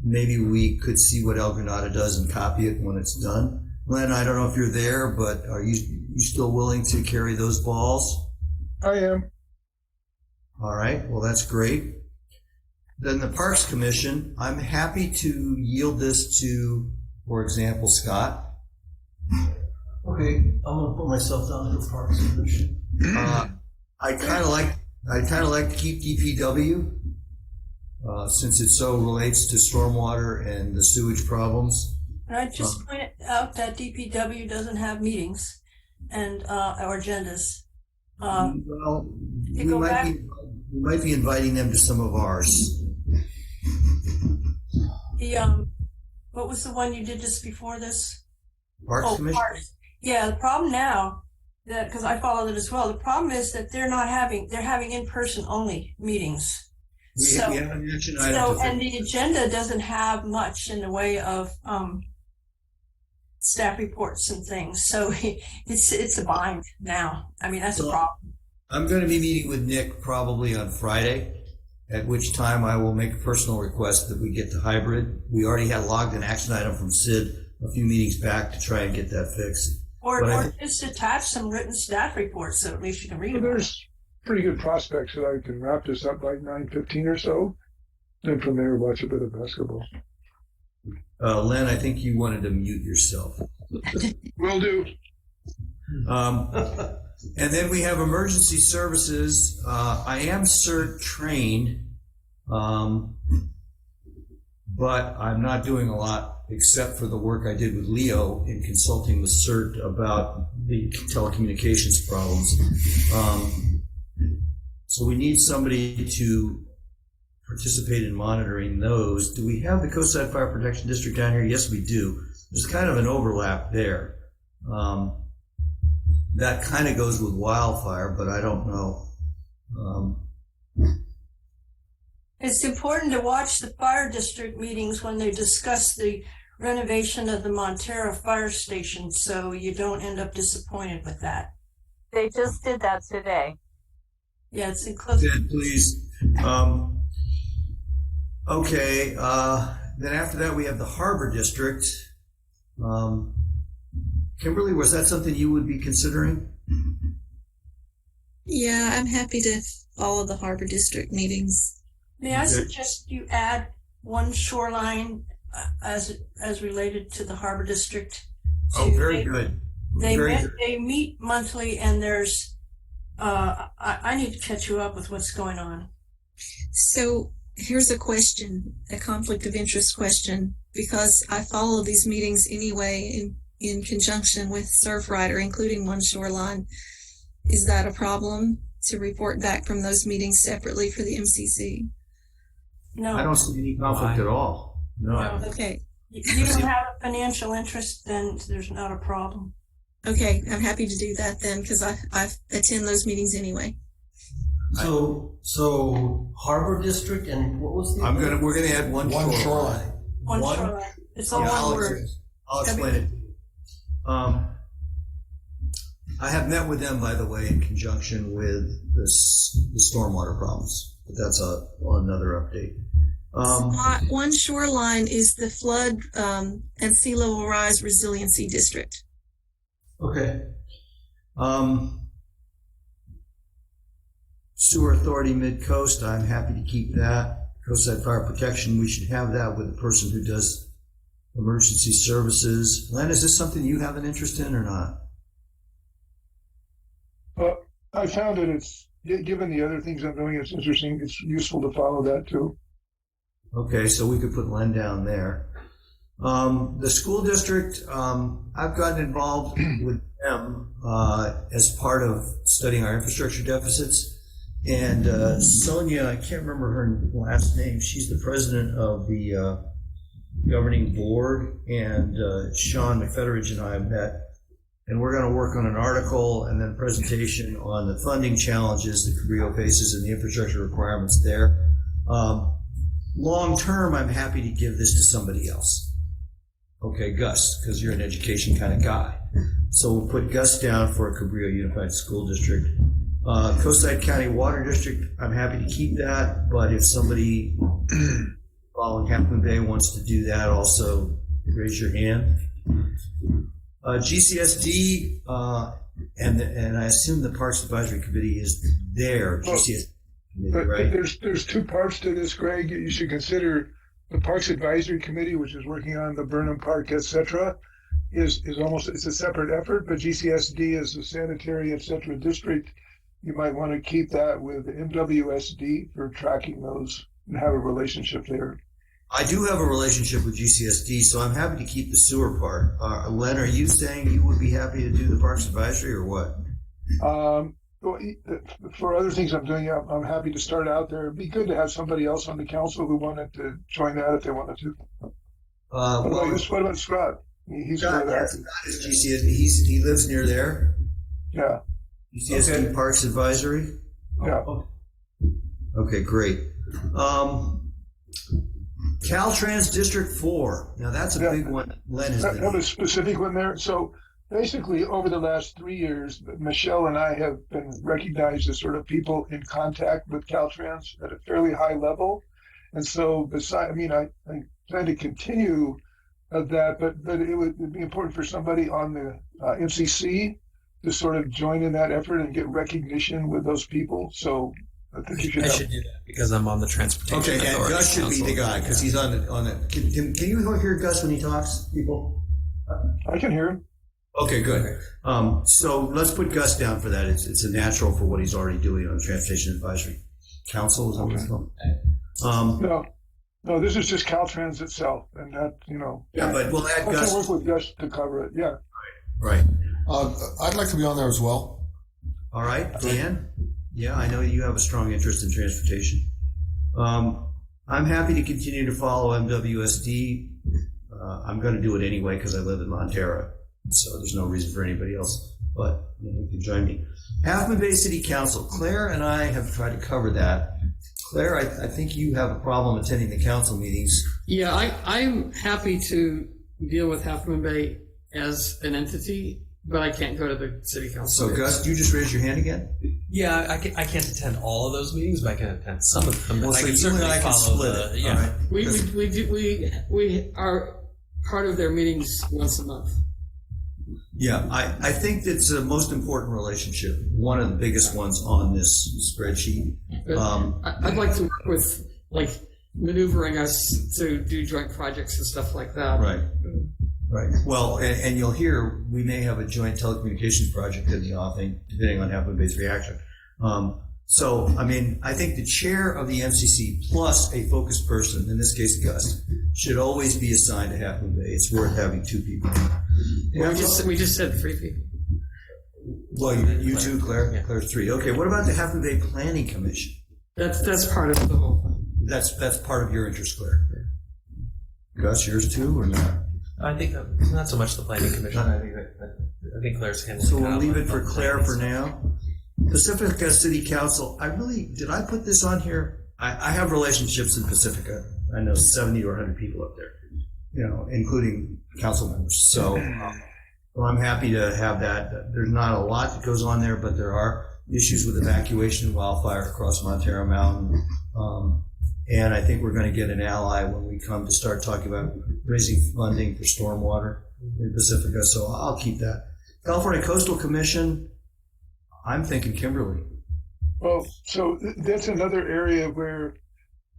S1: Maybe we could see what El Granada does and copy it when it's done. Len, I don't know if you're there, but are you still willing to carry those balls?
S5: I am.
S1: All right, well, that's great. Then the Parks Commission, I'm happy to yield this to, for example, Scott.
S2: Okay, I'm gonna put myself down for Parks Commission.
S1: I kind of like to keep DPW since it so relates to stormwater and the sewage problems.
S13: and I just point out that DPW doesn't have meetings and or agendas.
S1: Well, we
S13: go
S1: might
S13: back-
S1: we might be inviting them to some of ours.
S13: What was the one you did just before this?
S1: Parks Commission.
S13: Parks. Yeah, the problem now that, because I follow it as well. The problem is that they're having in-person only meetings.
S1: We have an action item.
S13: So, and the agenda doesn't have much in the way of staff reports and things. So it's a bind now. I mean, that's a problem.
S1: I'm going to be meeting with Nick probably on Friday, at which time I will make a personal request that we get to hybrid. We already had logged an action item from Sid a few meetings back to try and get that fixed.
S13: Or just attach some written staff reports so at least you can read them.
S14: There's pretty good prospects that I can wrap this up by 9:15 or so. Then from there, watch a bit of basketball.
S1: Len, I think you wanted to mute yourself.
S14: Will do.
S1: And then we have emergency services. I am CERT trained, but I'm not doing a lot except for the work I did with Leo in consulting with CERT about the telecommunications problems. So we need somebody to participate in monitoring those. Do we have the Coastside Fire Protection District down here? Yes, we do. There's kind of an overlap there. That kind of goes with wildfire, but I don't know.
S13: It's important to watch the fire district meetings when they discuss the renovation of the Montero fire station so you don't end up disappointed with that.
S3: They just did that today.
S13: Yeah, it's included.
S1: Sid, please. Okay. Then after that, we have the Harbor District. Kimberly, was that something you would be considering?
S12: Yeah, I'm happy to follow the Harbor District meetings.
S13: May I suggest you add one shoreline as related to the Harbor District?
S1: Oh, very good.
S13: They meet monthly, and there's I need to catch you up with what's going on.
S12: So here's a question, a conflict of interest question, because I follow these meetings anyway in conjunction with Surfrider, including One Shoreline. Is that a problem to report back from those meetings separately for the MCC?
S13: No.
S1: I don't see any conflict at all. No.
S12: Okay.
S13: You don't have a financial interest, then there's not a problem.
S12: Okay, I'm happy to do that then, because I attend those meetings anyway.
S2: So Harbor District and what was the?
S1: We're gonna add one shoreline.
S13: One shoreline. It's all
S1: Yeah,
S13: one word.
S1: I'll explain it. I have met with them, by the way, in conjunction with the stormwater problems, but that's another update.
S12: One Shoreline is the flood and sea level rise resiliency district.
S1: Okay. Sewer Authority Midcoast, I'm happy to keep that. Coastside Fire Protection, we should have that with the person who does emergency services. Len, is this something you have an interest in or not?
S14: I found that it's, given the other things I'm doing, it's interesting. It's useful to follow that too.
S1: Okay, so we could put Len down there. The school district, I've gotten involved with them as part of studying our infrastructure deficits. And Sonia, I can't remember her last name. She's the president of the governing board. And Sean McFetteridge and I have met. And we're going to work on an article and then a presentation on the funding challenges that Cabrillo faces and the infrastructure requirements there. Long term, I'm happy to give this to somebody else. Okay, Gus, because you're an education kind of guy. So we'll put Gus down for a Cabrillo Unified School District. Coastside County Water District, I'm happy to keep that, but if somebody following Half Moon Bay wants to do that, also raise your hand. GCSD, and I assume the Parks Advisory Committee is there. GCSD, right?
S14: There's two parts to this, Greg. You should consider the Parks Advisory Committee, which is working on the Burnham Park, etc., is almost, it's a separate effort, but GCSD is the sanitary, etc. district. You might want to keep that with MWSD for tracking those and have a relationship there.
S1: I do have a relationship with GCSD, so I'm happy to keep the sewer part. Len, are you saying you would be happy to do the Parks Advisory or what?
S14: For other things I'm doing, I'm happy to start out there. It'd be good to have somebody else on the council who wanted to join that if they wanted to. What about Scott? He's
S1: Scott, Scott is GCSD. He lives near there.
S14: Yeah.
S1: UCSD Parks Advisory?
S14: Yeah.
S1: Okay, great. Caltrans District 4. Now, that's a big one Len has been
S14: That
S1: on.
S14: was a specific one there. So basically, over the last 3 years, Michelle and I have been recognized as sort of people in contact with Caltrans at a fairly high level. And so, I plan to continue that, but it would be important for somebody on the MCC to sort of join in that effort and get recognition with those people. So I think you should.
S8: I should do that because I'm on the transportation.
S1: Okay, and
S8: Authority
S1: Gus should
S8: Council.
S1: be the guy because he's on it. Can you hear Gus when he talks, people?
S14: I can hear him.
S1: Okay, good. So let's put Gus down for that. It's a natural for what he's already doing on Transportation Advisory Council. Is that what it's called?
S14: No, this is just Caltrans itself, and that,
S1: Yeah, but we'll add
S14: I
S1: Gus.
S14: can work with Gus to cover it. Yeah.
S1: Right.
S4: I'd like to be on there as well.
S1: All right, Dan. Yeah, I know you have a strong interest in transportation. I'm happy to continue to follow MWSD. I'm going to do it anyway because I live in Montero, so there's no reason for anybody else. But you can join me. Half Moon Bay City Council. Claire and I have tried to cover that. Claire, I think you have a problem attending the council meetings.
S7: Yeah, I'm happy to deal with Half Moon Bay as an entity, but I can't go to the city council.
S1: So, Gus, you just raise your hand again?
S8: Yeah, I can't attend all of those meetings, but I can attend some of them.
S1: Well,
S8: I
S1: so
S8: can
S1: you
S8: certainly
S1: and I can
S8: follow
S1: split
S8: the,
S1: it.
S8: yeah.
S1: All right.
S7: We are part of their meetings once a month.
S1: Yeah, I think that's the most important relationship, one of the biggest ones on this spreadsheet.
S7: I'd like to work with, like, maneuvering us to do joint projects and stuff like that.
S1: Right. Right. Well, and you'll hear we may have a joint telecommunications project in the offing, depending on Half Moon Bay's reaction. So, I think the chair of the MCC plus a focused person, in this case Gus, should always be assigned to Half Moon Bay. It's worth having two people.
S7: Well, we just said 3 people.
S1: Well, you too, Claire. Yeah. Claire's 3. Okay. What about the Half Moon Bay Planning Commission?
S7: That's part of the whole thing.
S1: That's part of your interest, Claire. Gus, yours too, or not?
S8: I think not so much the planning commission. I think Claire's handling.
S1: So we'll leave it for Claire for now. Pacifica City Council. Did I put this on here? I have relationships in Pacifica. I know 70 or 100 people up there, including council members. So I'm happy to have that. There's not a lot that goes on there, but there are issues with evacuation and wildfire across Montero Mountain. And I think we're going to get an ally when we come to start talking about raising funding for stormwater in Pacifica. So I'll keep that. California Coastal Commission, I'm thinking Kimberly.
S14: Well, so that's another area where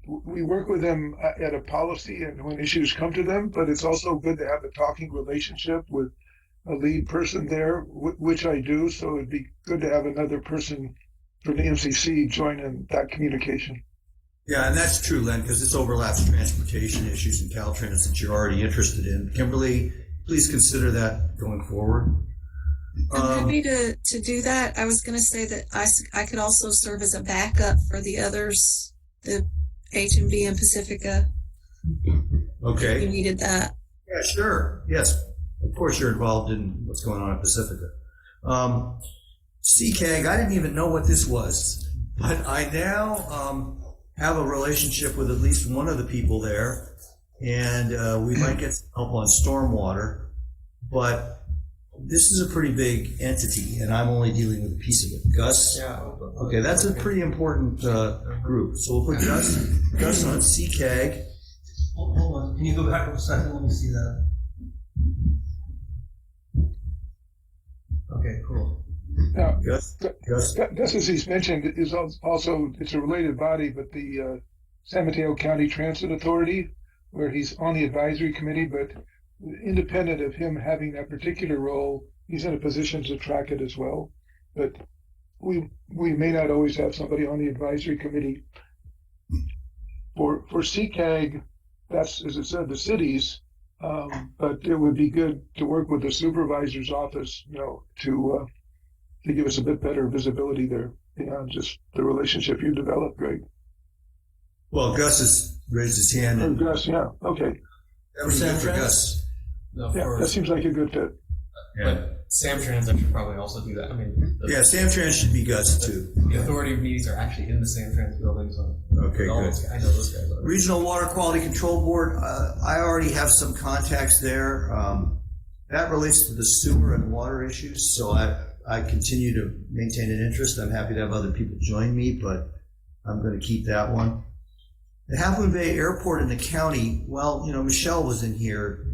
S14: we work with them at a policy and when issues come to them, but it's also good to have a talking relationship with a lead person there, which I do. So it'd be good to have another person from the MCC join in that communication.
S1: Yeah, and that's true, Len, because this overlaps transportation issues in Caltrans that you're already interested in. Kimberly, please consider that going forward.
S12: I'm happy to do that. I was going to say that I could also serve as a backup for the others, the H&B and Pacifica.
S1: Okay.
S12: If you needed that.
S1: Yeah, sure. Yes. Of course you're involved in what's going on in Pacifica. CCAG, I didn't even know what this was. But I now have a relationship with at least one of the people there, and we might get some help on stormwater. But this is a pretty big entity, and I'm only dealing with a piece of it. Gus?
S11: Yeah.
S1: Okay, that's a pretty important group. So we'll put Gus on CCAG.
S10: Hold on. Can you go back a second? Let me see that. Okay, cool.
S14: Now,
S1: Gus,
S14: just as he's mentioned, is also it's a related body, but the San Mateo County Transit Authority, where he's on the advisory committee, but independent of him having that particular role, he's in a position to track it as well. But we may not always have somebody on the advisory committee. For CCAG, that's, as I said, the cities, but it would be good to work with the supervisor's office, to give us a bit better visibility there beyond just the relationship you developed, Greg.
S1: Well, Gus has raised his hand.
S14: And Gus, yeah, okay.
S1: That was good for Gus.
S14: Yeah, that seems like a good fit.
S1: Yeah.
S11: Samtrans, I should probably also do that. I mean,
S1: Yeah, Samtrans should be Gus too.
S11: The authority meetings are actually in the Samtrans building, so
S1: Okay, good.
S11: I know those guys already.
S1: Regional Water Quality Control Board, I already have some contacts there. That relates to the sewer and water issues, so I continue to maintain an interest. I'm happy to have other people join me, but I'm going to keep that one. The Half Moon Bay Airport in the county, well, you know, Michelle was in here.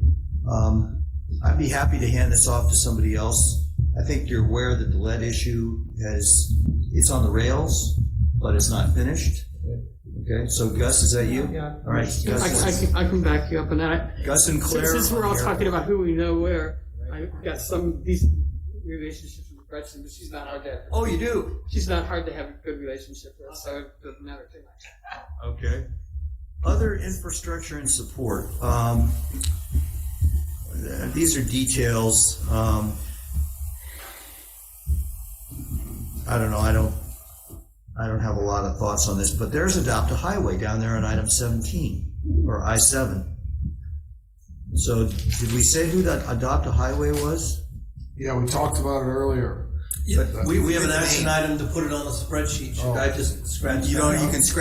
S1: I'd be happy to hand this off to somebody else. I think you're aware that the lead issue it's on the rails, but it's not finished. Okay, so Gus, is that you?
S7: Yeah.
S1: All right, Gus.
S7: I can back you up on that.
S1: Gus and Claire.
S7: Since we're all
S1: here.
S7: talking about who we know where, I've got some decent relationships with Gretchen, but she's not hard to have.
S1: Oh, you do?
S7: She's not hard to have a good relationship with, so it doesn't matter too much.
S1: Okay. Other infrastructure and support. These are details. I don't know. I don't have a lot of thoughts on this, but there's Adopt a Highway down there on item 17 or I-7. So did we say who that Adopt a Highway was?
S4: Yeah, we talked about it earlier.
S2: Yeah, we have an action item to put it on the spreadsheet. Should I just scratch
S1: You
S2: that
S1: don't.
S2: out?
S1: You can keep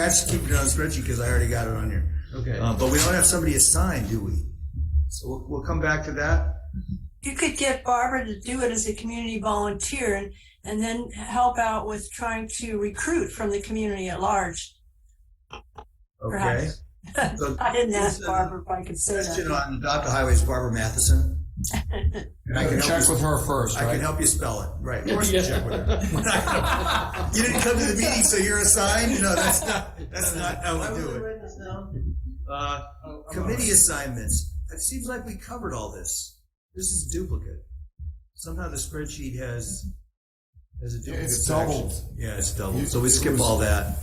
S1: it on the spreadsheet because I already got it on here.
S2: Okay.
S1: But we don't have somebody assigned, do we? So we'll come back to that.
S13: You could get Barbara to do it as a community volunteer and then help out with trying to recruit from the community at large.
S1: Okay.
S13: Perhaps.
S1: So
S13: I didn't ask Barbara if I could say
S1: question
S13: that.
S1: on Adopt a Highway is Barbara Matheson. And I can help
S4: Check
S1: you-
S4: with her first,
S1: I
S4: right?
S1: can help you spell it. Right. Of course you check with her. You didn't come to the meeting, so you're assigned? No, that's not how we do it. Committee assignments. It seems like we covered all this. This is duplicate. Somehow the spreadsheet has a duplicate.
S4: It's
S1: section.
S4: doubled.
S1: Yeah, it's doubled. So we skip all that.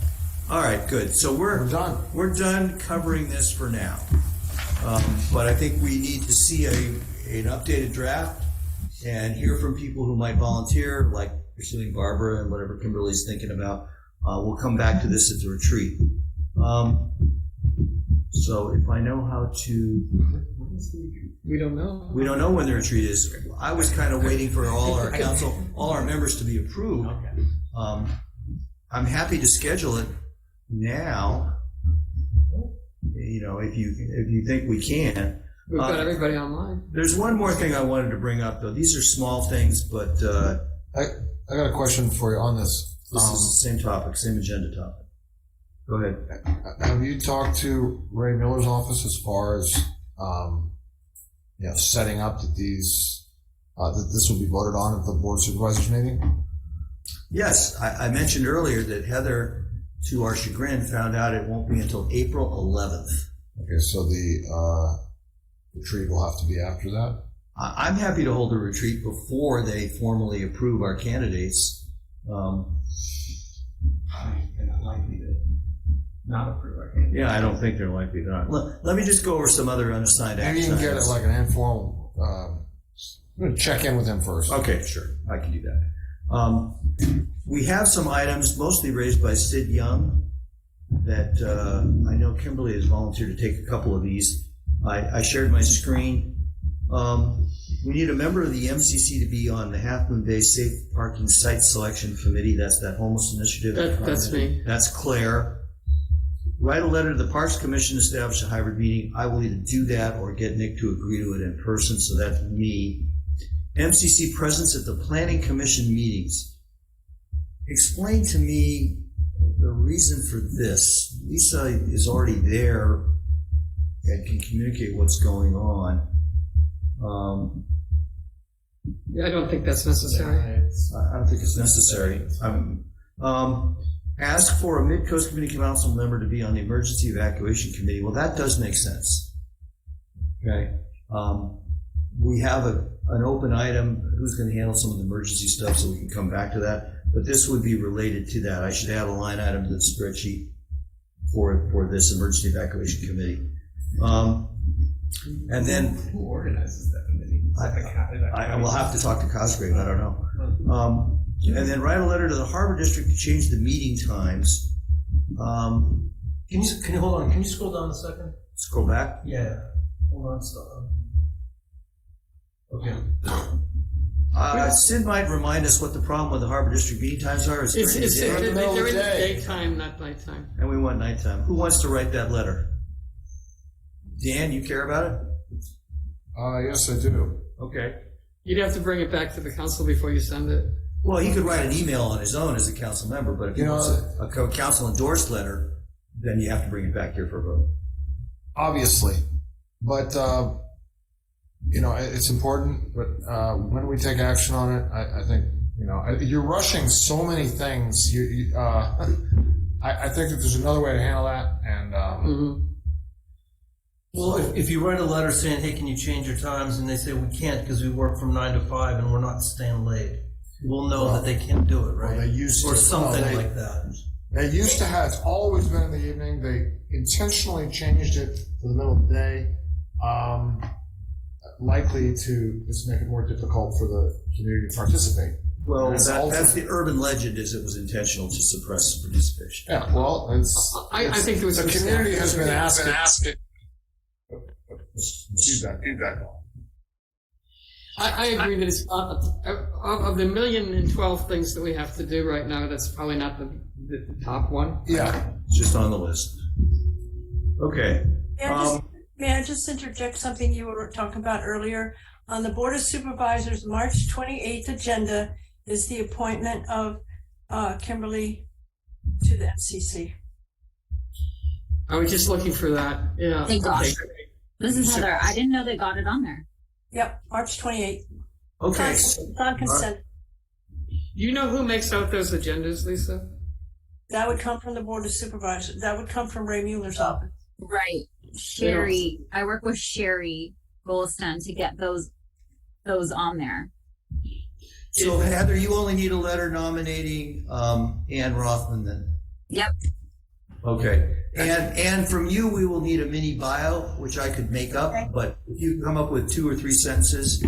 S1: All right, good. So we're
S4: done.
S1: We're done covering this for now. But I think we need to see an updated draft and hear from people who might volunteer, like pursuing Barbara and whatever Kimberly's thinking about. We'll come back to this at the retreat. So if I know how to,
S7: We don't know.
S1: we don't know when the retreat is. I was kind of waiting for all our council, all our members to be approved. I'm happy to schedule it now. You know, if you think we can.
S7: We've got everybody online.
S1: There's one more thing I wanted to bring up, though. These are small things, but
S4: I got a question for you on this.
S1: this is the same topic, same agenda topic. Go ahead.
S4: Have you talked to Ray Miller's office as far as setting up that these that this will be voted on at the board of supervisors meeting?
S1: Yes, I mentioned earlier that Heather, to our chagrin, found out it won't be until April 11th.
S4: Okay, so the retreat will have to be after that.
S1: I'm happy to hold a retreat before they formally approve our candidates.
S11: They're not likely to not approve our candidate.
S1: Yeah, I don't think they're likely to not. Let me just go over some other unassigned
S4: Maybe you
S1: action
S4: can get it
S1: items.
S4: like an informal. I'm gonna check in with him first.
S1: Okay, sure. I can do that. We have some items mostly raised by Sid Young that I know Kimberly has volunteered to take a couple of these. I shared my screen. We need a member of the MCC to be on the Half Moon Bay Safe Parking Site Selection Committee. That's that homeless initiative.
S7: That's me.
S1: That's Claire. Write a letter to the Parks Commission to establish a hybrid meeting. I will either do that or get Nick to agree to it in person, so that's me. MCC presence at the Planning Commission meetings. Explain to me the reason for this. Lisa is already there and can communicate what's going on.
S7: Yeah, I don't think that's necessary.
S1: I don't think it's necessary. Ask for a Midcoast Community Council member to be on the Emergency Evacuation Committee. Well, that does make sense. Okay. We have an open item. Who's going to handle some of the emergency stuff, so we can come back to that. But this would be related to that. I should add a line item to the spreadsheet for this Emergency Evacuation Committee. And then
S11: Who organizes that committee?
S1: I will have to talk to Cosgrave. I don't know. And then write a letter to the Harbor District to change the meeting times.
S2: Can you hold on? Can you scroll down a second?
S1: Scroll back.
S2: Yeah. Hold on. So, okay.
S1: Sid might remind us what the problem with the Harbor District meeting times are. It's during the day,
S7: They're in the daytime, not nighttime.
S1: and we want nighttime. Who wants to write that letter? Dan, you care about it?
S4: Yes, I do.
S1: Okay.
S7: You'd have to bring it back to the council before you send it.
S1: Well, he could write an email on his own as a council member, but if he wants a council endorsed letter, then you have to bring it back here for a vote.
S4: Obviously, but it's important. But when we take action on it, I think you're rushing so many things. I think that there's another way to handle that, and
S2: Well, if you write a letter saying, hey, can you change your times? And they say, we can't because we work from 9 to 5 and we're not staying late. We'll know that they can't do it, right?
S4: Well, they used
S2: or
S4: to.
S2: something like that.
S4: They used to have, it's always been in the evening. They intentionally changed it to the middle of the day, likely to just make it more difficult for the community to participate.
S1: Well, that's the urban legend, is it was intentional to suppress participation.
S4: Yeah, well,
S7: I think there was
S4: the community has been asking.
S14: Feedback.
S7: I agree that it's not, of the 1,012 things that we have to do right now, that's probably not the top one.
S4: Yeah.
S1: It's just on the list. Okay.
S13: May I just interject something you were talking about earlier? On the Board of Supervisors, March 28th agenda is the appointment of Kimberly to the MCC.
S7: I was just looking for that. Yeah.
S6: Thank gosh. This is Heather. I didn't know they got it on there.
S13: Yep, March 28th.
S1: Okay.
S13: It's on consent.
S7: You know who makes out those agendas, Lisa?
S13: That would come from the Board of Supervisors. That would come from Ray Mueller's office.
S6: Right. Sherry. I work with Sherry Golston to get those on there.
S1: So Heather, you only need a letter nominating Ann Rothman then?
S6: Yep.
S1: Okay. And from you, we will need a mini bio, which I could make up, but if you come up with 2 or 3 sentences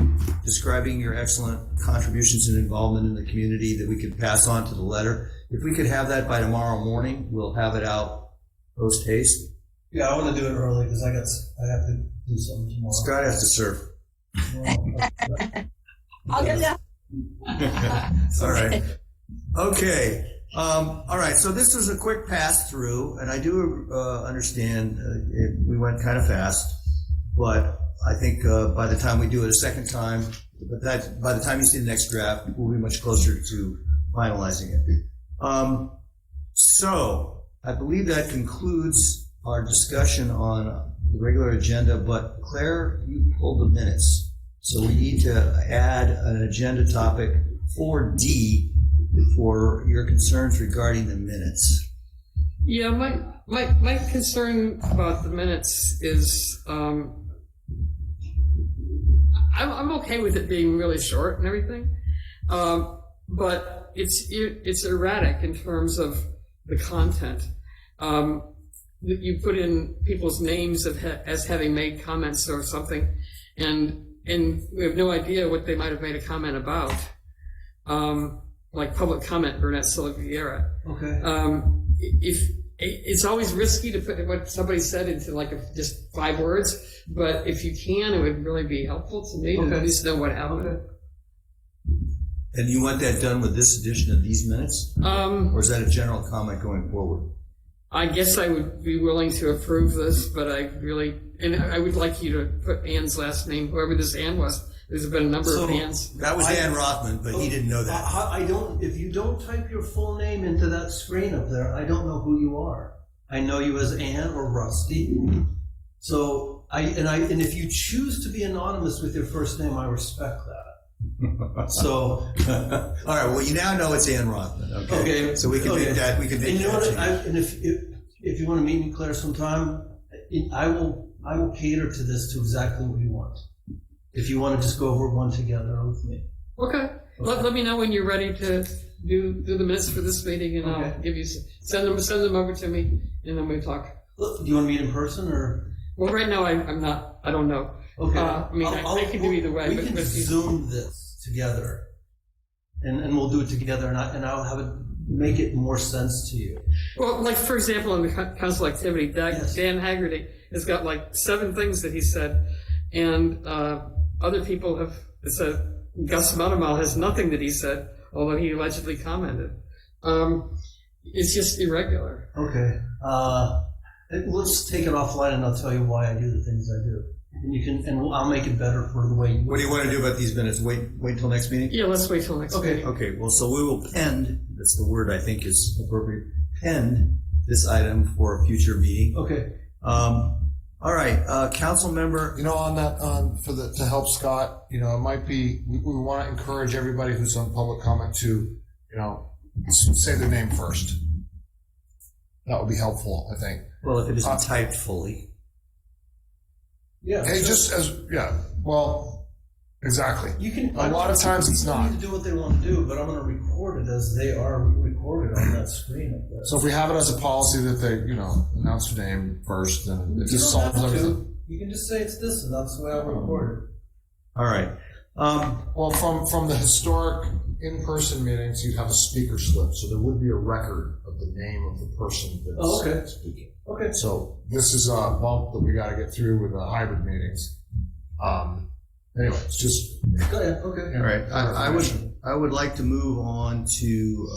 S1: describing your excellent contributions and involvement in the community that we could pass on to the letter, if we could have that by tomorrow morning, we'll have it out post haste.
S10: Yeah, I want to do it early because I have to do something tomorrow.
S1: Scott has to serve.
S9: I'll get that.
S1: All right. Okay. All right. So this was a quick pass through, and I do understand we went kind of fast, but I think by the time we do it a second time, by the time you see the next draft, we'll be much closer to finalizing it. So I believe that concludes our discussion on the regular agenda, but Claire, you pulled the minutes. So we need to add an agenda topic 4D for your concerns regarding the minutes.
S7: Yeah, my concern about the minutes is I'm okay with it being really short and everything, but it's erratic in terms of the content. You put in people's names as having made comments or something, and we have no idea what they might have made a comment about. Like public comment, Burnett Silveira.
S2: Okay.
S7: If it's always risky to put what somebody said into just 5 words, but if you can, it would really be helpful to me to at least know what happened.
S2: Okay.
S1: And you want that done with this edition of these minutes? Or is that a general comment going forward?
S7: I guess I would be willing to approve this, but I would like you to put Ann's last name, whoever this Ann was. There's been a number of Anns.
S1: That was Ann Rothman, but he didn't know that.
S2: If you don't type your full name into that screen up there, I don't know who you are. I know you as Ann or Rusty. So and if you choose to be anonymous with your first name, I respect that. So,
S1: all right. Well, you now know it's Ann Rothman. Okay. So we can make that. We can make that.
S2: And if you want to meet me, Claire, sometime, I will cater to this to exactly what you want. If you want to just go over one together with me.
S7: Okay. Let me know when you're ready to do the minutes for this meeting, and I'll give you send them over to me, and then we talk.
S2: Do you want to meet in person or?
S7: Well, right now I'm not. I don't know.
S2: Okay.
S7: I can do either way.
S2: We can Zoom this together, and we'll do it together, and I'll have it make it more sense to you.
S7: Well, like for example, in the council activity, Dan Haggerty has got 7 things that he said, and other people have said Gus Matamal has nothing that he said, although he allegedly commented. It's just irregular.
S2: Okay. Let's take it offline, and I'll tell you why I do the things I do. And you can, and I'll make it better for the way.
S1: What do you want to do about these minutes? Wait till next meeting?
S7: Yeah, let's wait till next meeting.
S1: Okay, well, so we will pend, that's the word I think is appropriate, pend this item for a future meeting.
S2: Okay.
S1: All right, council member.
S4: On that, to help Scott, it might be, we want to encourage everybody who's on public comment to, say their name first. That would be helpful, I think.
S1: Well, if it isn't typed fully.
S2: Yeah.
S4: Hey, exactly.
S2: You can.
S4: A lot of times it's not.
S2: Need to do what they want to do, but I'm going to record it as they are recorded on that screen up there.
S4: So if we have it as a policy that they, announce their name first, then it just solves everything.
S2: You can just say it's this, and that's the way I record it.
S1: All right.
S4: Well, from the historic in-person meetings, you'd have a speaker slip, so there would be a record of the name of the person that's speaking.
S2: Okay.
S4: So this is a bump that we got to get through with the hybrid meetings. Anyway, it's just.
S2: Go ahead. Okay.
S1: All right. I would like to move on to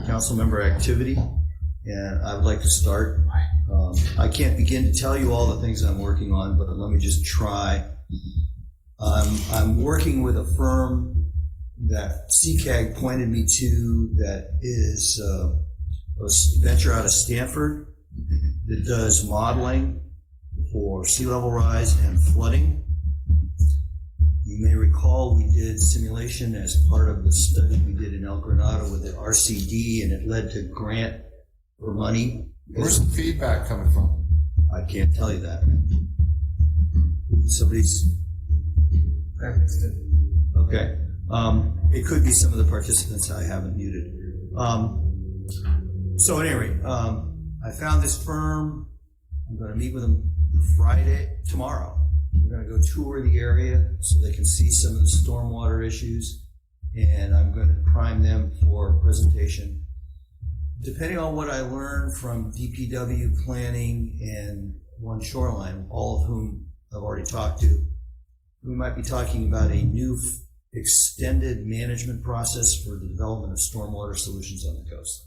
S1: council member activity, and I would like to start. I can't begin to tell you all the things I'm working on, but let me just try. I'm working with a firm that CCAG pointed me to that is a venture out of Stanford that does modeling for sea level rise and flooding. You may recall we did simulation as part of the study we did in El Granado with the RCD, and it led to grant for money.
S4: Where's the feedback coming from?
S1: I can't tell you that. Somebody's... Okay. It could be some of the participants I haven't muted. So anyway, I found this firm. I'm going to meet with them tomorrow. We're going to go tour the area so they can see some of the stormwater issues, and I'm going to prime them for a presentation. Depending on what I learn from DPW planning and One Shoreline, all of whom I've already talked to, we might be talking about a new extended management process for the development of stormwater solutions on the coast.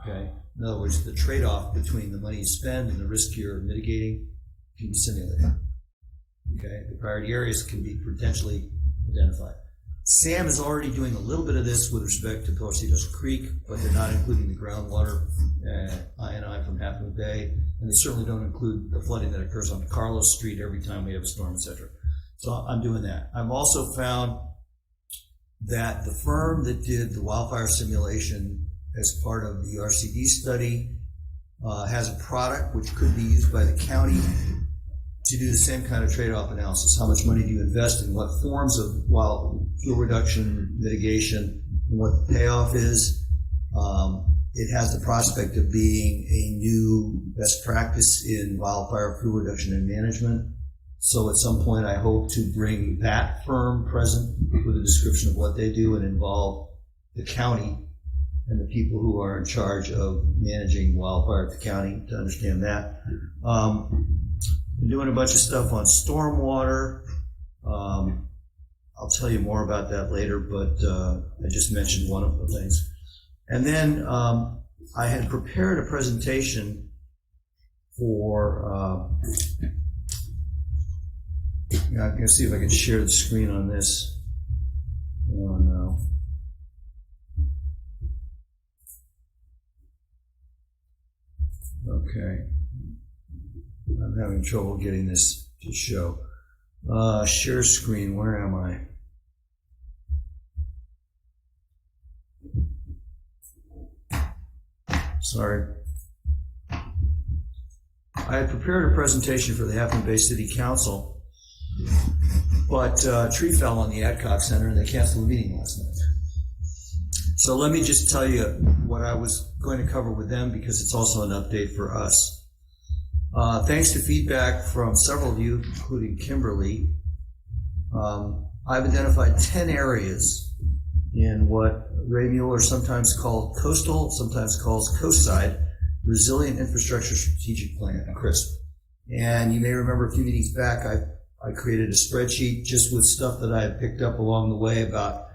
S1: Okay. In other words, the trade-off between the money you spend and the risk you're mitigating can be simulated. Okay. The priority areas can be potentially identified. SAM is already doing a little bit of this with respect to Torcidos Creek, but they're not including the groundwater I&I from Half Moon Bay, and they certainly don't include the flooding that occurs on Carlos Street every time we have a storm, etc. So I'm doing that. I've also found that the firm that did the wildfire simulation as part of the RCD study has a product which could be used by the county to do the same kind of trade-off analysis. How much money do you invest in what forms of fuel reduction, mitigation, and what the payoff is. It has the prospect of being a new best practice in wildfire fuel reduction and management. So at some point, I hope to bring that firm present with a description of what they do and involve the county and the people who are in charge of managing wildfire at the county to understand that. Been doing a bunch of stuff on stormwater. I'll tell you more about that later, but I just mentioned one of the things. And then I had prepared a presentation for, I'm going to see if I can share the screen on this. Oh, no. Okay. I'm having trouble getting this to show. Share screen, where am I? Sorry. I had prepared a presentation for the Half Moon Bay City Council, but tree fell on the Adcock Center and they canceled the meeting last night. So let me just tell you what I was going to cover with them because it's also an update for us. Thanks to feedback from several of you, including Kimberly, I've identified 10 areas in what Ray Mueller sometimes called coastal, sometimes calls coastside, Resilient Infrastructure Strategic Plan, CRISP. And you may remember a few meetings back, I I created a spreadsheet just with stuff that I had picked up along the way about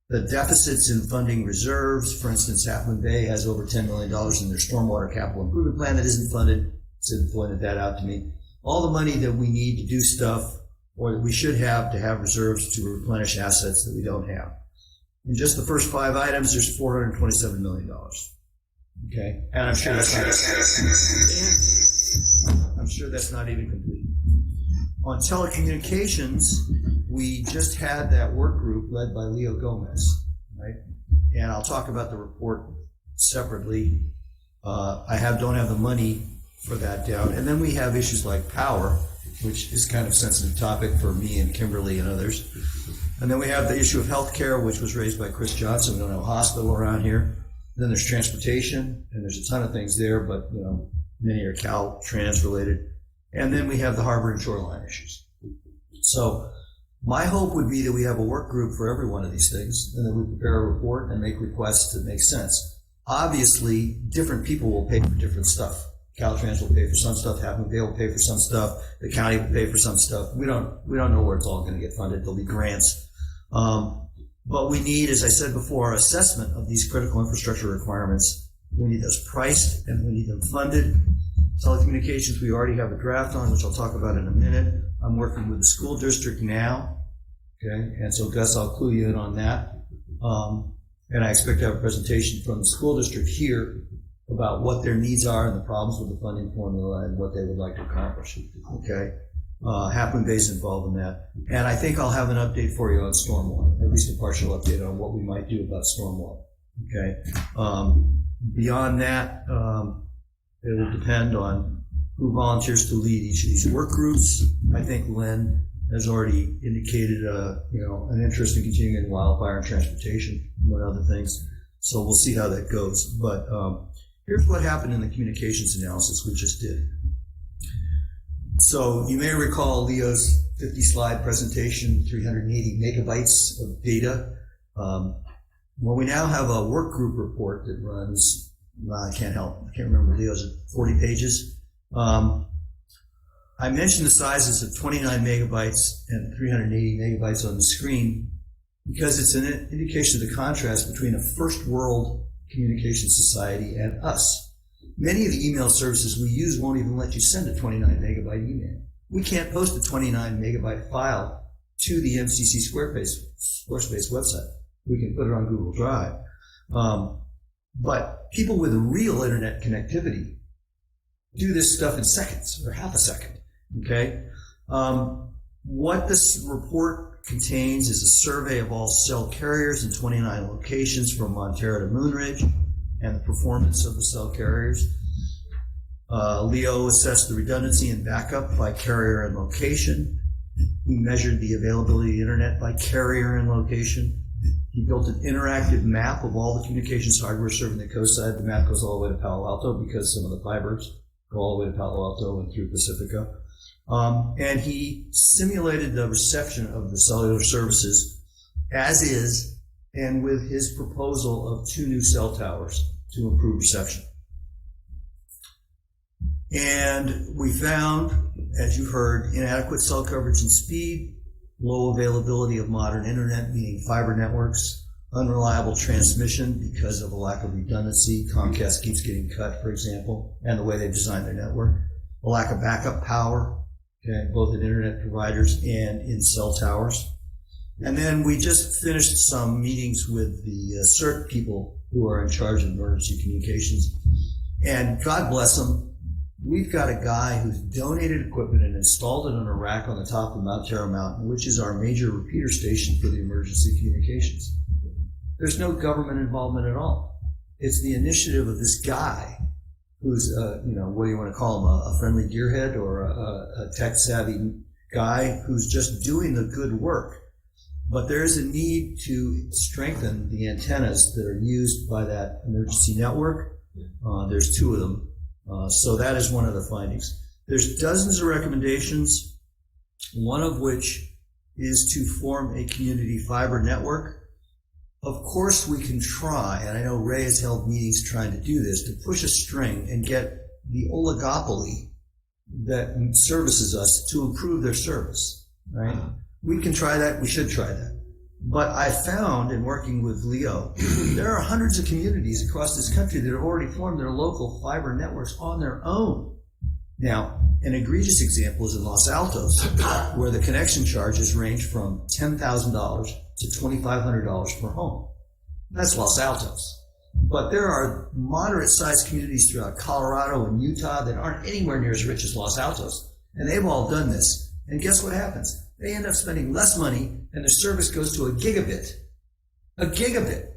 S1: the deficits in funding reserves. For instance, Half Moon Bay has over $10 million in their stormwater capital improvement plan that isn't funded. Sid pointed that out to me. All the money that we need to do stuff, or that we should have to have reserves to replenish assets that we don't have. In just the first 5 items, there's $427 million. Okay, and I'm sure that's not even complete. On telecommunications, we just had that work group led by Leo Gomez, right? And I'll talk about the report separately. I don't have the money for that down. And then we have issues like power, which is kind of a sensitive topic for me and Kimberly and others. And then we have the issue of healthcare, which was raised by Chris Johnson. We don't have a hospital around here. Then there's transportation, and there's a ton of things there, but many are Caltrans related. And then we have the harbor and shoreline issues. So my hope would be that we have a work group for every one of these things, and then we prepare a report and make requests that make sense. Obviously, different people will pay for different stuff. Caltrans will pay for some stuff, Half Moon Bay will pay for some stuff, the county will pay for some stuff. We don't know where it's all going to get funded. There'll be grants. But we need, as I said before, assessment of these critical infrastructure requirements. We need those priced and we need them funded. Telecommunications, we already have a draft on, which I'll talk about in a minute. I'm working with the school district now, okay? And so Gus, I'll clue you in on that. And I expect to have a presentation from the school district here about what their needs are and the problems with the funding formula and what they would like to accomplish, okay? Half Moon Bay is involved in that. And I think I'll have an update for you on stormwater, at least a partial update on what we might do about stormwater, okay? Beyond that, it will depend on who volunteers to lead each of these work groups. I think Lynn has already indicated, an interest in continuing in wildfire and transportation, among other things. So we'll see how that goes. But here's what happened in the communications analysis we just did. So you may recall Leo's 50-slide presentation, 380 megabytes of data. Well, we now have a work group report that runs, I can't remember Leo's, 40 pages. I mentioned the sizes of 29 megabytes and 380 megabytes on the screen because it's an indication of the contrast between a first world communication society and us. Many of the email services we use won't even let you send a 29 megabyte email. We can't post a 29 megabyte file to the MCC Squarespace website. We can put it on Google Drive. But people with real internet connectivity do this stuff in seconds or half a second, okay? What this report contains is a survey of all cell carriers in 29 locations from Montero to Moonridge and the performance of the cell carriers. Leo assessed the redundancy and backup by carrier and location. He measured the availability of the internet by carrier and location. He built an interactive map of all the communications hardware serving the coast side. The map goes all the way to Palo Alto because some of the fibers go all the way to Palo Alto and through Pacifica. And he simulated the reception of the cellular services as is, and with his proposal of 2 new cell towers to improve reception. And we found, as you heard, inadequate cell coverage and speed, low availability of modern internet, meaning fiber networks, unreliable transmission because of a lack of redundancy. Comcast keeps getting cut, for example, and the way they've designed their network. A lack of backup power, okay, both in internet providers and in cell towers. And then we just finished some meetings with the CERT people who are in charge of emergency communications. And God bless them, we've got a guy who's donated equipment and installed it on a rack on the top of Mount Terra Mountain, which is our major repeater station for the emergency communications. There's no government involvement at all. It's the initiative of this guy who's, what do you want to call him, a friendly gearhead or a tech-savvy guy who's just doing the good work. But there is a need to strengthen the antennas that are used by that emergency network. There's 2 of them. So that is one of the findings. There's dozens of recommendations, one of which is to form a community fiber network. Of course, we can try, and I know Ray has held meetings trying to do this, to push a string and get the oligopoly that services us to improve their service. right? We can try that. We should try that. But I found in working with Leo, there are hundreds of communities across this country that have already formed their local fiber networks on their own. Now, an egregious example is in Los Altos, where the connection charges range from $10,000 to $2,500 per home. That's Los Altos. But there are moderate-sized communities throughout Colorado and Utah that aren't anywhere near as rich as Los Altos. And they've all done this. And guess what happens? They end up spending less money and the service goes to a gigabit. A gigabit,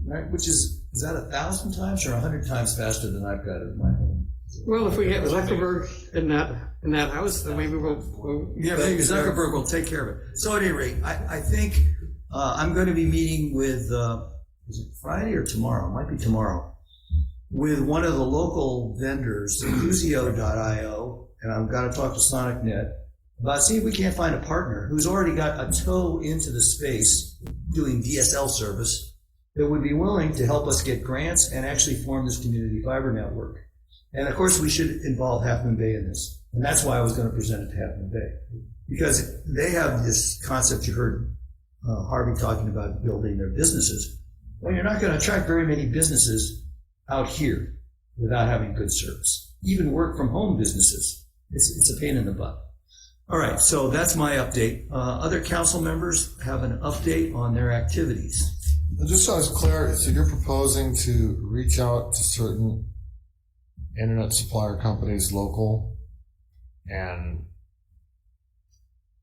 S1: right? Which is that 1,000 times or 100 times faster than I've got it in my home?
S7: Well, if we get Zuckerberg in that house, then maybe we'll
S1: yeah, maybe Zuckerberg will take care of it. So at any rate, I think I'm going to be meeting with, is it Friday or tomorrow? It might be tomorrow. With one of the local vendors, Usio.io, and I've got to talk to SonicNet about see if we can't find a partner who's already got a toe into the space doing DSL service that would be willing to help us get grants and actually form this community fiber network. And of course, we should involve Half Moon Bay in this. And that's why I was going to present it to Half Moon Bay. Because they have this concept you heard Harvey talking about building their businesses. Well, you're not going to attract very many businesses out here without having good service. Even work from home businesses. It's a pain in the butt. All right, so that's my update. Other council members have an update on their activities.
S4: Just so I was clear, so you're proposing to reach out to certain internet supplier companies local and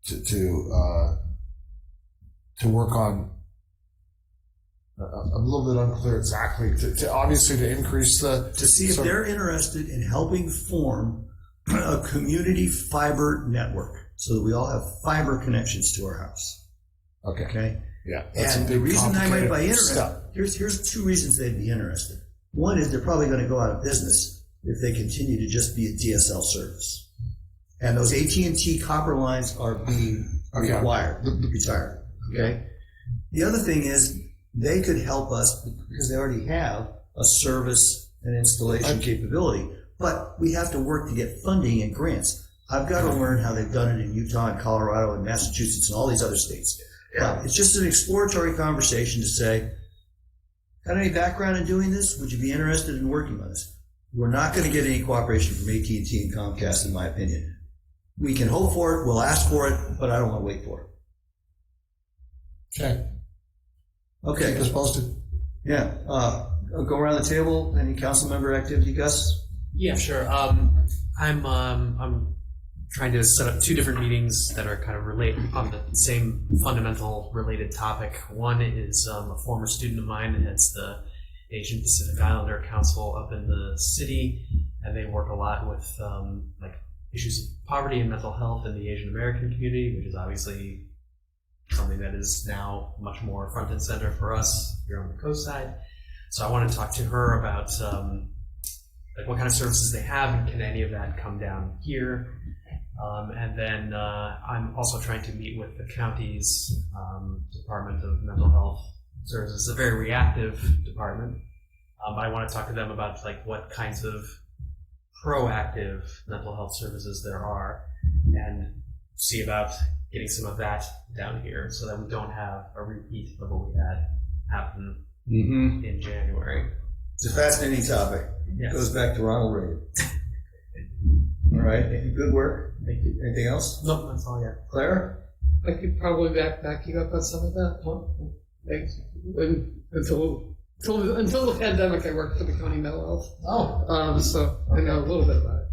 S4: to work on a little bit unclear exactly to obviously to increase the
S1: to see if they're interested in helping form a community fiber network so that we all have fiber connections to our house. Okay.
S4: Yeah.
S1: And the reason I might be interested, here's two reasons they'd be interested. One is they're probably going to go out of business if they continue to just be a DSL service. And those AT&T copper lines are being retired. Okay. The other thing is they could help us because they already have a service and installation capability, but we have to work to get funding and grants. I've got to learn how they've done it in Utah and Colorado and Massachusetts and all these other states. Yeah. It's just an exploratory conversation to say, got any background in doing this? Would you be interested in working with us? We're not going to get any cooperation from AT&T and Comcast, in my opinion. We can hope for it, we'll ask for it, but I don't want to wait for it. Okay.
S4: Keep us posted.
S1: Yeah. I'll go around the table. Any council member activity, Gus?
S8: Yeah, sure. I'm trying to set up two different meetings that are kind of related on the same fundamental related topic. One is a former student of mine that heads the Asian Pacific Islander Council up in the city, and they work a lot with like issues of poverty and mental health in the Asian American community, which is obviously something that is now much more front and center for us here on the coast side. So I want to talk to her about like what kind of services they have, and can any of that come down here? And then I'm also trying to meet with the county's Department of Mental Health Services. It's a very reactive department, but I want to talk to them about like what kinds of proactive mental health services there are, and see about getting some of that down here so that we don't have a repeat of what we had happen in January.
S1: It's a fascinating topic.
S8: Yes.
S1: It goes back to Ronald Reagan. All right. Good work. Thank you. Anything else?
S8: Nope, that's all yet.
S1: Claire?
S7: I could probably back you up on some of that. Thanks. Until the pandemic, I worked for the county mental health.
S1: Oh.
S7: So I know a little bit about it.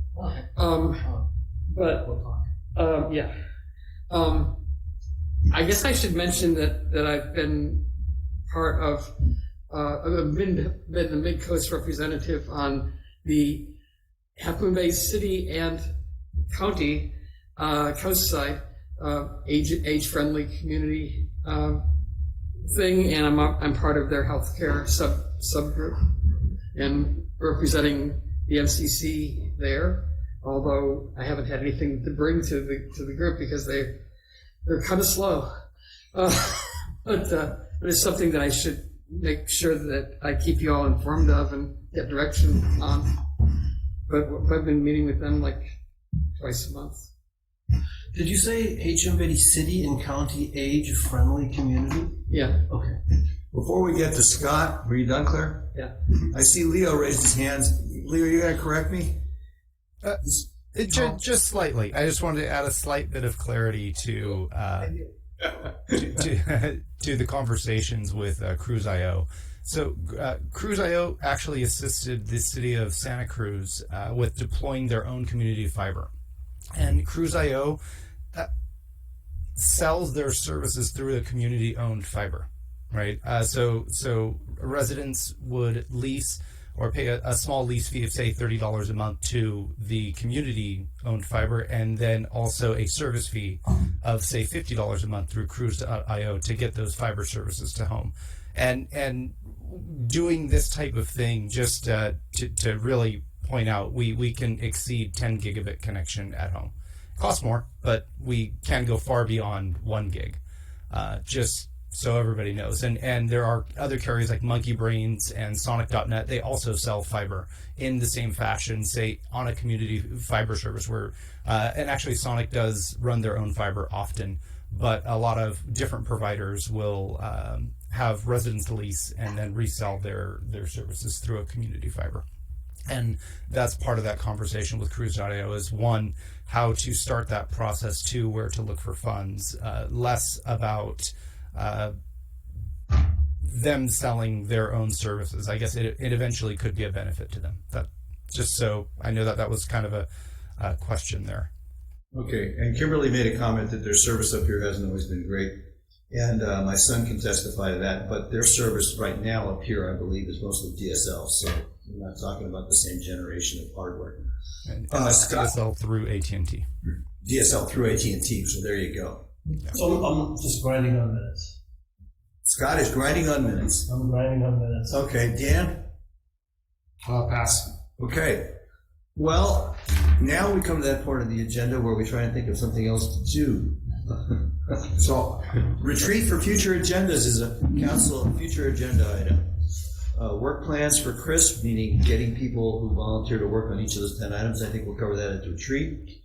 S7: But yeah. I guess I should mention that I've been part of. I've been the Midcoast representative on the Half Moon Bay City and County coast side age friendly community thing, and I'm part of their healthcare subgroup and representing the MCC there. Although I haven't had anything to bring to the group because they're kind of slow, but it's something that I should make sure that I keep you all informed of and get direction on. But I've been meeting with them like twice a month.
S2: Did you say HMV City and County age-friendly community?
S7: Yeah.
S2: Okay.
S1: Before we get to Scott, were you done, Claire?
S11: Yeah.
S1: I see Leo raised his hands. Leo, you gotta correct me?
S15: Just slightly. I just wanted to add a slight bit of clarity to to the conversations with Cruise.io. So Cruise.io actually assisted the city of Santa Cruz with deploying their own community fiber. And Cruise.io sells their services through a community-owned fiber, right? So residents would lease or pay a small lease fee of, say, $30 a month to the community-owned fiber, and then also a service fee of, say, $50 a month through Cruise.io to get those fiber services to home. And doing this type of thing, just to really point out, we can exceed 10 gigabit connection at home. It costs more, but we can go far beyond 1 gig. Just so everybody knows. And there are other carriers like Monkey Brains and Sonic.net. They also sell fiber in the same fashion, say on a community fiber service where, and actually Sonic does run their own fiber often, but a lot of different providers will have residents lease and then resell their services through a community fiber. And that's part of that conversation with Cruise.io is, one, how to start that process, two, where to look for funds, less about them selling their own services. I guess it eventually could be a benefit to them. That, just so I know that was kind of a question there.
S1: Okay, and Kimberly made a comment that their service up here hasn't always been great, and my son can testify to that, but their service right now up here, I believe, is mostly DSL, so we're not talking about the same generation of hardware.
S15: And that's DSL through AT&T.
S1: DSL through AT&T, so there you go.
S10: So I'm just grinding on minutes.
S1: Scott is grinding on minutes.
S10: I'm grinding on minutes.
S1: Okay, Dan?
S4: Pass.
S1: Okay. Well, now we come to that part of the agenda where we try and think of something else to do. So, retreat for future agendas is a council future agenda item. Work plans for Chris, meaning getting people who volunteer to work on each of those 10 items. I think we'll cover that at the retreat.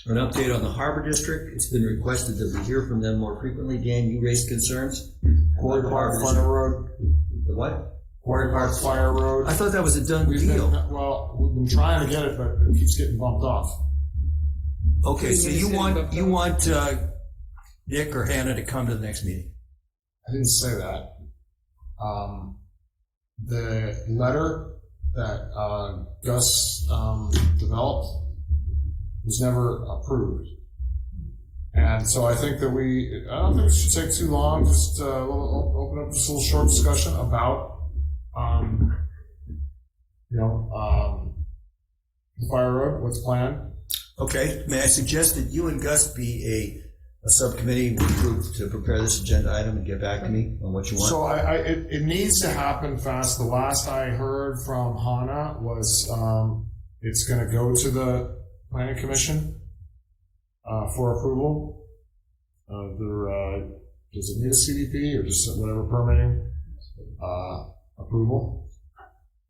S1: An update on the Harbor District. It's been requested that we hear from them more frequently. Dan, you raised concerns.
S4: Quarry Park Fire Road.
S1: The what?
S4: Quarry Park Fire Road.
S1: I thought that was a done deal.
S4: We've been trying to get it, but it keeps getting bumped off.
S1: Okay, so you want Nick or Hannah to come to the next meeting?
S4: I didn't say that. The letter that Gus developed was never approved. And so I think that I don't think it should take too long, just open up just a little short discussion about, the Fire Road, what's planned.
S1: Okay, may I suggest that you and Gus be a subcommittee group to prepare this agenda item and get back to me on what you want?
S4: So it needs to happen fast. The last I heard from Hannah was it's going to go to the Planning Commission for approval. Does it need a CDP or just whatever permitting approval?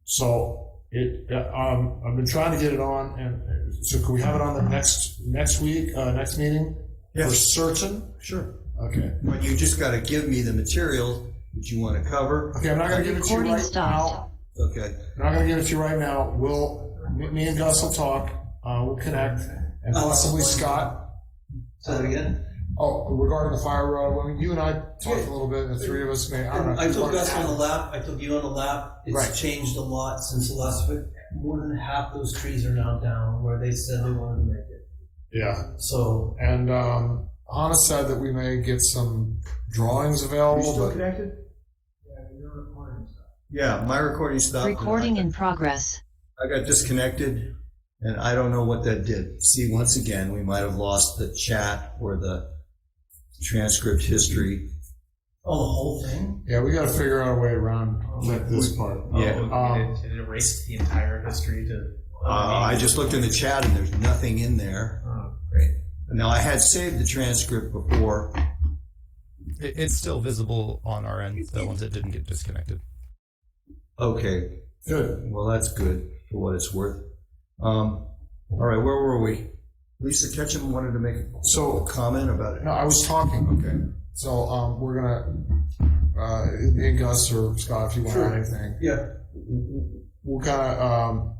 S4: So I've been trying to get it on, and so can we have it on the next week, next meeting?
S1: Yes.
S4: For certain?
S1: Sure.
S4: Okay.
S1: But you just got to give me the material that you want to cover.
S4: Okay, I'm not going to give it to you right now.
S1: Okay.
S4: I'm not going to give it to you right now. Me and Gus will talk. We'll connect, and possibly Scott.
S10: Say that again.
S4: Oh, regarding the Fire Road, I mean, you and I talked a little bit, and the three of us may. I don't know.
S10: I took Gus on the lap. I took you on the lap. It's
S4: Right.
S10: changed a lot since the last bit. More than half those trees are now down where they said they wanted to make it.
S4: Yeah.
S10: So.
S4: And Hannah said that we may get some drawings available.
S1: Are you still
S4: but
S1: connected? Yeah, your recording stopped. Yeah, my recording stopped.
S16: Recording in progress.
S1: I got disconnected, and I don't know what that did. See, once again, we might have lost the chat or the transcript history.
S10: Oh, the whole thing?
S4: Yeah, we got to figure out a way around this part.
S1: Yeah.
S11: It erased the entire history to.
S1: I just looked in the chat, and there's nothing in there.
S11: Oh, great.
S1: Now, I had saved the transcript before.
S15: It's still visible on our end, the ones that didn't get disconnected.
S1: Okay.
S4: Good.
S1: Well, that's good for what it's worth. All right, where were we? Lisa Ketchum wanted to make a comment about it.
S4: No, I was talking.
S1: Okay.
S4: So we're gonna, me and Gus or Scott, if you want to add anything.
S1: Yeah.
S4: We'll kind of,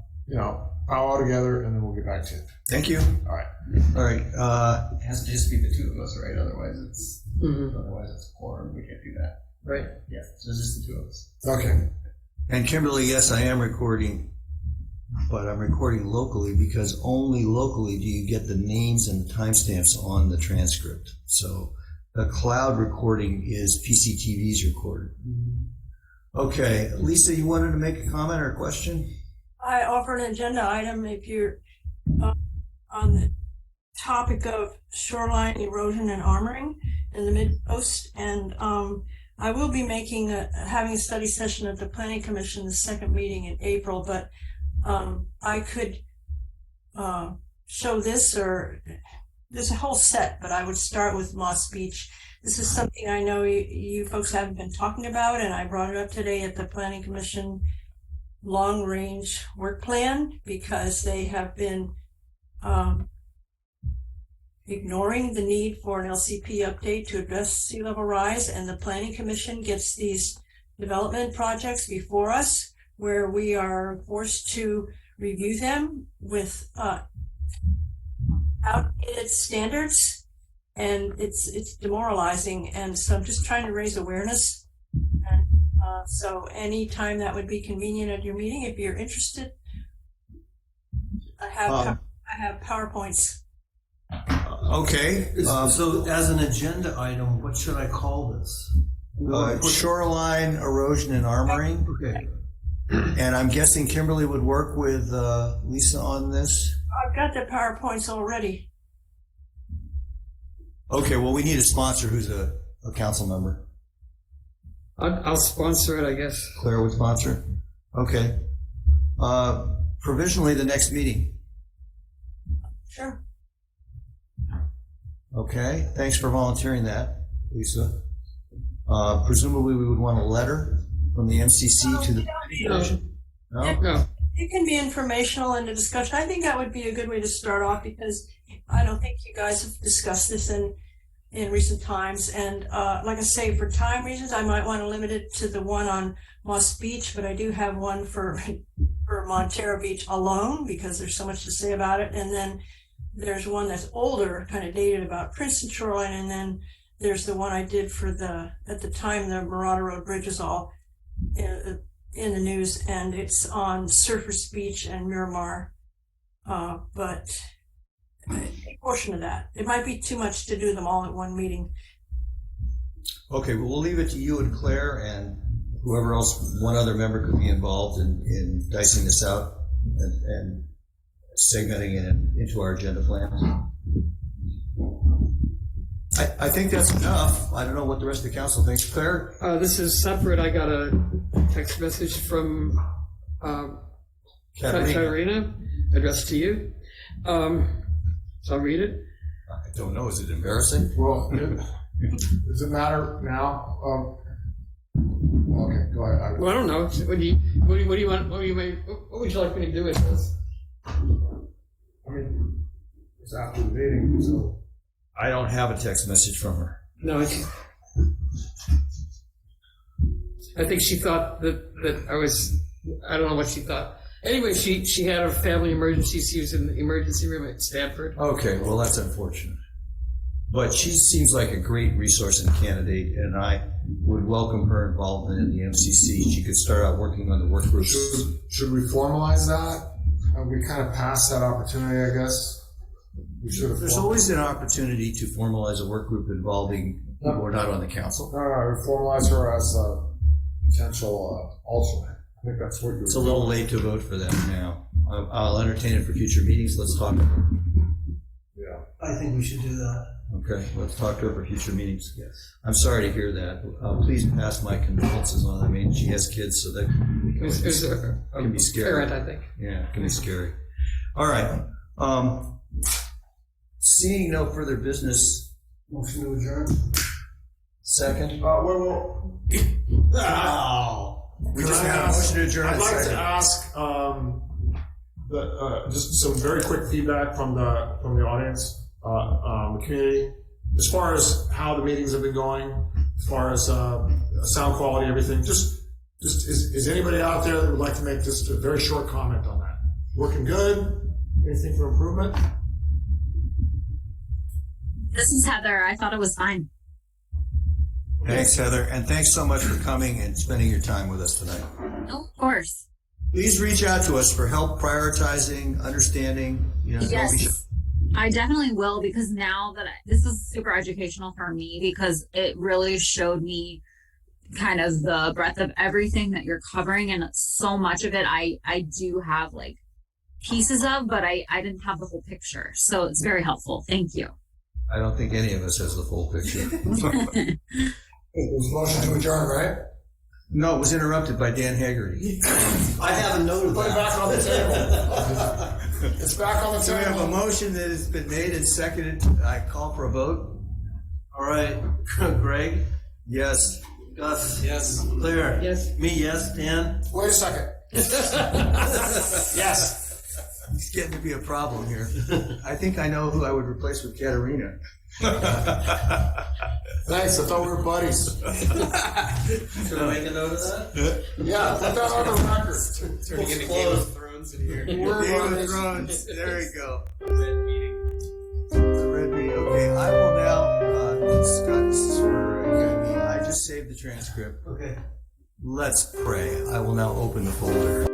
S4: powwow together, and then we'll get back to it.
S1: Thank you.
S4: All right.
S1: All right.
S11: It has to just be the two of us, right? Otherwise it's a quorum. We can't do that.
S7: Right.
S11: Yeah. So it's just the two of us.
S4: Okay.
S1: And Kimberly, yes, I am recording, but I'm recording locally because only locally do you get the names and the timestamps on the transcript. So the cloud recording is PCTV's recorded. Okay. Lisa, you wanted to make a comment or a question?
S13: I offer an agenda item if you're on the topic of shoreline erosion and armoring in the Midcoast, and I will be having a study session at the Planning Commission, the second meeting in April, but I could show this, or there's a whole set, but I would start with Moss Beach. This is something I know you folks haven't been talking about, and I brought it up today at the Planning Commission long-range work plan because they have been ignoring the need for an LCP update to address sea level rise, and the Planning Commission gets these development projects before us where we are forced to review them with outdated standards, and it's demoralizing. And so I'm just trying to raise awareness. And so anytime that would be convenient at your meeting, if you're interested, I have PowerPoints.
S1: Okay.
S2: So as an agenda item, what should I call this?
S1: Shoreline erosion and armoring.
S2: Okay.
S1: And I'm guessing Kimberly would work with Lisa on this.
S13: I've got the PowerPoints already.
S1: Okay, well, we need a sponsor who's a council member.
S7: I'll sponsor it, I guess.
S1: Claire would sponsor. Okay. Provisionally, the next meeting.
S13: Sure.
S1: Okay. Thanks for volunteering that, Lisa. Presumably, we would want a letter from the MCC to the.
S7: No.
S13: It can be informational in the discussion. I think that would be a good way to start off because I don't think you guys have discussed this in recent times. And like I say, for time reasons, I might want to limit it to the one on Moss Beach, but I do have one for Montero Beach alone because there's so much to say about it. And then there's one that's older, kind of dated, about Princeton Shoreline. And then there's the one I did for at the time, the Marauder Road Bridge was all in the news, and it's on Surfers Beach and Miramar. But a portion of that. It might be too much to do them all at one meeting.
S1: Okay, well, we'll leave it to you and Claire and whoever else, one other member could be involved in dicing this out and segmenting it into our agenda plan. I think that's enough. I don't know what the rest of the council thinks. Claire?
S7: This is separate. I got a text message from Katarina addressed to you. So I'll read it.
S1: I don't know. Is it embarrassing?
S4: Well, does it matter now? Okay, go ahead.
S7: Well, I don't know. What do you want? What would you like me to do with this?
S4: I mean, it's after the meeting, so.
S1: I don't have a text message from her.
S7: No, I think she thought that I was. I don't know what she thought. Anyway, she had a family emergency. She was in the emergency room at Stanford.
S1: Okay, well, that's unfortunate. But she seems like a great resource and candidate, and I would welcome her involvement in the MCC. She could start out working on the work group.
S4: Should we formalize that? We kind of passed that opportunity, I guess. We should have.
S1: There's always an opportunity to formalize a work group involving people who are not on the council.
S4: No, formalize her as a potential alternate. I think that's what you're.
S1: It's a little late to vote for that now. I'll entertain it for future meetings. Let's talk.
S4: Yeah.
S10: I think we should do that.
S1: Okay, let's talk to her for future meetings.
S10: Yes.
S1: I'm sorry to hear that. Please pass my condolences on. I mean, she has kids, so that can be scary.
S7: Parent, I think.
S1: Yeah, it can be scary. All right. Seeing no further business.
S10: Motion to adjourn.
S1: Second.
S4: Well.
S1: We just had a motion to adjourn.
S4: I'd like to ask
S16: just some very quick feedback from the audience, the community, as far as how the meetings have been going, as far as sound quality, everything. Just is anybody out there that would like to make just a very short comment on that? Working good? Anything for improvement?
S6: This is Heather. I thought it was fine.
S1: Thanks, Heather, and thanks so much for coming and spending your time with us tonight.
S6: Oh, of course.
S1: Please reach out to us for help prioritizing, understanding. Don't be shy.
S6: Yes, I definitely will, because now that this is super educational for me, because it really showed me kind of the breadth of everything that you're covering, and so much of it I do have like pieces of, but I didn't have the whole picture. So it's very helpful. Thank you.
S1: I don't think any of us has the full picture.
S4: It was a motion to adjourn, right?
S1: No, it was interrupted by Dan Haggerty.
S10: I haven't noted
S4: Put it
S10: that.
S4: back on the table. It's back on the
S1: So we have a
S4: table.
S1: motion that has been made and seconded. I call for a vote.
S10: All right, Greg,
S1: Yes.
S10: Gus,
S8: Yes.
S10: Claire,
S7: Yes.
S10: me, yes, Dan.
S4: Wait a second. Yes.
S1: It's getting to be a problem here. I think I know who I would replace with Katerina.
S4: Thanks. I thought we were buddies.
S10: Should I make a note of that?
S4: Yeah, put that on the record.
S8: Turning into Game of Thrones in here.
S4: We're
S1: Game of
S4: buddies.
S1: Thrones. There you go.
S8: Red meeting.
S1: The red meeting. Okay, I will now, Scott, this is for you. I just saved the transcript.
S10: Okay.
S1: Let's pray. I will now open the folder.